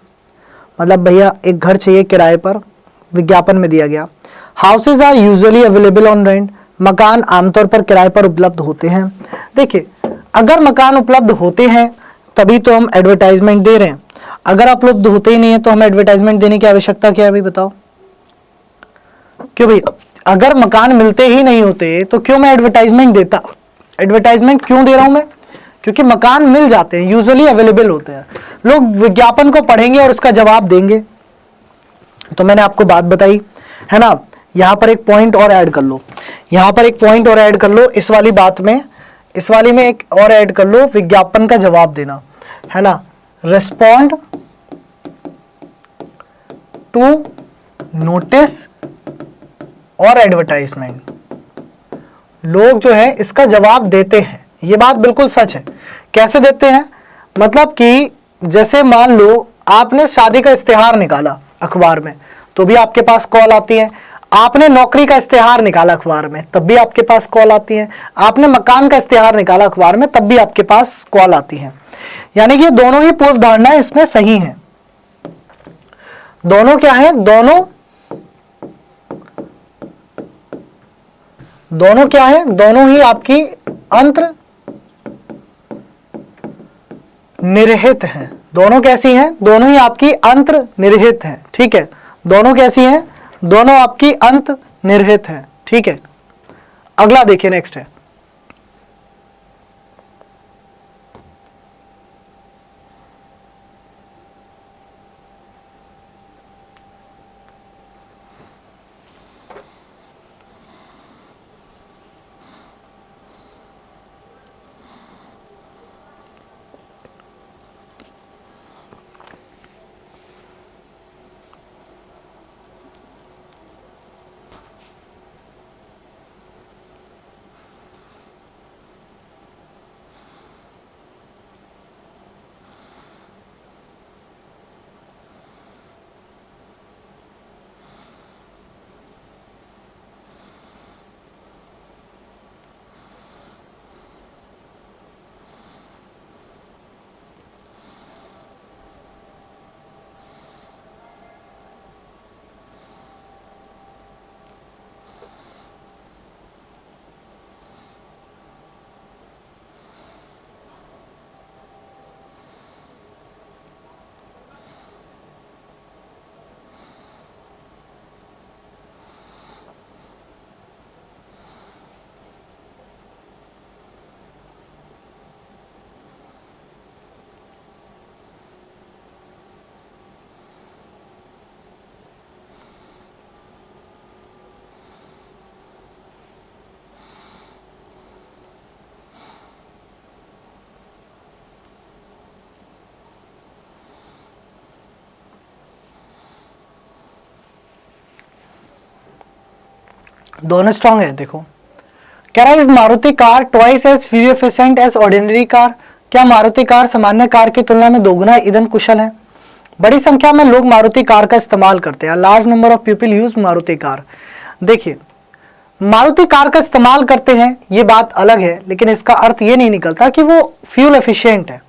मतलब भैया एक घर चाहिए किराए पर, विज्ञापन में दिया गया। Houses are usually available on rent, मकान आमतौर पर किराए पर उपलब्ध होते हैं। देखिए अगर मकान उपलब्ध होते हैं तभी तो हम एडवर्टाइजमेंट दे रहे हैं, अगर उपलब्ध होते ही नहीं है तो हमें एडवर्टाइजमेंट देने की आवश्यकता क्या है भाई बताओ। क्यों भाई, अगर मकान मिलते ही नहीं होते तो क्यों मैं एडवर्टाइजमेंट देता, एडवर्टाइजमेंट क्यों दे रहा हूं मैं, क्योंकि मकान मिल जाते हैं, यूजुअली अवेलेबल होते हैं, लोग विज्ञापन को पढ़ेंगे और उसका जवाब देंगे। तो मैंने आपको बात बताई है ना, यहां पर एक पॉइंट और ऐड कर लो, यहां पर एक पॉइंट और ऐड कर लो इस वाली बात में, इस वाली में एक और ऐड कर लो, विज्ञापन का जवाब देना है ना, रिस्पॉन्ड टू नोटिस और एडवर्टाइजमेंट। लोग जो है इसका जवाब देते हैं, ये बात बिल्कुल सच है। कैसे देते हैं, मतलब कि जैसे मान लो आपने शादी का इस्तेहार निकाला अखबार में तो भी आपके पास कॉल आती है, आपने नौकरी का इस्तेहार निकाला अखबार में तब भी आपके पास कॉल आती है, आपने मकान का इस्तेहार निकाला अखबार में तब भी आपके पास कॉल आती है। यानी कि दोनों ही पूर्व धारणा इसमें सही हैं। दोनों क्या है, दोनों क्या है, दोनों ही आपकी अंतर्निहित हैं। दोनों कैसी हैं, दोनों ही आपकी अंतर्निहित हैं। ठीक है, दोनों कैसी हैं, दोनों आपकी अंतर्निहित हैं। ठीक है, अगला देखिए नेक्स्ट है दोनों स्ट्रांग है। देखो कह रहा है is Maruti car twice as fuel efficient as ordinary car, क्या मारुति कार सामान्य कार की तुलना में दोगुना ईंधन कुशल है? बड़ी संख्या में लोग मारुति कार का इस्तेमाल करते हैं, large number of people use Maruti car. देखिए मारुति कार का इस्तेमाल करते हैं ये बात अलग है, लेकिन इसका अर्थ ये नहीं निकलता कि वो फ्यूल एफिशिएंट है।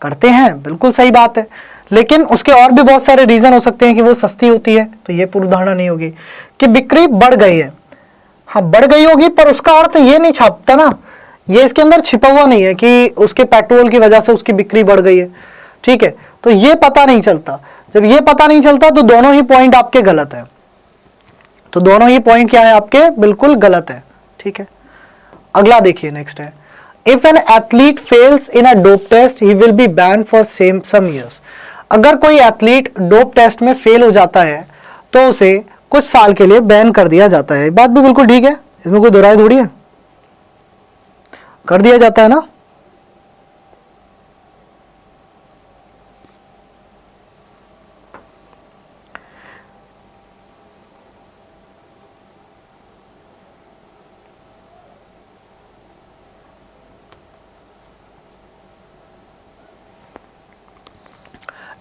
करते हैं, बिल्कुल सही बात है, लेकिन उसके और भी बहुत सारे रीजन हो सकते हैं कि वो सस्ती होती है, तो ये पूर्व धारणा नहीं होगी कि बिक्री बढ़ गई है। हाँ बढ़ गई होगी, पर उसका अर्थ ये नहीं छापता ना, ये इसके अंदर छिपा हुआ नहीं है कि उसके पेट्रोल की वजह से उसकी बिक्री बढ़ गई है। ठीक है, तो ये पता नहीं चलता। जब ये पता नहीं चलता तो दोनों ही पॉइंट आपके गलत है। तो दोनों ही पॉइंट क्या है आपके, बिल्कुल गलत है। ठीक है, अगला देखिए नेक्स्ट है, if an athlete fails in a dope test he will be ban for some years. अगर कोई एथलीट डोप टेस्ट में फेल हो जाता है तो उसे कुछ साल के लिए बैन कर दिया जाता है। बात भी बिल्कुल ठीक है, इसमें कोई दोहराई थोड़ी है, कर दिया जाता है ना।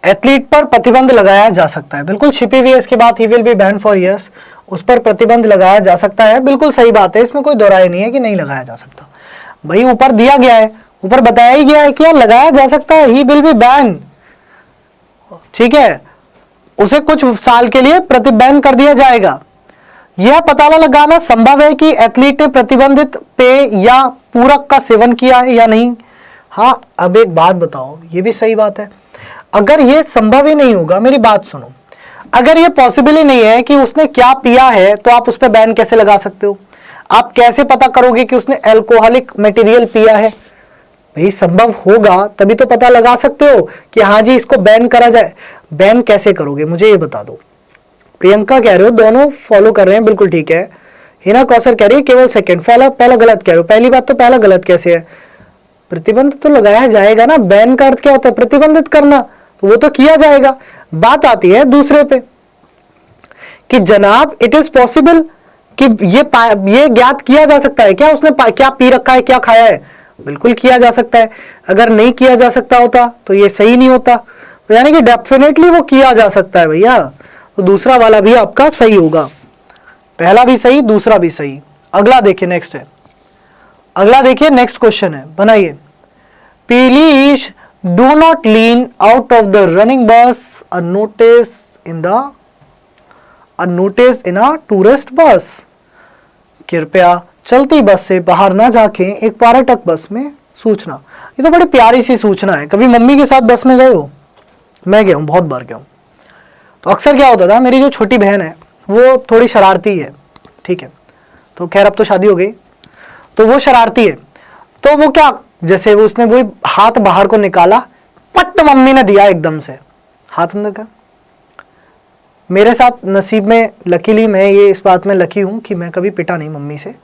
एथलीट पर प्रतिबंध लगाया जा सकता है, बिल्कुल छिपी हुई है इसके बाद ही will be ban for years, उस पर प्रतिबंध लगाया जा सकता है, बिल्कुल सही बात है, इसमें कोई दोहराई नहीं है कि नहीं लगाया जा सकता। भाई ऊपर दिया गया है, ऊपर बताया ही गया है कि यार लगाया जा सकता है, ही विल बी बैन। ठीक है, उसे कुछ साल के लिए प्रतिबंध कर दिया जाएगा। यह पता लगाना संभव है कि एथलीट ने प्रतिबंधित पेय या पूरक का सेवन किया है या नहीं। हाँ अब एक बात बताओ, ये भी सही बात है, अगर ये संभव ही नहीं होगा, मेरी बात सुनो, अगर ये पॉसिबल ही नहीं है कि उसने क्या पिया है तो आप उस पर बैन कैसे लगा सकते हो? आप कैसे पता करोगे कि उसने अल्कोहलिक मटेरियल पिया है? भाई संभव होगा तभी तो पता लगा सकते हो कि हाँ जी इसको बैन करा जाए। बैन कैसे करोगे मुझे ये बता दो। प्रियंका कह रहे हो दोनों फॉलो कर रहे हैं, बिल्कुल ठीक है। हिना कौसर कह रही है केवल सेकंड, पहला गलत कह रहे हो। पहली बात तो पहला गलत कैसे है, प्रतिबंध तो लगाया जाएगा ना। बैन का अर्थ क्या होता है, प्रतिबंधित करना, तो वो तो किया जाएगा। बात आती है दूसरे पे कि जनाब इट इज पॉसिबल कि ये ज्ञात किया जा सकता है क्या उसने क्या पी रखा है, क्या खाया है? बिल्कुल किया जा सकता है। अगर नहीं किया जा सकता होता तो ये सही नहीं होता, तो यानी कि डेफिनेटली वो किया जा सकता है भैया। तो दूसरा वाला भी आपका सही होगा, पहला भी सही दूसरा भी सही। अगला देखिए नेक्स्ट है, अगला देखिए नेक्स्ट क्वेश्चन है, बनाइए। Please do not lean out of the running बस, a notice in a tourist bus. कृपया चलती बस से बाहर ना जाके एक पर्यटक बस में सूचना। ये तो बड़ी प्यारी सी सूचना है। कभी मम्मी के साथ बस में गए हो? मैं गया हूँ, बहुत बार गया हूँ। तो अक्सर क्या होता था, मेरी जो छोटी बहन है वो थोड़ी शरारती है, ठीक है, तो खैर अब तो शादी हो गई, तो वो शरारती है। तो वो क्या, जैसे वो उसने वही हाथ बाहर को निकाला, पट मम्मी ने दिया एकदम से हाथ अंदर कर। मेरे साथ नसीब में लकीली मैं ये इस बात में लकी हूँ कि मैं कभी पिटा नहीं मम्मी से,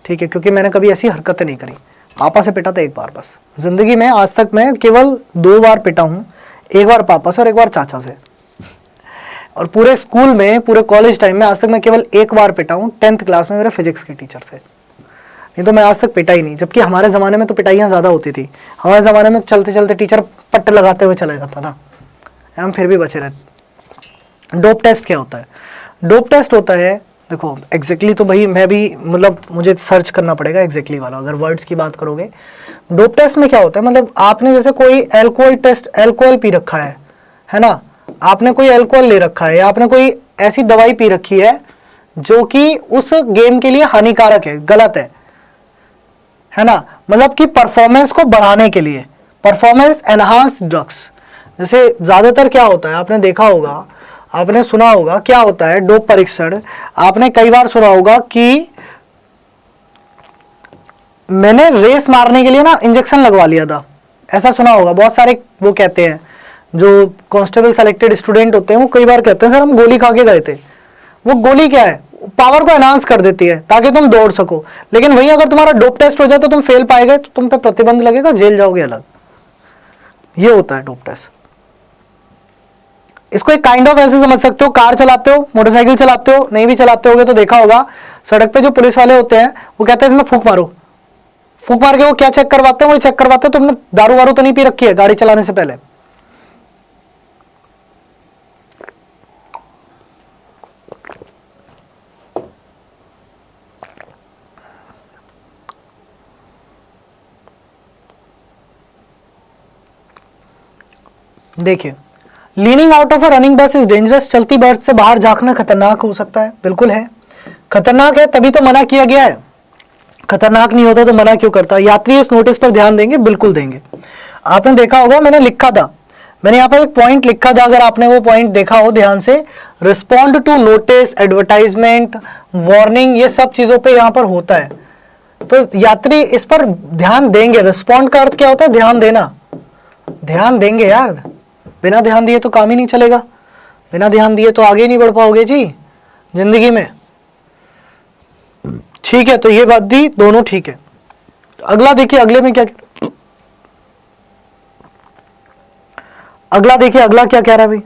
ठीक है, क्योंकि मैंने कभी ऐसी हरकतें नहीं करी। पापा से पिटा था एक बार बस जिंदगी में, आज तक मैं केवल 2 बार पिटा हूँ, एक बार पापा से और एक बार चाचा से। और पूरे स्कूल में, पूरे कॉलेज टाइम में आज तक मैं केवल एक बार पिटा हूँ, 10th क्लास में मेरे फिजिक्स के टीचर से, नहीं तो मैं आज तक पिटा ही नहीं। जबकि हमारे ज़माने में तो पिटाइयाँ ज़्यादा होती थी, हमारे ज़माने में चलते चलते टीचर पट्टे लगाते हुए चला जाता था, हम फिर भी बचे रहते। डोप टेस्ट क्या होता है? डोप टेस्ट होता है, देखो एग्जैक्टली तो भाई मैं भी मतलब मुझे सर्च करना पड़ेगा एग्जैक्टली वाला, अगर वर्ड्स की बात करोगे। डोप टेस्ट में क्या होता है, मतलब आपने जैसे कोई अल्कोहल पी रखा है ना, आपने कोई अल्कोहल ले रखा है या आपने कोई ऐसी दवाई पी रखी है जो कि उस गेम के लिए हानिकारक है, गलत है ना, मतलब कि परफॉर्मेंस को बढ़ाने के लिए, परफॉर्मेंस एनहांस ड्रग्स। जैसे ज्यादातर क्या होता है, आपने देखा होगा, आपने सुना होगा क्या होता है डोप परीक्षण। आपने कई बार सुना होगा कि मैंने रेस मारने के लिए ना इंजेक्शन लगवा लिया था, ऐसा सुना होगा। बहुत सारे वो कहते हैं, जो कांस्टेबल सेलेक्टेड स्टूडेंट होते हैं वो कई बार कहते हैं सर हम गोली खा के गए थे। वो गोली क्या है, पावर को एनहांस कर देती है ताकि तुम दौड़ सको। लेकिन वही अगर तुम्हारा डोप टेस्ट हो जाए तो तुम फेल पाएगा, तो तुम पे प्रतिबंध लगेगा, जेल जाओगे अलग। ये होता है डोप टेस्ट। इसको एक काइंड ऑफ ऐसे समझ सकते हो, कार चलाते हो, मोटरसाइकिल चलाते हो, नहीं भी चलाते होगे तो देखा होगा सड़क पे जो पुलिस वाले होते हैं वो कहते हैं इसमें फूंक मारो, फूंक मार के वो क्या चेक करवाते हैं, वो चेक करवाते हैं तुमने दारू वारू तो नहीं पी रखी है गाड़ी चलाने से पहले। देखिए, leaning out of a running बस इज डेंजरस, चलती बस से बाहर झांकना खतरनाक हो सकता है। बिल्कुल है, खतरनाक है, तभी तो मना किया गया है। खतरनाक नहीं होता तो मना क्यों करता। यात्री इस नोटिस पर ध्यान देंगे, बिल्कुल देंगे। आपने देखा होगा मैंने लिखा था, मैंने यहाँ पर एक पॉइंट लिखा था, अगर आपने वो पॉइंट देखा हो ध्यान से, respond to notice, advertisement, warning, ये सब चीजों पे यहाँ पर होता है, तो यात्री इस पर ध्यान देंगे। रिस्पॉन्ड का अर्थ क्या होता है? ध्यान देना, ध्यान देंगे यार, बिना ध्यान दिए तो काम ही नहीं चलेगा, बिना ध्यान दिए तो आगे नहीं बढ़ पाओगे जी जिंदगी में। ठीक है, तो ये बात दी, दोनों ठीक है। अगला देखिए, अगले में क्या, अगला देखिए, अगला क्या कह रहा है भाई।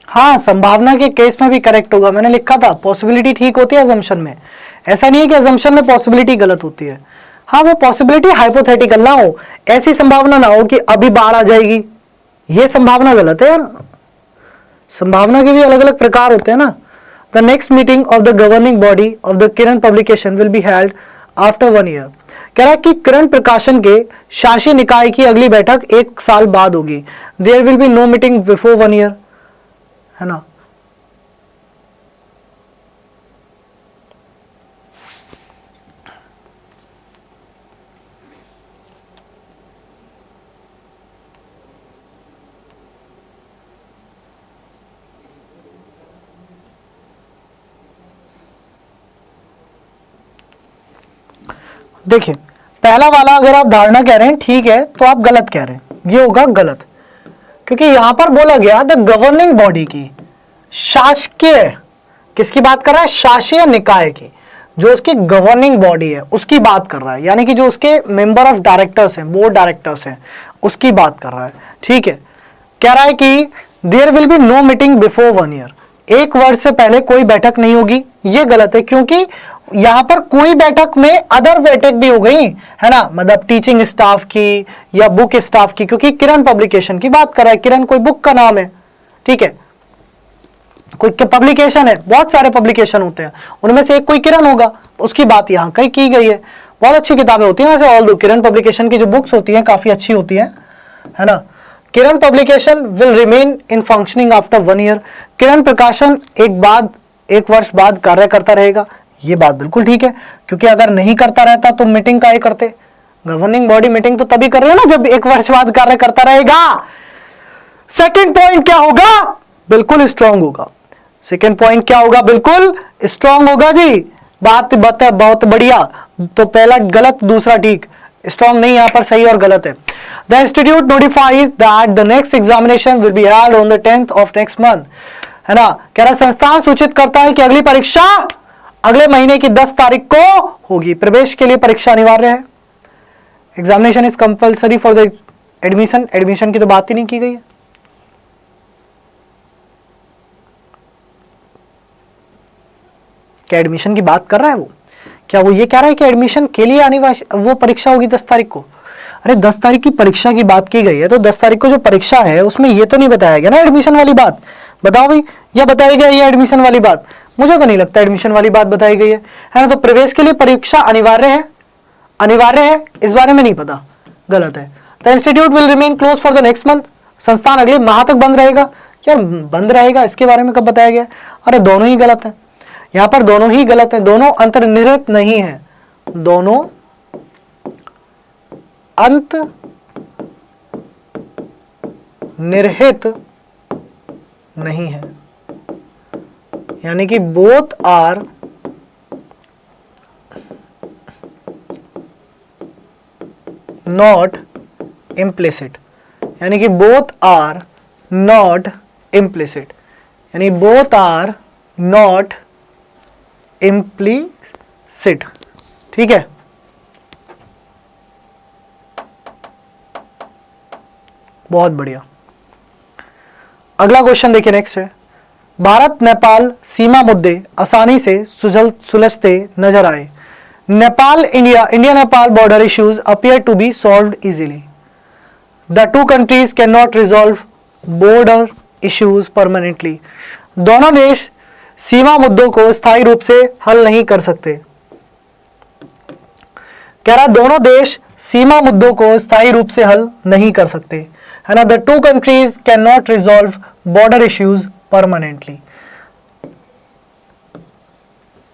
हाँ, संभावना के केस में भी करेक्ट होगा, मैंने लिखा था पॉसिबिलिटी ठीक होती है अजम्पशन में, ऐसा नहीं है कि अजम्पशन में पॉसिबिलिटी गलत होती है। हाँ, वो पॉसिबिलिटी हाइपोथेटिकल ना हो, ऐसी संभावना ना हो कि अभी बाढ़ आ जाएगी, ये संभावना गलत है यार। संभावना के भी अलग अलग प्रकार होते हैं ना। The next meeting of the governing body of the Kiran publication will be held after 1 year. कह रहा है कि किरण प्रकाशन के शासी निकाय की अगली बैठक 1 साल बाद होगी। There will be no meeting before 1 year, है ना। देखिए, पहला वाला अगर आप धारणा कह रहे हैं ठीक है, तो आप गलत कह रहे हैं, ये होगा गलत, क्योंकि यहां पर बोला गया द गवर्निंग बॉडी की, शासकीय, किसकी बात कर रहा है? शासीय निकाय की, जो उसकी गवर्निंग बॉडी है उसकी बात कर रहा है, यानी कि जो उसके मेंबर ऑफ डायरेक्टर्स हैं, बोर्ड डायरेक्टर्स हैं, उसकी बात कर रहा है। ठीक है, कह रहा है कि there will be no meeting before 1 year, 1 वर्ष से पहले कोई बैठक नहीं होगी। ये गलत है, क्योंकि यहां पर कोई बैठक में अदर बैठक भी हो गई, है ना, मतलब टीचिंग स्टाफ की या बुक स्टाफ की, क्योंकि किरण पब्लिकेशन की बात कर रहा है। किरण कोई बुक का नाम है, ठीक है, कोई पब्लिकेशन है, बहुत सारे पब्लिकेशन होते हैं, उनमें से एक कोई किरण होगा, उसकी बात यहाँ कहीं की गई है। बहुत अच्छी किताबें होती हैं वैसे, ऑल दो किरण पब्लिकेशन की जो बुक्स होती हैं काफी अच्छी होती हैं, है ना। Kiran publication will remain in functioning after 1 year. Kiran प्रकाशन 1 वर्ष बाद कार्य करता रहेगा, ये बात बिल्कुल ठीक है, क्योंकि अगर नहीं करता रहता तो मीटिंग काहे करते? गवर्निंग बॉडी मीटिंग तो तभी कर रहे हो ना जब 1 वर्ष बाद कार्य करता रहेगा। सेकंड पॉइंट क्या होगा? बिल्कुल स्ट्रांग होगा। सेकंड पॉइंट क्या होगा? बिल्कुल स्ट्रांग होगा जी। बात बहुत बढ़िया। तो पहला गलत, दूसरा ठीक। स्ट्रांग नहीं, यहां पर सही और गलत है। The institute notifies that the next examination will be held on the 10th of next month, है ना। कह रहा संस्थान सूचित करता है कि अगली परीक्षा अगले महीने की 10 तारीख को होगी। प्रवेश के लिए परीक्षा अनिवार्य है। Examination is compulsory for the admission. Admission की तो बात ही नहीं की गई है। क्या एडमिशन की बात कर रहा है वो? क्या वो ये कह रहा है कि एडमिशन के लिए वो परीक्षा होगी 10 तारीख को? अरे 10 तारीख की परीक्षा की बात की गई है, तो 10 तारीख को जो परीक्षा है उसमें ये तो नहीं बताया गया ना एडमिशन वाली बात। बताओ भाई, या बताई गई है एडमिशन वाली बात? मुझे तो नहीं लगता एडमिशन वाली बात बताई गई है ना। तो प्रवेश के लिए परीक्षा अनिवार्य है, अनिवार्य है, इस बारे में नहीं पता, गलत है। The institute will remain close for the next month, संस्थान अगले माह तक बंद रहेगा। यार बंद रहेगा इसके बारे में कब बताया गया? अरे दोनों ही गलत है, यहां पर दोनों ही गलत है, दोनों अंतर्निहित नहीं है, दोनों अंतर्निहित नहीं है, यानी कि बोथ आर नॉट इम्प्लिसिट, यानी कि बोथ आर नॉट इम्प्लिसिट, यानी बोथ आर नॉट इम्प्लिसिट। ठीक है, बहुत बढ़िया। अगला क्वेश्चन देखिए, नेक्स्ट है, भारत नेपाल सीमा मुद्दे आसानी से सुलझते नजर आए। Nepal India Nepal border issues appear to be solved easily. The two countries cannot resolve border issues permanently. दोनों देश सीमा मुद्दों को स्थायी रूप से हल नहीं कर सकते। कह रहा दोनों देश सीमा मुद्दों को स्थायी रूप से हल नहीं कर सकते, है ना। The two countries cannot resolve border issues permanently.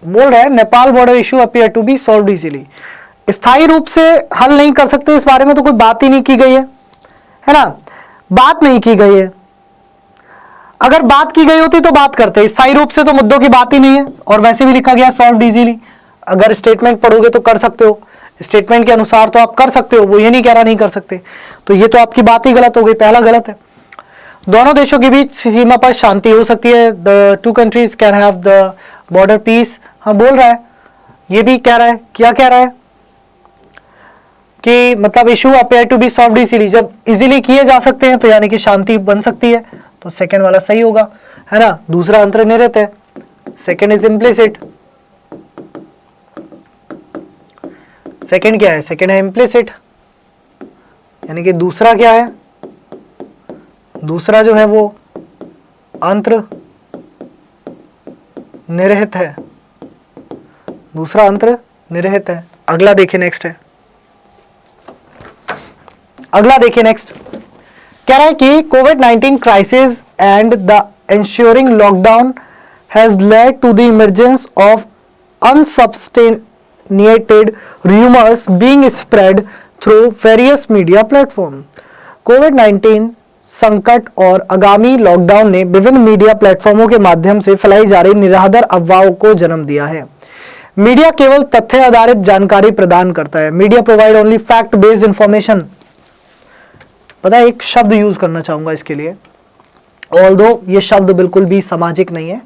बोल रहा है Nepal border issue appear to be solved easily, स्थायी रूप से हल नहीं कर सकते, इस बारे में तो कोई बात ही नहीं की गई है ना, बात नहीं की गई है। अगर बात की गई होती तो बात करते, स्थायी रूप से तो मुद्दों की बात ही नहीं है, और वैसे भी लिखा गया सॉल्व्ड इजीली। अगर स्टेटमेंट पढ़ोगे तो कर सकते हो, स्टेटमेंट के अनुसार तो आप कर सकते हो, वो ये नहीं कह रहा नहीं कर सकते, तो ये तो आपकी बात ही गलत हो गई, पहला गलत है। दोनों देशों के बीच सीमा पर शांति हो सकती है, the two countries can have the border peace. हाँ बोल रहा है, ये भी कह रहा है, क्या कह रहा है कि मतलब issue appear to be solved easily, जब इजीली किए जा सकते हैं तो यानी कि शांति बन सकती है, तो सेकंड वाला सही होगा, है ना। दूसरा अंतर्निहित है, सेकंड इज इम्प्लिसिट। सेकंड क्या है? सेकंड है इम्प्लिसिट, यानी कि दूसरा क्या है? दूसरा जो है वो अंतर्निहित है, दूसरा अंतर्निहित है। अगला देखिए, नेक्स्ट है, अगला देखिए नेक्स्ट, कह रहा है कि कोविड-19 crisis and the ensuing lockdown has led to the emergence of unsubstantiated rumors being spread through various media platform. कोविड-19 संकट और आगामी लॉकडाउन ने विभिन्न मीडिया प्लेटफॉर्मों के माध्यम से फैलाई जा रही निराधार अफवाहों को जन्म दिया है। मीडिया केवल तथ्य आधारित जानकारी प्रदान करता है। Media provide only fact based information. पता है, एक शब्द यूज करना चाहूंगा इसके लिए, ऑल्दो ये शब्द बिल्कुल भी सामाजिक नहीं है,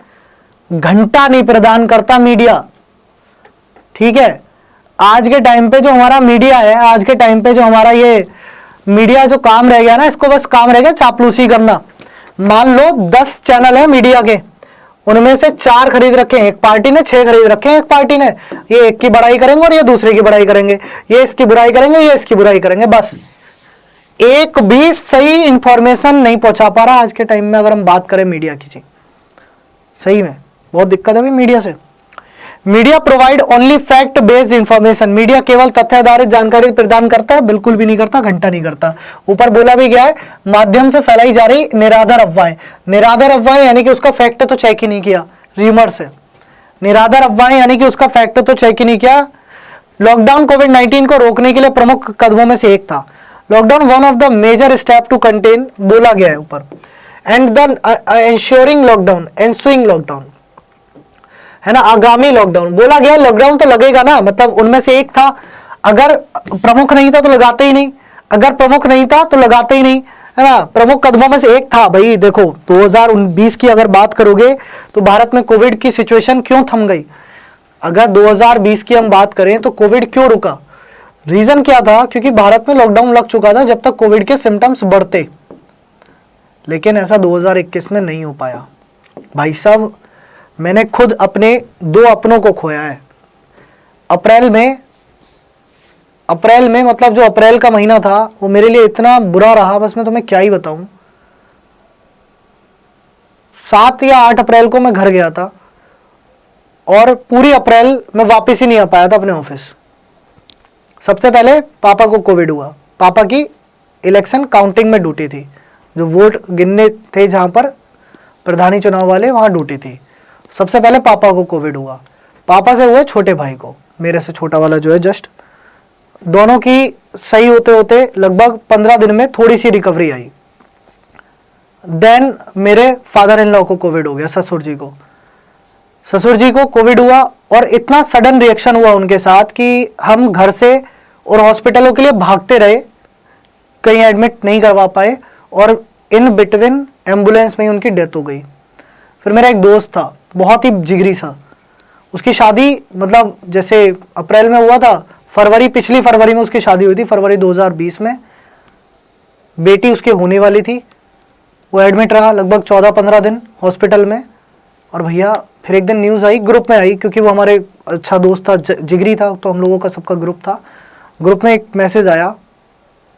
घंटा नहीं प्रदान करता मीडिया। ठीक है, आज के टाइम पे जो हमारा मीडिया है, आज के टाइम पे जो हमारा ये मीडिया जो काम रह गया ना, इसको बस काम रह गया चापलूसी करना। मान लो 10 चैनल है मीडिया के, उनमें से 4 खरीद रखे हैं एक पार्टी ने, 6 खरीद रखे हैं एक पार्टी ने, ये एक की बड़ाई करेंगे और ये दूसरे की बड़ाई करेंगे, ये इसकी बुराई करेंगे, ये इसकी बुराई करेंगे, बस एक भी सही इंफॉर्मेशन नहीं पहुंचा पा रहा आज के टाइम में। अगर हम बात करें मीडिया की, जी सही में बहुत दिक्कत है भाई मीडिया से। Media provide only fact based information. Media केवल तथ्य आधारित जानकारी प्रदान करता है, बिल्कुल भी नहीं करता, घंटा नहीं करता। ऊपर बोला भी गया है, माध्यम से फैलाई जा रही निराधार अफवाहें। निराधार अफवाहें यानी कि उसका फैक्ट तो चेक ही नहीं किया, र्यूमर्स है। निराधार अफवाहें यानी कि उसका फैक्ट तो चेक ही नहीं किया। लॉकडाउन कोविड-19 को रोकने के लिए प्रमुख कदमों में से एक था। Lockdown one of the major step to contain बोला गया है ऊपर, and the ensuring lockdown, ensuing lockdown, है ना, आगामी लॉकडाउन बोला गया। लॉकडाउन तो लगेगा ना, मतलब उनमें से एक था। अगर प्रमुख नहीं था तो लगाते ही नहीं, अगर प्रमुख नहीं था तो लगाते ही नहीं, है ना। प्रमुख कदमों में से एक था भाई। देखो 2020 की अगर बात करोगे तो भारत में कोविड की सिचुएशन क्यों थम गई? अगर 2020 की हम बात करें तो कोविड क्यों रुका? रीजन क्या था? क्योंकि भारत में लॉकडाउन लग चुका था जब तक कोविड के सिम्टम्स बढ़ते, लेकिन ऐसा 2021 में नहीं हो पाया भाई साहब। मैंने खुद अपने 2 अपनों को खोया है। अप्रैल में मतलब जो अप्रैल का महीना था वो मेरे लिए इतना बुरा रहा, बस मैं तुम्हें क्या ही बताऊं। 7 या 8 अप्रैल को मैं घर गया था और पूरी अप्रैल में वापस ही नहीं आ पाया था अपने ऑफिस। सबसे पहले पापा को कोविड हुआ, पापा की इलेक्शन काउंटिंग में ड्यूटी थी, जो वोट गिनने थे जहाँ पर प्रधानी चुनाव वाले, वहाँ ड्यूटी थी। सबसे पहले पापा को कोविड हुआ, पापा से हुआ छोटे भाई को, मेरे से छोटा वाला जो है जस्ट, दोनों की सही होते होते लगभग 15 दिन में थोड़ी सी रिकवरी आई। देन मेरे फादर इन लॉ को कोविड हो गया, ससुर जी को कोविड हुआ, और इतना सडन रिएक्शन हुआ उनके साथ कि हम घर से और हॉस्पिटलों के लिए भागते रहे, कहीं एडमिट नहीं करवा पाए, और इन बिटवीन एम्बुलेंस में ही उनकी डेथ हो गई। फिर मेरा एक दोस्त था, बहुत ही जिगरी सा, उसकी शादी मतलब जैसे अप्रैल में हुआ था, पिछली फरवरी में उसकी शादी हुई थी, फरवरी 2020 में, बेटी उसकी होने वाली थी। वो एडमिट रहा लगभग 14-15 दिन हॉस्पिटल में। और भैया फिर एक दिन न्यूज़ आई, ग्रुप में आई, क्योंकि वो हमारे अच्छा दोस्त था, जिगरी था, तो हम लोगों का सबका ग्रुप था। ग्रुप में एक मैसेज आया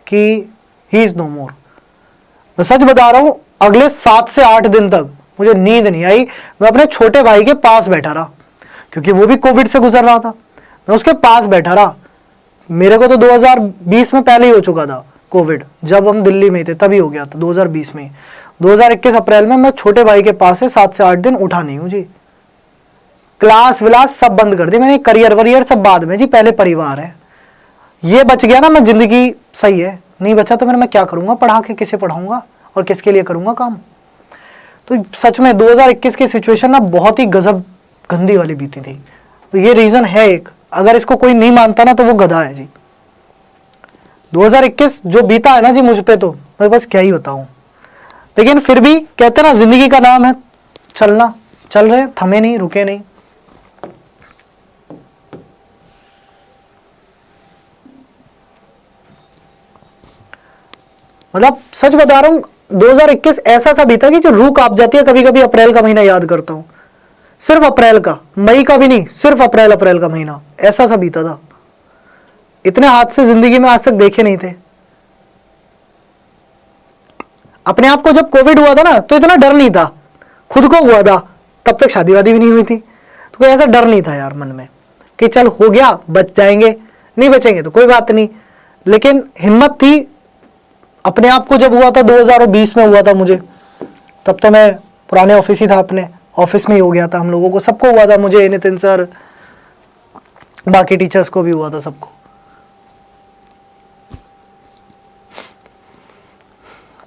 कि ही इज़ नो मोर। मैं सच बता रहा हूँ, अगले 7 से 8 दिन तक मुझे नींद नहीं आई। मैं अपने छोटे भाई के पास बैठा रहा, क्योंकि वो भी कोविड से गुजर रहा था, मैं उसके पास बैठा रहा। मेरे को तो 2020 में पहले ही हो चुका था कोविड, जब हम दिल्ली में थे तभी हो गया था 2020 में। 2021 अप्रैल में मैं छोटे भाई के पास से 7 से 8 दिन उठा नहीं हूँ जी। क्लास विलास सब बंद कर दी मैंने, करियर वरियर सब बाद में जी, पहले परिवार है। ये बच गया ना, मैं जिंदगी सही है, नहीं बचा तो मैं क्या करूँगा, पढ़ा के किसे पढ़ाऊँगा और किसके लिए करूँगा काम। तो सच में 2021 की सिचुएशन ना बहुत ही गजब गंदी वाली बीती थी। तो ये रीज़न है एक, अगर इसको कोई नहीं मानता ना तो वो गधा है जी। 2021 जो बीता है ना जी मुझ पे, तो मैं बस क्या ही बताऊं। लेकिन फिर भी कहते ना, जिंदगी का नाम है चलना, चल रहे, थमे नहीं, रुके नहीं। मतलब सच बता रहा हूं, 2021 ऐसा सा बीता कि जो रूह कांप जाती है। कभी कभी अप्रैल का महीना याद करता हूं, सिर्फ अप्रैल का, मई का भी नहीं, सिर्फ अप्रैल का महीना ऐसा सा बीता था। इतने हादसे जिंदगी में आज तक देखे नहीं थे। अपने आप को जब कोविड हुआ था ना, तो इतना डर नहीं था, खुद को हुआ था, तब तक शादी वादी भी नहीं हुई थी, तो कोई ऐसा डर नहीं था यार मन में कि चल हो गया, बच जाएंगे, नहीं बचेंगे तो कोई बात नहीं। लेकिन हिम्मत थी। अपने आप को जब हुआ था 2020 में हुआ था मुझे, तब तो मैं पुराने ऑफिस ही था, अपने ऑफिस में ही हो गया था। हम लोगों को सबको हुआ था, मुझे, नितिन सर, बाकी टीचर्स को भी हुआ था, सबको।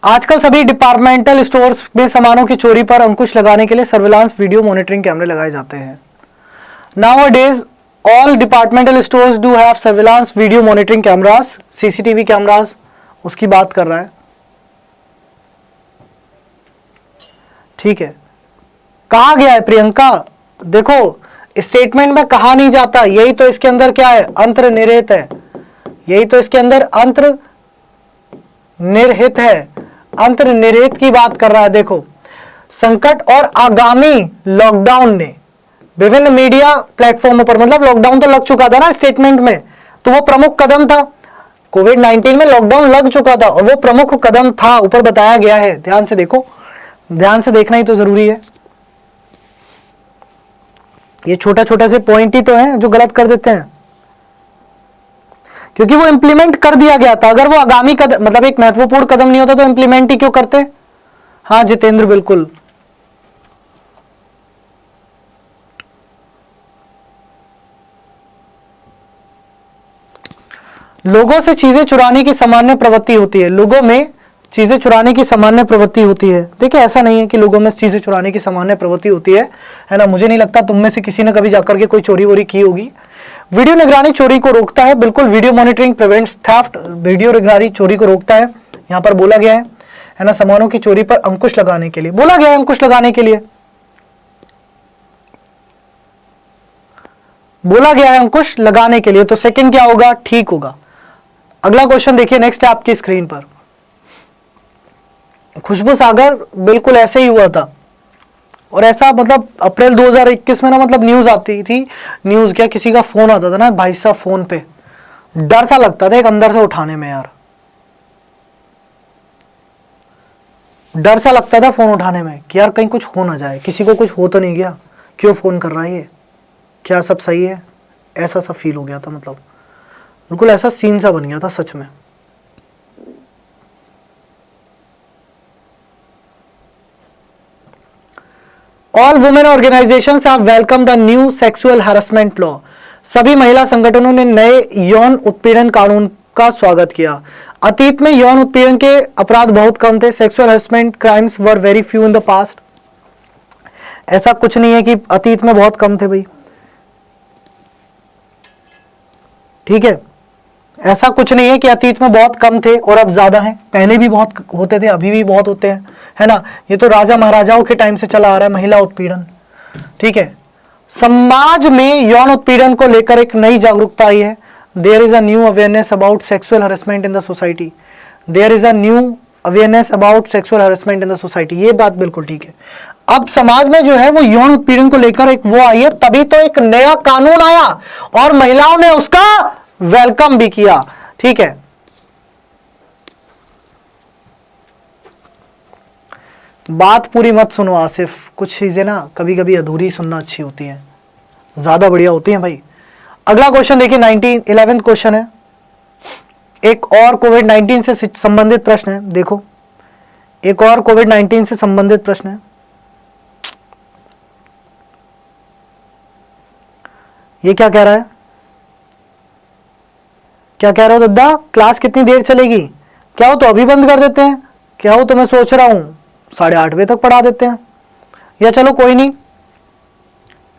आजकल सभी डिपार्टमेंटल स्टोर्स में सामानों की चोरी पर अंकुश लगाने के लिए सर्विलांस वीडियो मॉनिटरिंग कैमरे लगाए जाते हैं। Nowadays all departmental stores do have surveillance video monitoring cameras, CCTV cameras, उसकी बात कर रहा है। ठीक है, कहा गया है प्रियंका, देखो स्टेटमेंट में कहा नहीं जाता, यही तो इसके अंदर क्या है, अंतर्निहित है, यही तो इसके अंदर अंतर्निहित है, अंतर्निहित की बात कर रहा है। देखो, संकट और आगामी लॉकडाउन ने विभिन्न मीडिया प्लेटफॉर्मों पर, मतलब लॉकडाउन तो लग चुका था ना स्टेटमेंट में, तो वो प्रमुख कदम था। कोविड-19 में लॉकडाउन लग चुका था और वो प्रमुख कदम था, ऊपर बताया गया है। ध्यान से देखो, ध्यान से देखना ही तो जरूरी है। ये छोटा छोटा से पॉइंट ही तो हैं जो गलत कर देते हैं, क्योंकि वो इंप्लीमेंट कर दिया गया था। अगर वो आगामी कदम, मतलब एक महत्वपूर्ण कदम नहीं होता तो इंप्लीमेंट ही क्यों करते। हाँ जितेंद्र, बिल्कुल। लोगों से चीजें चुराने की सामान्य प्रवृत्ति होती है, लोगों में चीजें चुराने की सामान्य प्रवृत्ति होती है। देखिए, ऐसा नहीं है कि लोगों में चीजें चुराने की सामान्य प्रवृत्ति होती है ना। मुझे नहीं लगता तुम में से किसी ने कभी जाकर के कोई चोरी वोरी की होगी। वीडियो निगरानी चोरी को रोकता है, बिल्कुल। Video monitoring prevents theft, video निगरानी चोरी को रोकता है। यहाँ पर बोला गया है ना, सामानों की चोरी पर अंकुश लगाने के लिए बोला गया है, अंकुश लगाने के लिए बोला गया है, अंकुश लगाने के लिए। तो सेकंड क्या होगा, ठीक होगा। अगला क्वेश्चन देखिए, नेक्स्ट है आपकी स्क्रीन पर। खुशबू सागर, बिल्कुल ऐसे ही हुआ था। और ऐसा मतलब अप्रैल 2021 में ना, मतलब न्यूज आती थी, न्यूज क्या, किसी का फोन आता था ना भाई साहब, फोन पे डर सा लगता था एक अंदर से उठाने में यार, डर सा लगता था फोन उठाने में कि यार कहीं कुछ हो ना जाए, किसी को कुछ हो तो नहीं गया, क्यों फोन कर रहा है ये, क्या सब सही है, ऐसा सा फील हो गया था। मतलब बिल्कुल ऐसा सीन सा बन गया था सच में। All women organisations have welcome the new sexual harassment law. सभी महिला संगठनों ने नए यौन उत्पीड़न कानून का स्वागत किया। अतीत में यौन उत्पीड़न के अपराध बहुत कम थे। Sexual harassment crimes were very few in the past. ऐसा कुछ नहीं है कि अतीत में बहुत कम थे भाई, ठीक है। ऐसा कुछ नहीं है कि अतीत में बहुत कम थे और अब ज्यादा हैं। पहले भी बहुत होते थे, अभी भी बहुत होते हैं, है ना। ये तो राजा महाराजाओं के टाइम से चला आ रहा है महिला उत्पीड़न, ठीक है। समाज में यौन उत्पीड़न को लेकर एक नई जागरूकता आई है। There is a new awareness about sexual harassment in the society. There is a new awareness about sexual harassment in the society. ये बात बिल्कुल ठीक है। अब समाज में जो है वो यौन उत्पीड़न को लेकर एक वो आई है, तभी तो एक नया कानून आया और महिलाओं ने उसका वेलकम भी किया, ठीक है। बात पूरी मत सुनो आसिफ, कुछ चीजें ना कभी कभी अधूरी सुनना अच्छी होती हैं, ज्यादा बढ़िया होती हैं भाई। अगला क्वेश्चन देखिए, 11th क्वेश्चन है। एक और कोविड-19 से संबंधित प्रश्न है। देखो, एक और कोविड-19 से संबंधित प्रश्न है। ये क्या कह रहा है? क्या कह रहे हो दद्दा? क्लास कितनी देर चलेगी? क्या हो तो अभी बंद कर देते हैं, क्या हो तो मैं सोच रहा हूं 8:30 बजे तक पढ़ा देते हैं, या चलो कोई नहीं,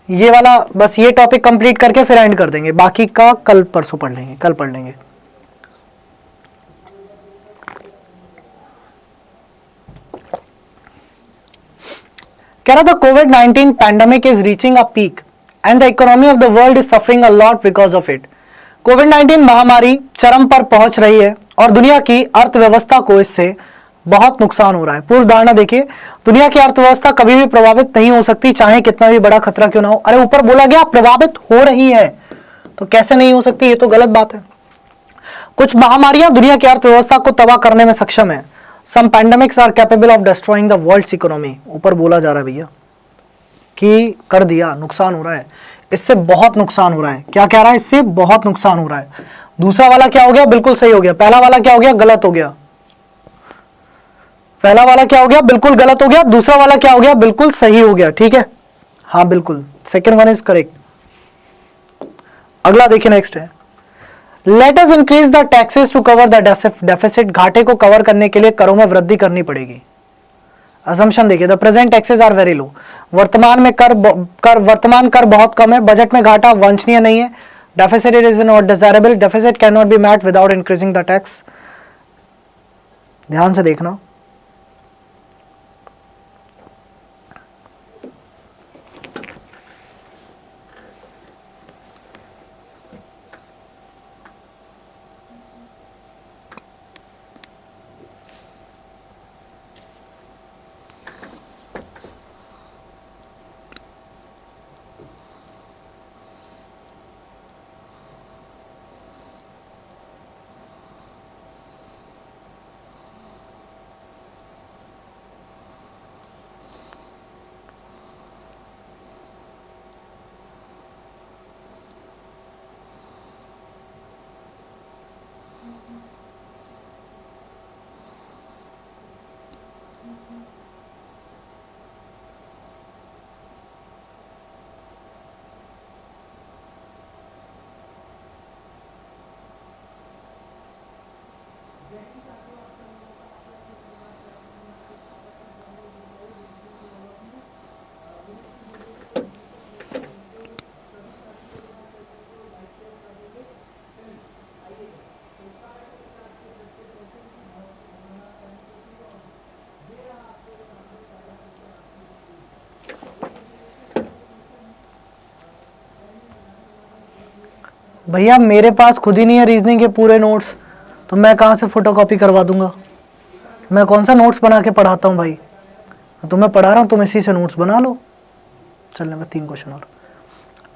ये वाला बस ये टॉपिक कंप्लीट करके फिर एंड कर देंगे, बाकी का कल परसों पढ़ लेंगे, कल पढ़ लेंगे। कह रहा था कोविड-19 pandemic is reaching a peak and the economy of the world is suffering a lot because of it. कोविड-19 महामारी चरम पर पहुंच रही है और दुनिया की अर्थव्यवस्था को इससे बहुत नुकसान हो रहा है। पूर्व धारणा देखिए, दुनिया की अर्थव्यवस्था कभी भी प्रभावित नहीं हो सकती, चाहे कितना भी बड़ा खतरा क्यों ना हो। अरे ऊपर बोला गया प्रभावित हो रही है, तो कैसे नहीं हो सकती? ये तो गलत बात है। कुछ महामारियां दुनिया की अर्थव्यवस्था को तबाह करने में सक्षम है। Some pandemics are capable of destroying the world's economy. ऊपर बोला जा रहा है भैया कि कर दिया, नुकसान हो रहा है, इससे बहुत नुकसान हो रहा है। क्या कह रहा है? इससे बहुत नुकसान हो रहा है। दूसरा वाला क्या हो गया? बिल्कुल सही हो गया। पहला वाला क्या हो गया? गलत हो गया। पहला वाला क्या हो गया? बिल्कुल गलत हो गया। दूसरा वाला क्या हो गया? बिल्कुल सही हो गया, ठीक है। हाँ बिल्कुल, सेकेंड वन इज करेक्ट। अगला देखिए, नेक्स्ट है, let us increase the taxes to cover the deficit. घाटे को कवर करने के लिए करों में वृद्धि करनी पड़ेगी। असम्पशन देखिए, the present taxes are very low. वर्तमान कर बहुत कम है, बजट में घाटा वांछनीय नहीं है। Deficit is not desirable, deficit can not be met without increasing the tax. ध्यान से देखना। भैया मेरे पास खुद ही नहीं है रीजनिंग के पूरे नोट्स, तो मैं कहाँ से फोटोकॉपी करवा दूंगा? मैं कौन सा नोट्स बना के पढ़ाता हूँ भाई? तो मैं पढ़ा रहा हूँ, तुम इसी से नोट्स बना लो। चलने में 3 क्वेश्चन और।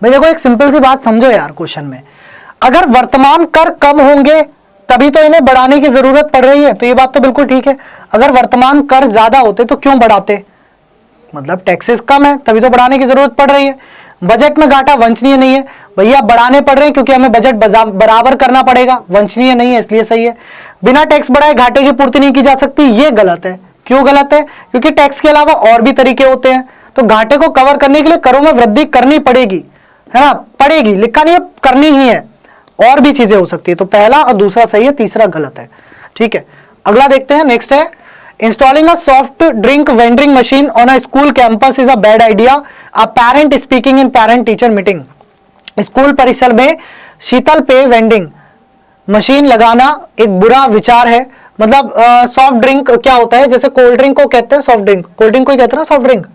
भाई देखो, एक सिंपल सी बात समझो यार क्वेश्चन में, अगर वर्तमान कर कम होंगे तभी तो इन्हें बढ़ाने की जरूरत पड़ रही है, तो ये बात तो बिल्कुल ठीक है। अगर वर्तमान कर ज्यादा होते तो क्यों बढ़ाते? मतलब टैक्सेस कम है तभी तो बढ़ाने की जरूरत पड़ रही है। बजट में घाटा वांछनीय नहीं है, भैया बढ़ाने पड़ रहे हैं क्योंकि हमें बजट बराबर करना पड़ेगा, वांछनीय नहीं है इसलिए सही है। बिना टैक्स बढ़ाए घाटे की पूर्ति नहीं की जा सकती, ये गलत है। क्यों गलत है? क्योंकि टैक्स के अलावा और भी तरीके होते हैं। तो घाटे को कवर करने के लिए करों में वृद्धि करनी पड़ेगी, है ना, पड़ेगी, लिखा नहीं है, करनी ही है, और भी चीजें हो सकती है। तो पहला और दूसरा सही है, तीसरा गलत है। ठीक है, अगला देखते हैं, नेक्स्ट है installing a soft drink vending machine on a school campus is a bad idea, a parent speaking in parent teacher meeting. School परिसर में शीतल पेय वेंडिंग मशीन लगाना एक बुरा विचार है। मतलब सॉफ्ट ड्रिंक क्या होता है, जैसे कोल्ड ड्रिंक को कहते हैं सॉफ्ट ड्रिंक, कोल्ड ड्रिंक को ही कहते हैं ना सॉफ्ट ड्रिंक,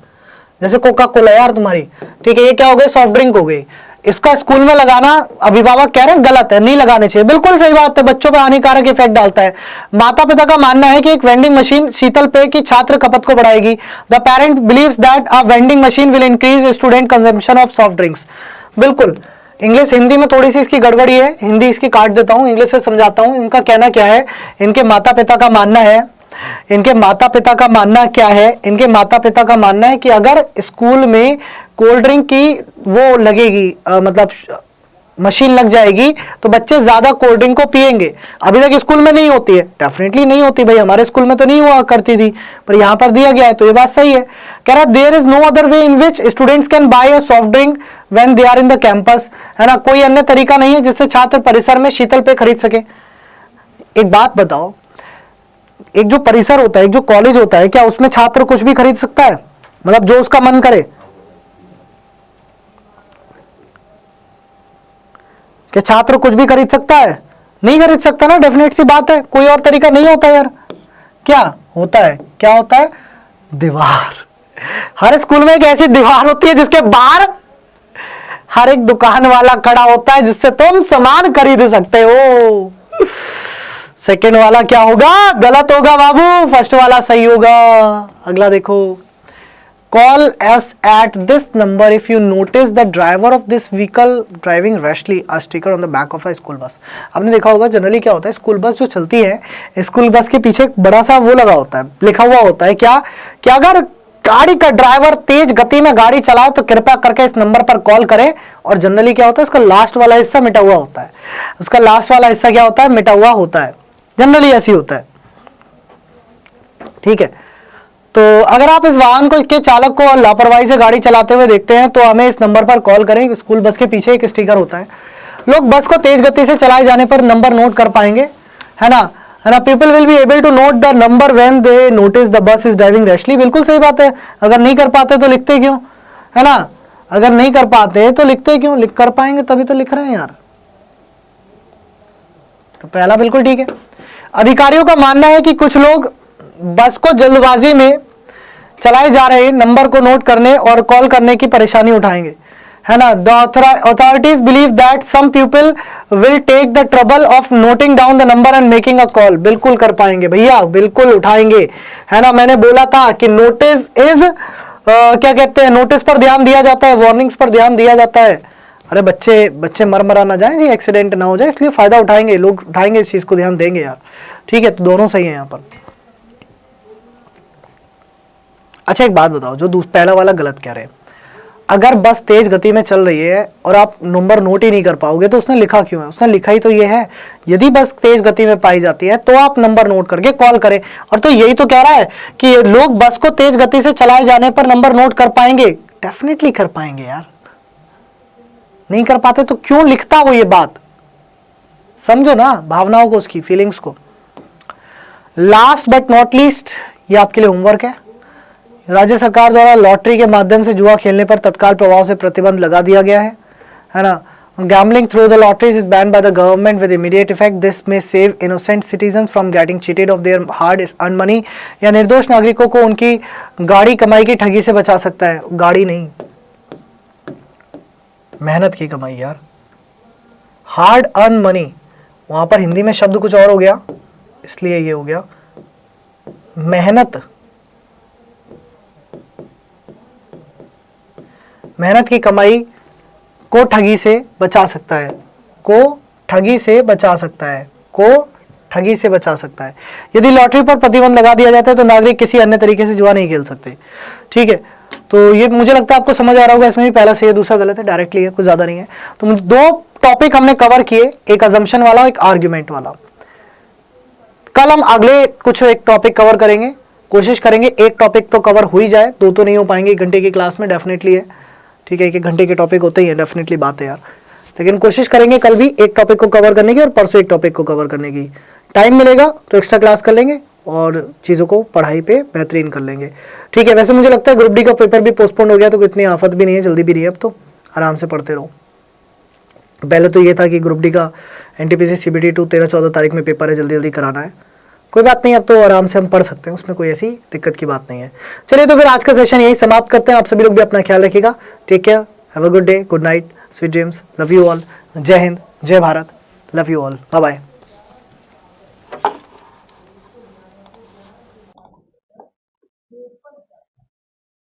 जैसे कोका कोला यार तुम्हारी, ठीक है, ये क्या हो गई, सॉफ्ट ड्रिंक हो गई। इसका स्कूल में लगाना अभिभावक कह रहे हैं गलत है, नहीं लगाने चाहिए, बिल्कुल सही बात है, बच्चों पर हानिकारक इफेक्ट डालता है। माता पिता का मानना है कि एक वेंडिंग मशीन शीतल पेय की छात्र खपत को बढ़ाएगी। The parent believes that a vending machine will increase student consumption of soft drinks. बिल्कुल, इंग्लिश हिंदी में थोड़ी सी इसकी गड़बड़ी है, हिंदी इसकी काट देता हूं, इंग्लिश से समझाता हूं। इनका कहना क्या है, इनके माता पिता का मानना है, इनके माता पिता का मानना क्या है, इनके माता पिता का मानना है कि अगर स्कूल में कोल्ड ड्रिंक की वो लगेगी मतलब मशीन लग जाएगी तो बच्चे ज्यादा कोल्ड ड्रिंक को पिएंगे। अभी तक स्कूल में नहीं होती है, डेफिनेटली नहीं होती भाई, हमारे स्कूल में तो नहीं हुआ करती थी, पर यहां पर दिया गया है तो ये बात सही है। कह रहा there is no other way in which students can buy a soft drink when they are in the campus, है ना, कोई अन्य तरीका नहीं है जिससे छात्र परिसर में शीतल पेय खरीद सके। एक बात बताओ, एक जो परिसर होता है, एक जो कॉलेज होता है, क्या उसमें छात्र कुछ भी खरीद सकता है, मतलब जो उसका मन करे? क्या छात्र कुछ भी खरीद सकता है? नहीं खरीद सकता ना, डेफिनेट सी बात है, कोई और तरीका नहीं होता यार। क्या होता है, क्या होता है, दीवार। हर स्कूल में एक ऐसी दीवार होती है जिसके बाहर हर एक दुकान वाला खड़ा होता है जिससे तुम सामान खरीद सकते हो। सेकेंड वाला क्या होगा, गलत होगा बाबू, फर्स्ट वाला सही होगा। अगला देखो, call S at this number if you notice the driver of this vehicle driving rashly, a sticker on the back of a school bus. आपने देखा होगा जनरली क्या होता है, स्कूल बस जो चलती है, स्कूल बस के पीछे एक बड़ा सा वो लगा होता है, लिखा हुआ होता है क्या, कि अगर गाड़ी का ड्राइवर तेज गति में गाड़ी चलाए तो कृपया करके इस नंबर पर कॉल करें। और जनरली क्या होता है, उसका लास्ट वाला हिस्सा मिटा हुआ होता है, उसका लास्ट वाला हिस्सा क्या होता है, मिटा हुआ होता है, जनरली ऐसी होता है। ठीक है, तो अगर आप इस वाहन को के चालक को लापरवाही से गाड़ी चलाते हुए देखते हैं तो हमें इस नंबर पर कॉल करें। स्कूल बस के पीछे एक स्टिकर होता है, लोग बस को तेज गति से चलाए जाने पर नंबर नोट कर पाएंगे, है ना, है ना। People will be able to note the number when they notice the bus is driving rashly. बिल्कुल सही बात है, अगर नहीं कर पाते तो लिखते क्यों, है ना, अगर नहीं कर पाते तो लिखते क्यों, लिख कर पाएंगे तभी तो लिख रहे हैं यार। तो पहला बिल्कुल ठीक है। अधिकारियों का मानना है कि कुछ लोग बस को जल्दबाजी में चलाए जा रहे नंबर को नोट करने और कॉल करने की परेशानी उठाएंगे, है ना। The authorities believe that some people will take the trouble of noting down the number and making a call. बिल्कुल कर पाएंगे भैया, बिल्कुल उठाएंगे, है ना। मैंने बोला था कि नोटिस इज क्या कहते हैं, नोटिस पर ध्यान दिया जाता है, वार्निंग्स पर ध्यान दिया जाता है। अरे बच्चे मर ना जाए जी, एक्सीडेंट ना हो जाए, इसलिए फायदा उठाएंगे, लोग उठाएंगे, इस चीज को ध्यान देंगे यार। ठीक है, तो दोनों सही है यहाँ पर। अच्छा एक बात बताओ, जो पहला वाला गलत कह रहे हैं, अगर बस तेज गति में चल रही है और आप नंबर नोट ही नहीं कर पाओगे तो उसने लिखा क्यों है, उसने लिखा ही तो ये है, यदि बस तेज गति में पाई जाती है तो आप नंबर नोट करके कॉल करें। और तो यही तो कह रहा है कि लोग बस को तेज गति से चलाए जाने पर नंबर नोट कर पाएंगे, डेफिनेटली कर पाएंगे यार। नहीं कर पाते तो क्यों लिखता वो ये बात, समझो ना भावनाओं को, उसकी फीलिंग्स को। लास्ट बट नॉट लीस्ट, ये आपके लिए होमवर्क है। राज्य सरकार द्वारा लॉटरी के माध्यम से जुआ खेलने पर तत्काल प्रभाव से प्रतिबंध लगा दिया गया है ना। Gambling through the lotteries is banned by the government with immediate effect. This may save innocent citizens from getting cheated of their hard earn money. या निर्दोष नागरिकों को उनकी गाड़ी कमाई की ठगी से बचा सकता है। गाड़ी नहीं, मेहनत की कमाई यार, हार्ड अर्न मनी। वहां पर हिंदी में शब्द कुछ और हो गया, इसलिए ये हो गया मेहनत की कमाई को ठगी से बचा सकता है, को ठगी से बचा सकता है, को ठगी से बचा सकता है। यदि लॉटरी पर प्रतिबंध लगा दिया जाता है तो नागरिक किसी अन्य तरीके से जुआ नहीं खेल सकते। ठीक है, तो ये मुझे लगता है आपको समझ आ रहा होगा। इसमें भी पहला सही है, दूसरा गलत है, डायरेक्टली है, कुछ ज्यादा नहीं है। तो दो टॉपिक हमने कवर किए, एक अजम्पशन वाला, एक आर्ग्यूमेंट वाला। कल हम अगले कुछ एक टॉपिक कवर करेंगे कोशिश करेंगे एक टॉपिक तो कवर हो ही जाए, दो तो नहीं हो पाएंगे 1 घंटे की क्लास में, डेफिनेटली है, ठीक है, 1 घंटे के टॉपिक होते ही है, डेफिनेटली बात है यार, लेकिन कोशिश करेंगे कल भी एक टॉपिक को कवर करने की और परसों एक टॉपिक को कवर करने की। टाइम मिलेगा तो एक्स्ट्रा क्लास कर लेंगे और चीज़ों को पढ़ाई पे बेहतरीन कर लेंगे, ठीक है। वैसे मुझे लगता है ग्रुप डी का पेपर भी पोस्टपोन हो गया, तो इतनी आफत भी नहीं है, जल्दी भी नहीं है, अब तो आराम से पढ़ते रहो। पहले तो ये था कि ग्रुप डी का एनटीपीसी सीबीटी 2 13-14 तारीख में पेपर है, जल्दी जल्दी कराना है, कोई बात नहीं, अब तो आराम से हम पढ़ सकते हैं, उसमें कोई ऐसी दिक्कत की बात नहीं है। चलिए तो फिर आज का सेशन यही समाप्त करते हैं, आप सभी लोग भी अपना ख्याल रखिएगा, take care, have a good day, good night, sweet dreams, love you all, जय हिंद, जय Bharat, love you all, bye bye.